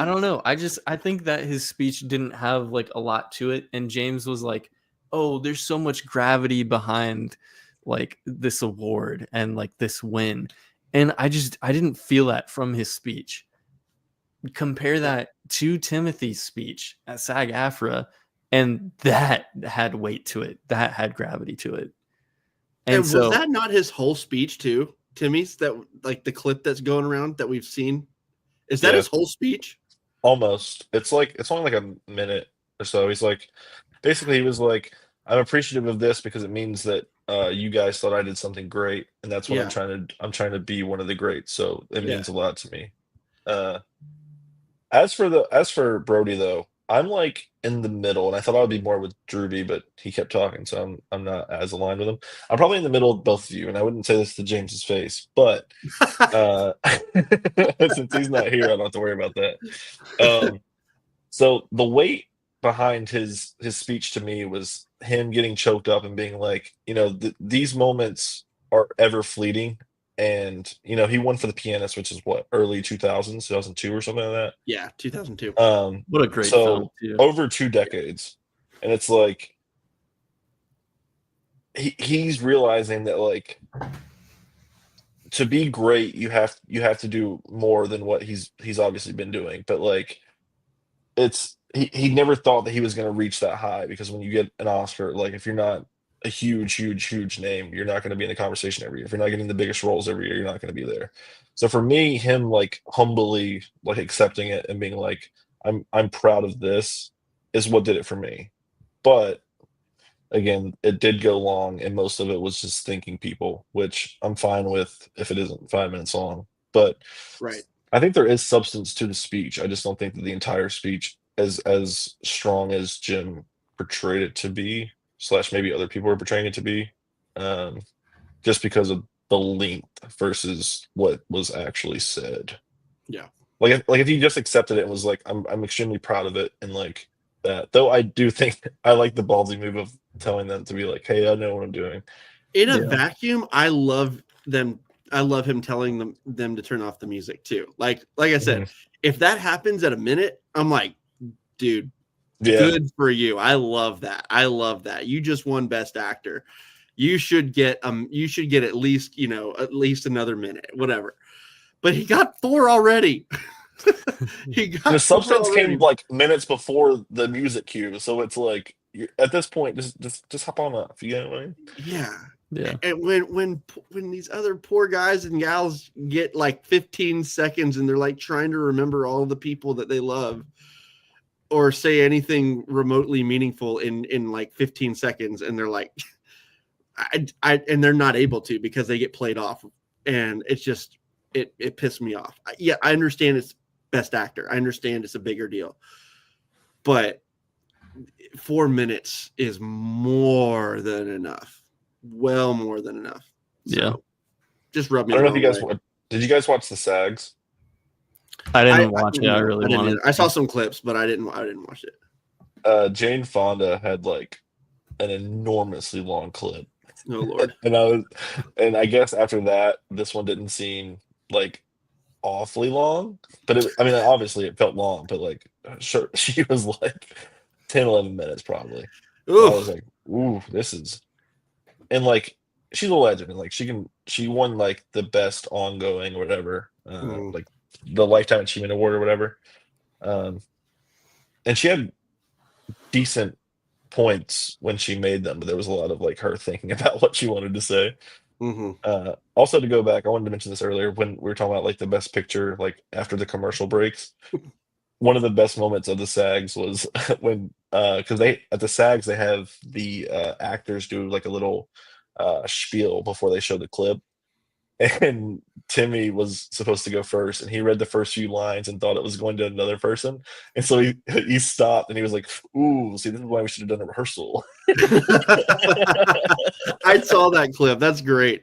don't know. I think that his speech didn't have like a lot to it, and James was like, "Oh, there's so much gravity behind like this award and like this win," and I didn't feel that from his speech. Compare that to Timothy's speech at SAG-AFTRA, and that had weight to it. That had gravity to it. And so, was that not his whole speech too, Timmy's? That like the clip that's going around that we've seen? Is that his whole speech? Almost. It's only like a minute or so. He's like, basically, he was like, "I'm appreciative of this because it means that you guys thought I did something great, and that's what I'm trying to be one of the greats. So it means a lot to me." As for Brody though, I'm like in the middle, and I thought I would be more with Drewby, but he kept talking, so I'm not as aligned with him. I'm probably in the middle of both of you, and I wouldn't say this to James's face, but since he's not here, I don't have to worry about that. So the weight behind his speech to me was him getting choked up and being like, these moments are ever fleeting. And he won for The Pianist, which is what, early 2000s, 2002 or something like that. Yeah, 2002. What a great film too. Over 2 decades, and it's like he's realizing that like to be great, you have to do more than what he's obviously been doing. But like he never thought that he was going to reach that high, because when you get an Oscar, like if you're not a huge name, you're not going to be in the conversation every year. If you're not getting the biggest roles every year, you're not going to be there. So for me, him like humbly like accepting it and being like, I'm proud of this is what did it for me. But again, it did go long, and most of it was just thanking people, which I'm fine with if it isn't 5 minutes long. But I think there is substance to the speech. I just don't think that the entire speech is as strong as Jim portrayed it to be, / maybe other people are portraying it to be, just because of the length versus what was actually said. Yeah. Like if you just accepted it and was like, I'm extremely proud of it, and like that. Though I do think I like the ballsy move of telling them to be like, hey, I know what I'm doing. In a vacuum, I love them. I love him telling them to turn off the music too. Like I said, if that happens at a minute, I'm like, dude, good for you. I love that. You just won Best Actor. You should get at least another minute, whatever. But he got 4 already. The substance came like minutes before the music cue, so it's like at this point, just hop on off. You know what I mean? Yeah. And when these other poor guys and gals get like 15 seconds and they're like trying to remember all the people that they love, or say anything remotely meaningful in like 15 seconds, and they're like, and they're not able to because they get played off, and it's just it pissed me off. Yeah, I understand it's Best Actor. I understand it's a bigger deal, but 4 minutes is more than enough. Well, more than enough. So, just rub me. I don't know if you guys did you guys watch the SAGs? I didn't watch it. I really wanted. I saw some clips, but I didn't watch it. Jane Fonda had like an enormously long clip. Oh Lord! and I guess after that, this one didn't seem like awfully long, but obviously it felt long, but like sure, she was like 10-11 minutes probably. I was like, ooh, this is, and like she's a legend, and like she won like the best ongoing or whatever, like the Lifetime Achievement Award or whatever, and she had decent points when she made them, but there was a lot of like her thinking about what she wanted to say. Also, to go back, I wanted to mention this earlier when we were talking about like the best picture, like after the commercial breaks. One of the best moments of the SAGs was when because at the SAGs they have the actors do like a little spiel before they show the clip, and Timmy was supposed to go first, and he read the first few lines and thought it was going to another person, and so he stopped and he was like, "Ooh, see, this is why we should have done a rehearsal." I saw that clip. That's great.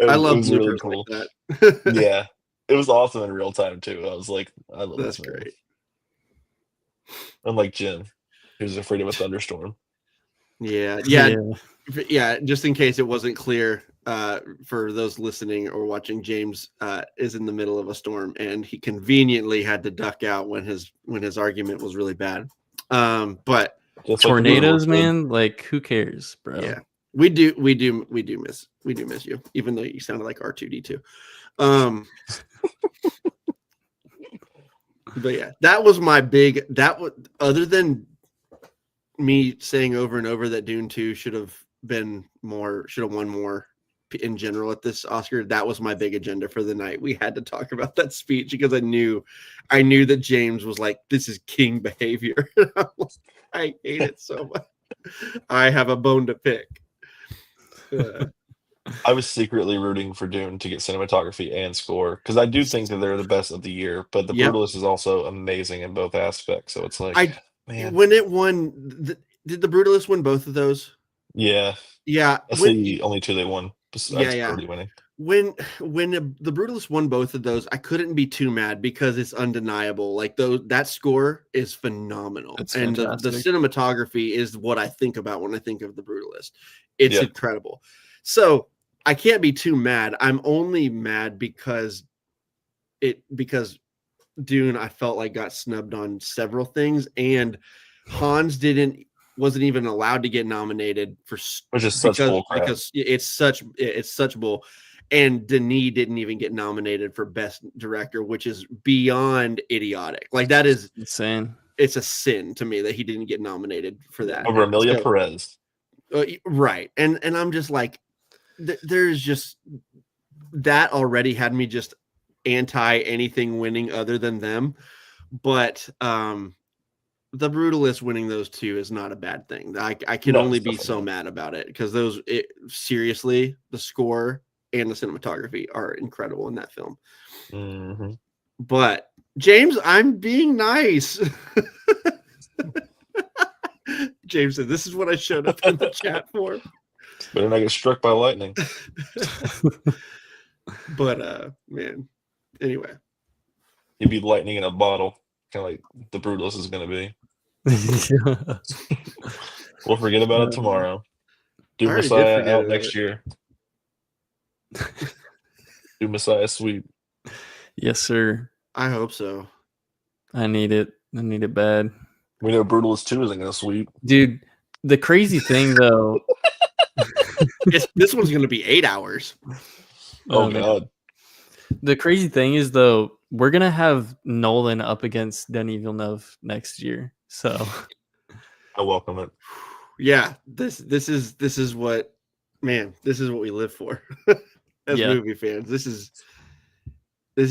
I It love was really bloopers cool. like that. Yeah, it was awesome in real time too. I was like, I love That's this man. great. Unlike Jim, who's afraid of a thunderstorm. Yeah. Just in case it wasn't clear for those listening or watching, James is in the middle of a storm, and he conveniently had to duck out when his argument was really bad. But Just tornadoes, like man. Like, who cares, bro? yeah, we do miss you, even though you sounded like R2D2. But yeah, that was my big. That was, other than me saying over and over that Dune 2 should have won more in general at this Oscar. That was my big agenda for the night. We had to talk about that speech because I knew that James was like, this is king behavior. I hate it so much. I have a bone to pick. I was secretly rooting for Dune to get cinematography and score because I do think that they're the best of the year, but The Brutalist is also amazing in both aspects. So it's like, man, when it won, did The Brutalist win both of those? Yeah. That's the only two they won. Besides Brody winning. When the Brutalist won both of those, I couldn't be too mad because it's undeniable. Like that score is phenomenal, and the cinematography is what I think about when I think of The Brutalist. It's incredible. So I can't be too mad. I'm only mad because Dune, I felt like, got snubbed on several things, and Hans wasn't even allowed to get nominated for, which is such bull crap. Because it's such bull. And Denis didn't even get nominated for Best Director, which is beyond idiotic. Like, that is insane. It's a sin to me that he didn't get nominated for that over Emilia Perez. Right, and I'm just like, there's just that already had me just anti anything winning other than them. But The Brutalist winning those two is not a bad thing. I can only be so mad about it because seriously, the score and the cinematography are incredible in that film. Mm-hmm. But James, I'm being nice. James said, "This is what I showed up in the chat for." Better not get struck by lightning. But man, anyway, you'd be lightning in a bottle, kind of like The Brutalist is going to be. We'll forget about it tomorrow. Do Messiah out next year. Do Messiah sweep. Yes, sir. I hope so. I need it bad. We know Brutalist 2 isn't going to sweep. Dude, the crazy thing, though... this one's going to be 8 hours. Oh, God. The crazy thing is, though, we're going to have Nolan up against Denis Villeneuve next year. So... I welcome it. Yeah, this is what we live for as movie fans. This is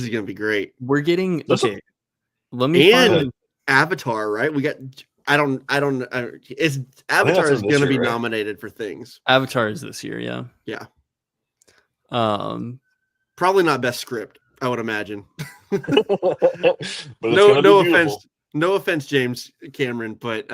gonna be great. We're getting Let me find Avatar, right? We got. I don't. It's Avatar is gonna be nominated for things. Avatar is this year, yeah. Yeah. Probably not best script, I would imagine. No offense, James Cameron, but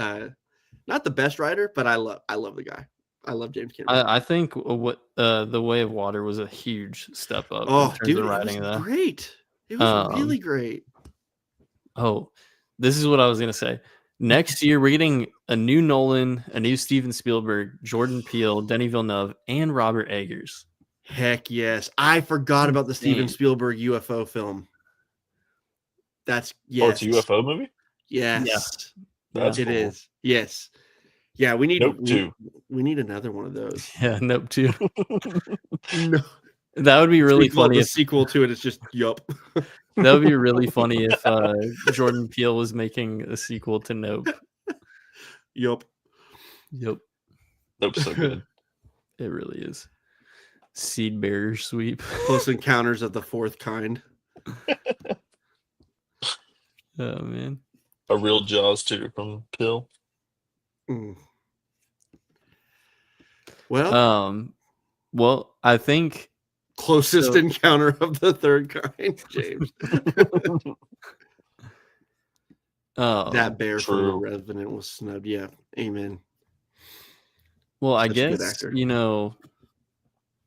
not the best writer, but I love the guy. I love James Cameron. I think The Way of Water was a huge step up in terms of writing. It was great. It was really great. Oh, this is what I was gonna say. Next year, we're getting a new Nolan, a new Steven Spielberg, Jordan Peele, Denis Villeneuve, and Robert Eggers. Heck yes! I forgot about the Steven Spielberg UFO film. That's Oh, it's a UFO movie. Yes, That's it cool. is. Yes, yeah. We need Nope 2. We need another one of those. Yeah, Nope 2. No, that would be really funny. The sequel to it is just Yup. That would be really funny if Jordan Peele was making a sequel to Nope. Yup. Nope's so good. It really is. Seed Bearer Sweep. Close Encounters of the Fourth Kind. Oh man. A real Jaws 2 from Peele. Well, I think Closest encounter of the third kind, James. That bear from The Revenant was snubbed. Yeah, amen. Well, I guess,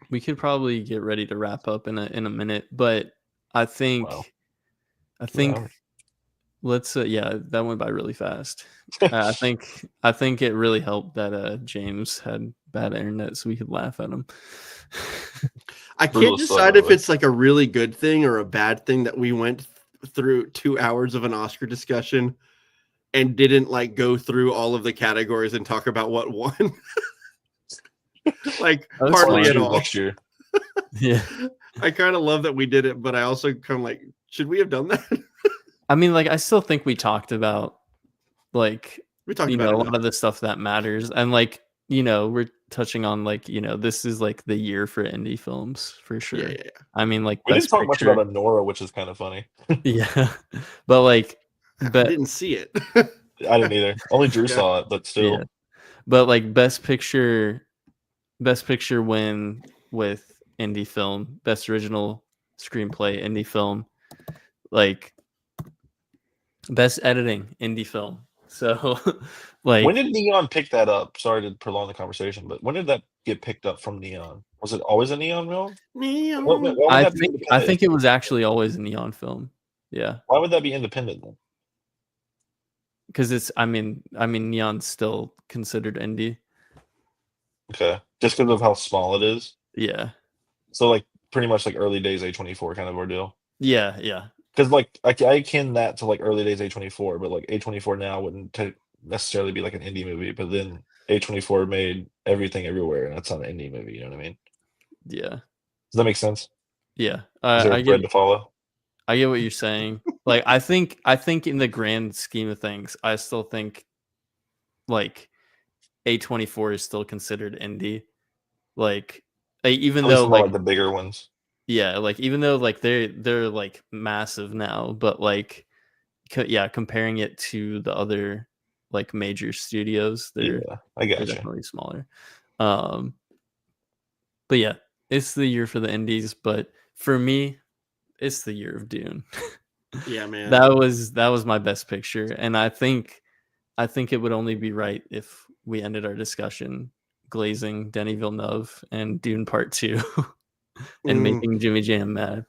we could probably get ready to wrap up in a minute, but I think let's that went by really fast. I think it really helped that James had bad internet so we could laugh at him. I can't decide if it's like a really good thing or a bad thing that we went through 2 hours of an Oscar discussion and didn't like go through all of the categories and talk about what won. Like hardly at all. Next year. Yeah. I kind of love that we did it, but I also kind of like, should we have done that? I mean, like, I still think we talked about like a enough. lot of the stuff that matters, and like, we're touching on like, this is like the year for indie films for sure. Yeah. I mean, like, we didn't talk much about Anora, which is kind of funny. Yeah, but like, I didn't see it. I didn't either. Only Drew saw it, but still. Yeah. But like, best picture win with indie film, best original screenplay indie film, like best editing indie film. So like, when did Neon pick that up? Sorry to prolong the conversation, but when did that get picked up from Neon? Was it always a Neon film? Neon. I think it was actually always a Neon film. Yeah. Why would that be independent then? Because I mean Neon's still considered indie. Okay. Just because of how small it is? Yeah. So like pretty much like early days A24 kind of ordeal. Yeah. Because like I akin that to like early days A24, but like A24 now wouldn't necessarily be like an indie movie, but then A24 made Everything Everywhere, and that's not an indie movie. You know what I mean? Yeah. Does that make sense? Yeah. I get to follow. I get what you're saying. Like, I think in the grand scheme of things, I still think like A24 is still considered indie. Like even though like the bigger ones. Yeah, like even though like they're like massive now, but like comparing it to the other like major studios, they're definitely smaller. But yeah, it's the year for the indies, but for me, it's the year of Dune. Yeah, man. That was my best picture, and I think it would only be right if we ended our discussion glazing Denis Villeneuve and Dune Part 2 and making Jimmy Jam mad.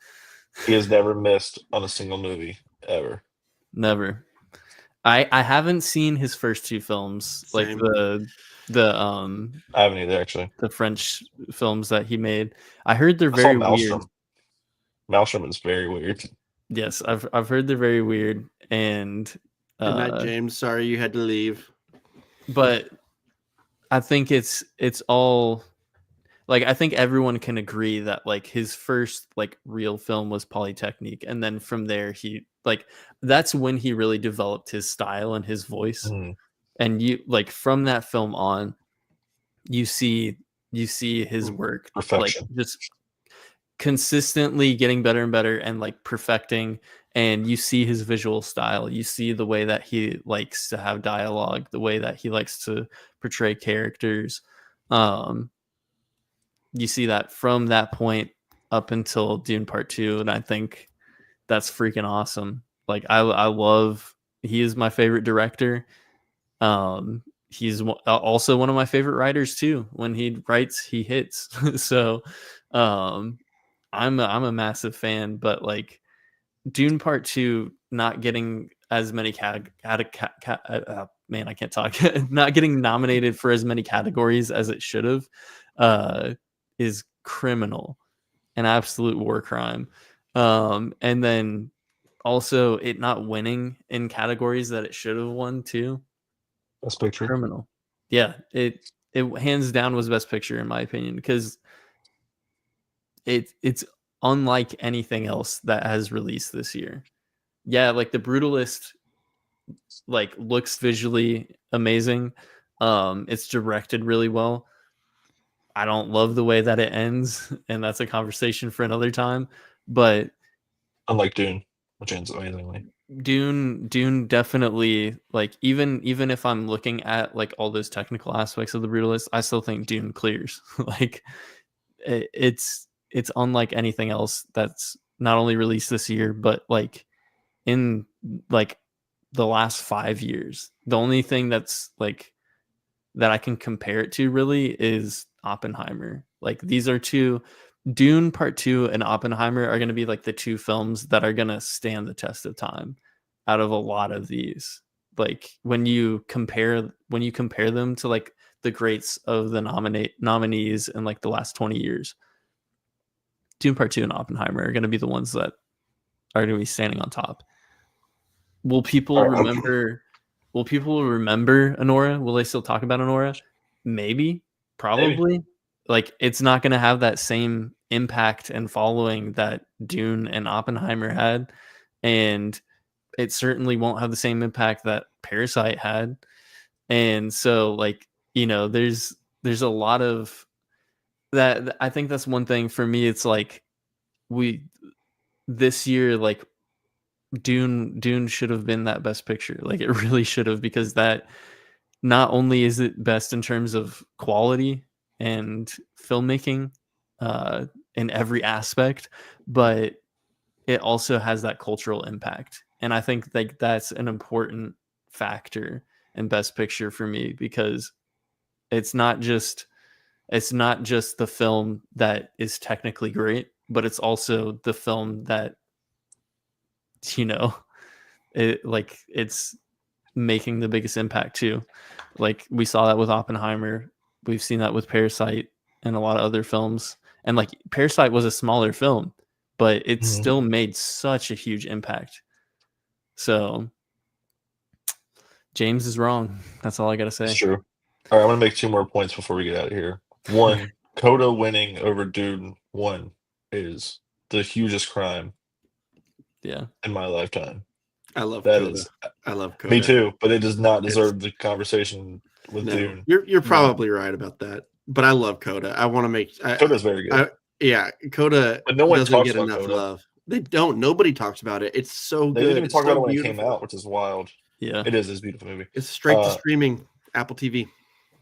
He has never missed on a single movie ever. Never. I haven't seen his first two films. Same. Like the I haven't either, actually. The French films that he made. I heard they're very weird. Maelstrom is very weird. Yes, I've heard they're very weird, and good night, James. Sorry you had to leave. But I think it's all like, I think everyone can agree that like his first like real film was Polytechnique, and then from there he like that's when he really developed his style and his voice. And you like from that film on, you see his work perfection. Like just consistently getting better and better and like perfecting, and you see his visual style, you see the way that he likes to have dialogue, the way that he likes to portray characters. You see that from that point up until Dune Part 2, and I think that's freaking awesome. Like I love, he is my favorite director. He's also one of my favorite writers too. When he writes, he hits. So I'm a massive fan, but like Dune Part 2 not getting as many man, I can't talk. Not getting nominated for as many categories as it should have is criminal, an absolute war crime. And then also it not winning in categories that it should have won too. Best picture. Criminal. Yeah, it hands down was best picture in my opinion, because it's unlike anything else that has released this year. Yeah, like The Brutalist like looks visually amazing. It's directed really well. I don't love the way that it ends, and that's a conversation for another time. But unlike Dune, which ends amazingly. Dune definitely, like, even if I'm looking at like all those technical aspects of The Brutalist, I still think Dune clears. Like it's it's unlike anything else that's not only released this year, but like in like the last 5 years. The only thing that's like that I can compare it to really is Oppenheimer. Like these are two, Dune Part 2 and Oppenheimer are going to be like the two films that are going to stand the test of time out of a lot of these. Like when you compare them to like the greats of the nominees in like the last 20 years, Dune Part 2 and Oppenheimer are going to be the ones that are going to be standing on top. Will people remember Anora? Will they still talk about Anora? Maybe, probably. Maybe. Like it's not going to have that same impact and following that Dune and Oppenheimer had, and it certainly won't have the same impact that Parasite had. And so like, you know, there's a lot of that. I think that's one thing for me. It's like this year, like Dune should have been that best picture. Like it really should have, because that not only is it best in terms of quality and filmmaking in every aspect, but it also has that cultural impact. And I think like that's an important factor in best picture for me, because it's not just the film that is technically great, but it's also the film that, you know, it's making the biggest impact too. Like we saw that with Oppenheimer, we've seen that with Parasite and a lot of other films. And like Parasite was a smaller film, but it still made such a huge impact. So James is wrong. That's all I gotta say. It's true. All right, I'm gonna make 2 more points before we get out of here. One, Coda winning over Dune 1 is the hugest crime in my lifetime. I love that. Coda. I love Coda. Me too, but it does not deserve the conversation with Dune. You're probably right about that, but I love Coda. I want to make Coda's very good. Coda, but no one doesn't talks get about enough Coda. love. They don't. Nobody talks about it. It's so good. They didn't even talk about it when beautiful. it came out, which is wild. Yeah, it is. It's a beautiful movie. It's straight to streaming, Apple TV.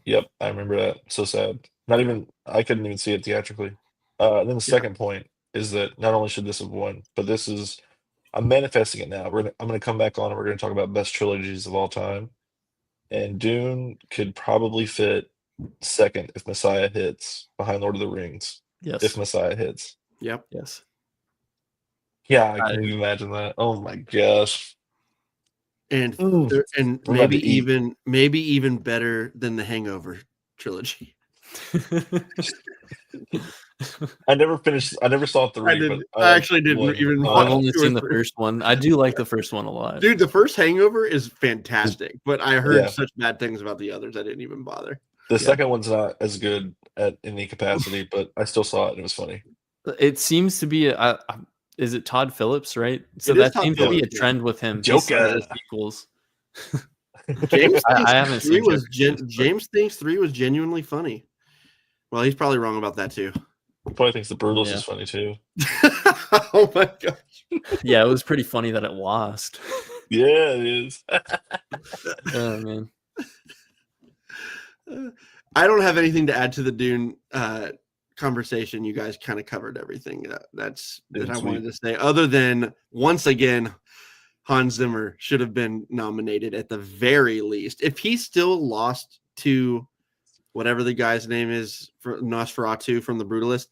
Yep, I remember that. So sad. I couldn't even see it theatrically. Then the second point is that not only should this have won, but I'm manifesting it now. I'm going to come back on and we're going to talk about best trilogies of all time. And Dune could probably fit second if Messiah hits, behind Lord of the Rings. Yes. If Messiah hits. Yep. Yes. Yeah, I can imagine that. Oh my gosh. And maybe even better than the Hangover trilogy. I never saw 3. I actually didn't even. I've only seen the first one. I do like the first one a lot. Dude, the first Hangover is fantastic, but I heard such bad things about the others, I didn't even bother. The second one's not as good at any capacity, but I still saw it and it was funny. It seems to be is it Todd Phillips, right? So that seems to be a trend with him. Joker sequels. James I haven't seen James thinks 3 was genuinely funny. Well, he's probably wrong about that too. He probably thinks The Brutals is funny too. Oh my gosh. Yeah, it was pretty funny that it lost. Yeah, it is. Oh man. I don't have anything to add to the Dune conversation. You guys kind of covered everything that I wanted to say, other than once again, Hans Zimmer should have been nominated at the very least. If he still lost to whatever the guy's name is for Nosferatu from The Brutalist,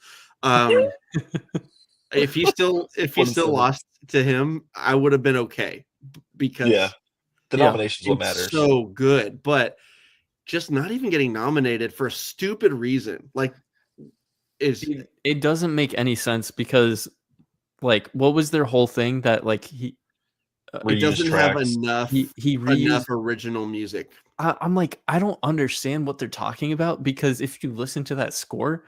if he still lost to him, I would have been okay, because the nominations will matter. So good, but just not even getting nominated for a stupid reason, like it doesn't make any sense, because like what was their whole thing that like he doesn't have enough enough original music. I'm like, I don't understand what they're talking about, because if you listen to that score,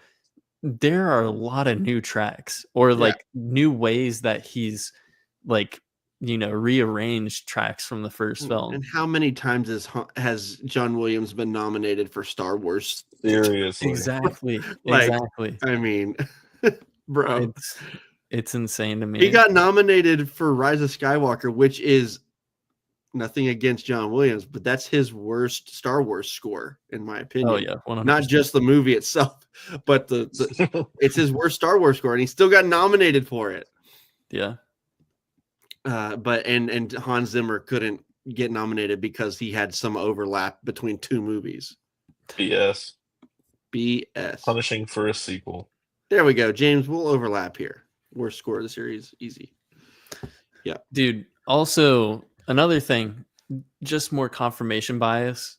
there are a lot of new tracks or like new ways that he's like, you know, rearranged tracks from the first film. And how many times has John Williams been nominated for Star Wars? Seriously. Exactly. Exactly. I mean, bro, it's insane to me. He got nominated for Rise of Skywalker, which is nothing against John Williams, but that's his worst Star Wars score, in my opinion. Oh yeah, 100%. Not just the movie itself, but it's his worst Star Wars score, and he still got nominated for it. Yeah. But Hans Zimmer couldn't get nominated because he had some overlap between two movies. BS. Punishing for a sequel. There we go, James. We'll overlap here. Worst score of the series, easy. Yeah, dude. Also, another thing, just more confirmation bias.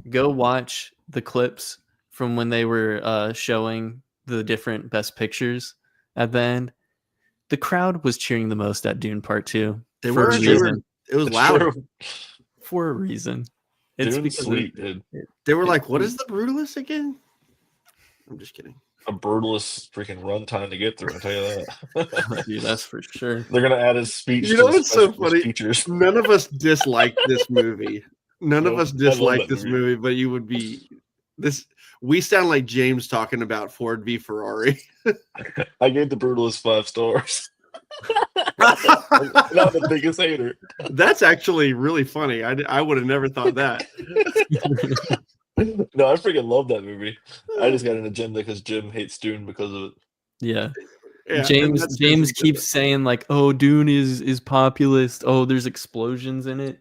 Go watch the clips from when they were showing the different best pictures at the end. The crowd was cheering the most at Dune Part 2. It was loud for a reason. It's Dune's sweet, dude. They were like, "What is the Brutalist again?" I'm just kidding. A Brutalist freaking runtime to get through. I'll tell you that. Dude, that's for sure. They're gonna add his speech. You know what's so funny? Features. None of us dislike this movie. None of us dislike this movie, but you would be this. We sound like James talking about Ford v Ferrari. I gave the Brutalist 5 stars. I'm not the biggest hater. That's actually really funny. I would have never thought that. No, I freaking love that movie. I just got an agenda because Jim hates Dune because of it. Yeah. James keeps saying like, "Oh, Dune is populist. Oh, there's explosions in it."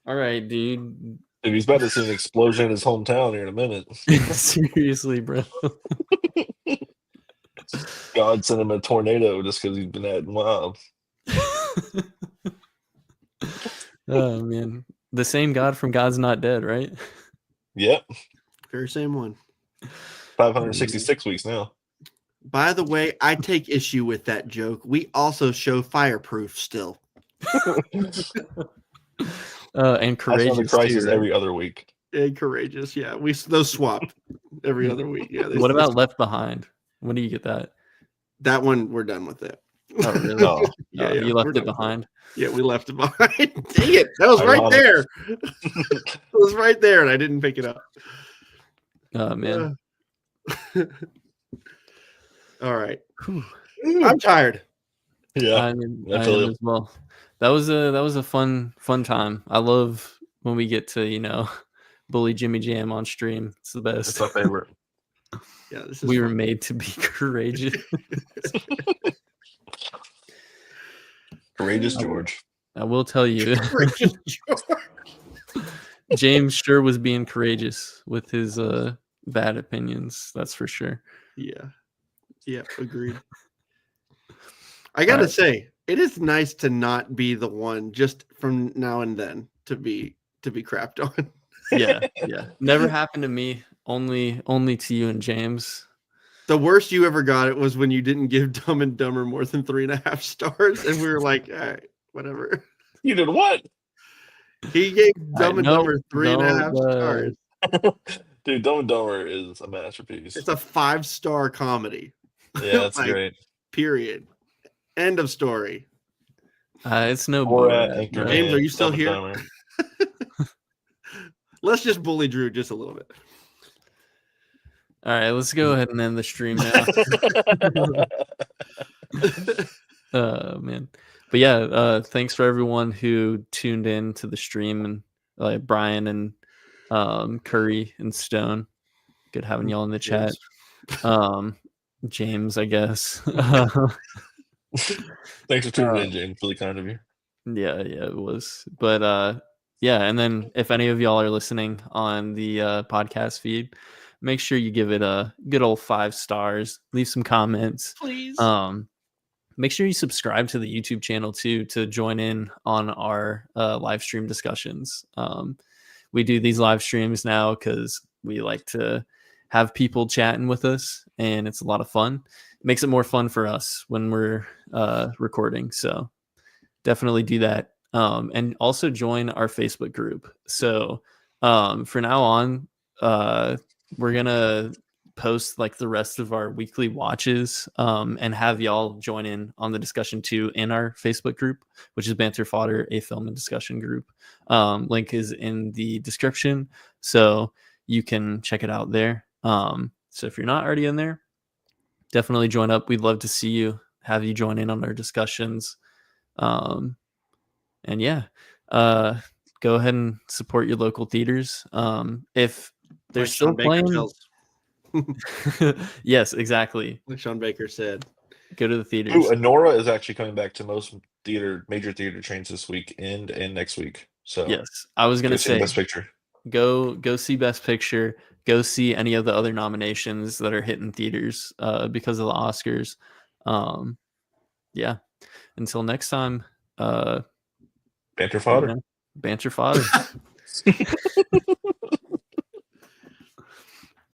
All right, dude. Dude, he's about to see an explosion in his hometown here in a minute. Seriously, bro. God sent him a tornado just because he's been acting wild. Oh man, the same God from God's Not Dead, right? Yep, very same one. 566 weeks now. By the way, I take issue with that joke. We also show Fireproof still. And Courageous. The Crisis every other week. And Courageous, yeah. Those swapped every other week. Yeah. What about Left Behind? When do you get that? That one, we're done with it. Oh, really? Oh, yeah, you left it behind? Yeah, we left it behind. Dang it. That was right there. It was right there, and I didn't pick it up. Oh, man. All right. I'm tired. Yeah, I am as well. That was a fun time. I love when we get to, bully Jimmy Jam on stream. It's the best. It's my favorite. Yeah, we were made to be courageous. Courageous George. I will tell you, James sure was being courageous with his bad opinions. That's for sure. Yeah, agreed. I gotta say, it is nice to not be the one just from now and then to be crapped on. Yeah. Never happened to me. Only to you and James. The worst you ever got it was when you didn't give Dumb and Dumber more than 3.5 stars, and we were like, all right, whatever. You did what? He gave Dumb and Dumber 3.5 stars. Dude, Dumb and Dumber is a masterpiece. It's a 5-star comedy. Yeah, that's great. Period. End of story. It's no James, are you still here? Let's just bully Drew just a little bit. All right, let's go ahead and end the stream now. Man. But yeah, thanks for everyone who tuned in to the stream, and like Brian and Curry and Stone. Good having y'all in the chat. James, I guess. Thanks for tuning in, James. Really kind of you. Yeah, it was. But yeah, and then if any of y'all are listening on the podcast feed, make sure you give it a good old 5 stars. Leave some comments, please. Make sure you subscribe to the YouTube channel too to join in on our live stream discussions. We do these live streams now because we like to have people chatting with us, and it's a lot of fun. It makes it more fun for us when we're recording. So definitely do that. And also join our Facebook group. So for now on, we're going to post like the rest of our weekly watches and have y'all join in on the discussion too in our Facebook group, which is Banter Fodder, a film and discussion group. Link is in the description, so you can check it out there. So if you're not already in there, definitely join up. We'd love to see you, have you join in on our discussions. And yeah, Go ahead and support your local theaters. If they're Like still Sean Baker playing, tells, yes, exactly. like Sean Baker said. Go to the Ooh, theaters. Anora is actually coming back to most major theater chains this week and next week. So Yes, I was go gonna see the say Best Picture. go see Best Picture. Go see any of the other nominations that are hitting theaters because of the Oscars. Yeah. Until next time, Banter Fodder. Banter Fodder.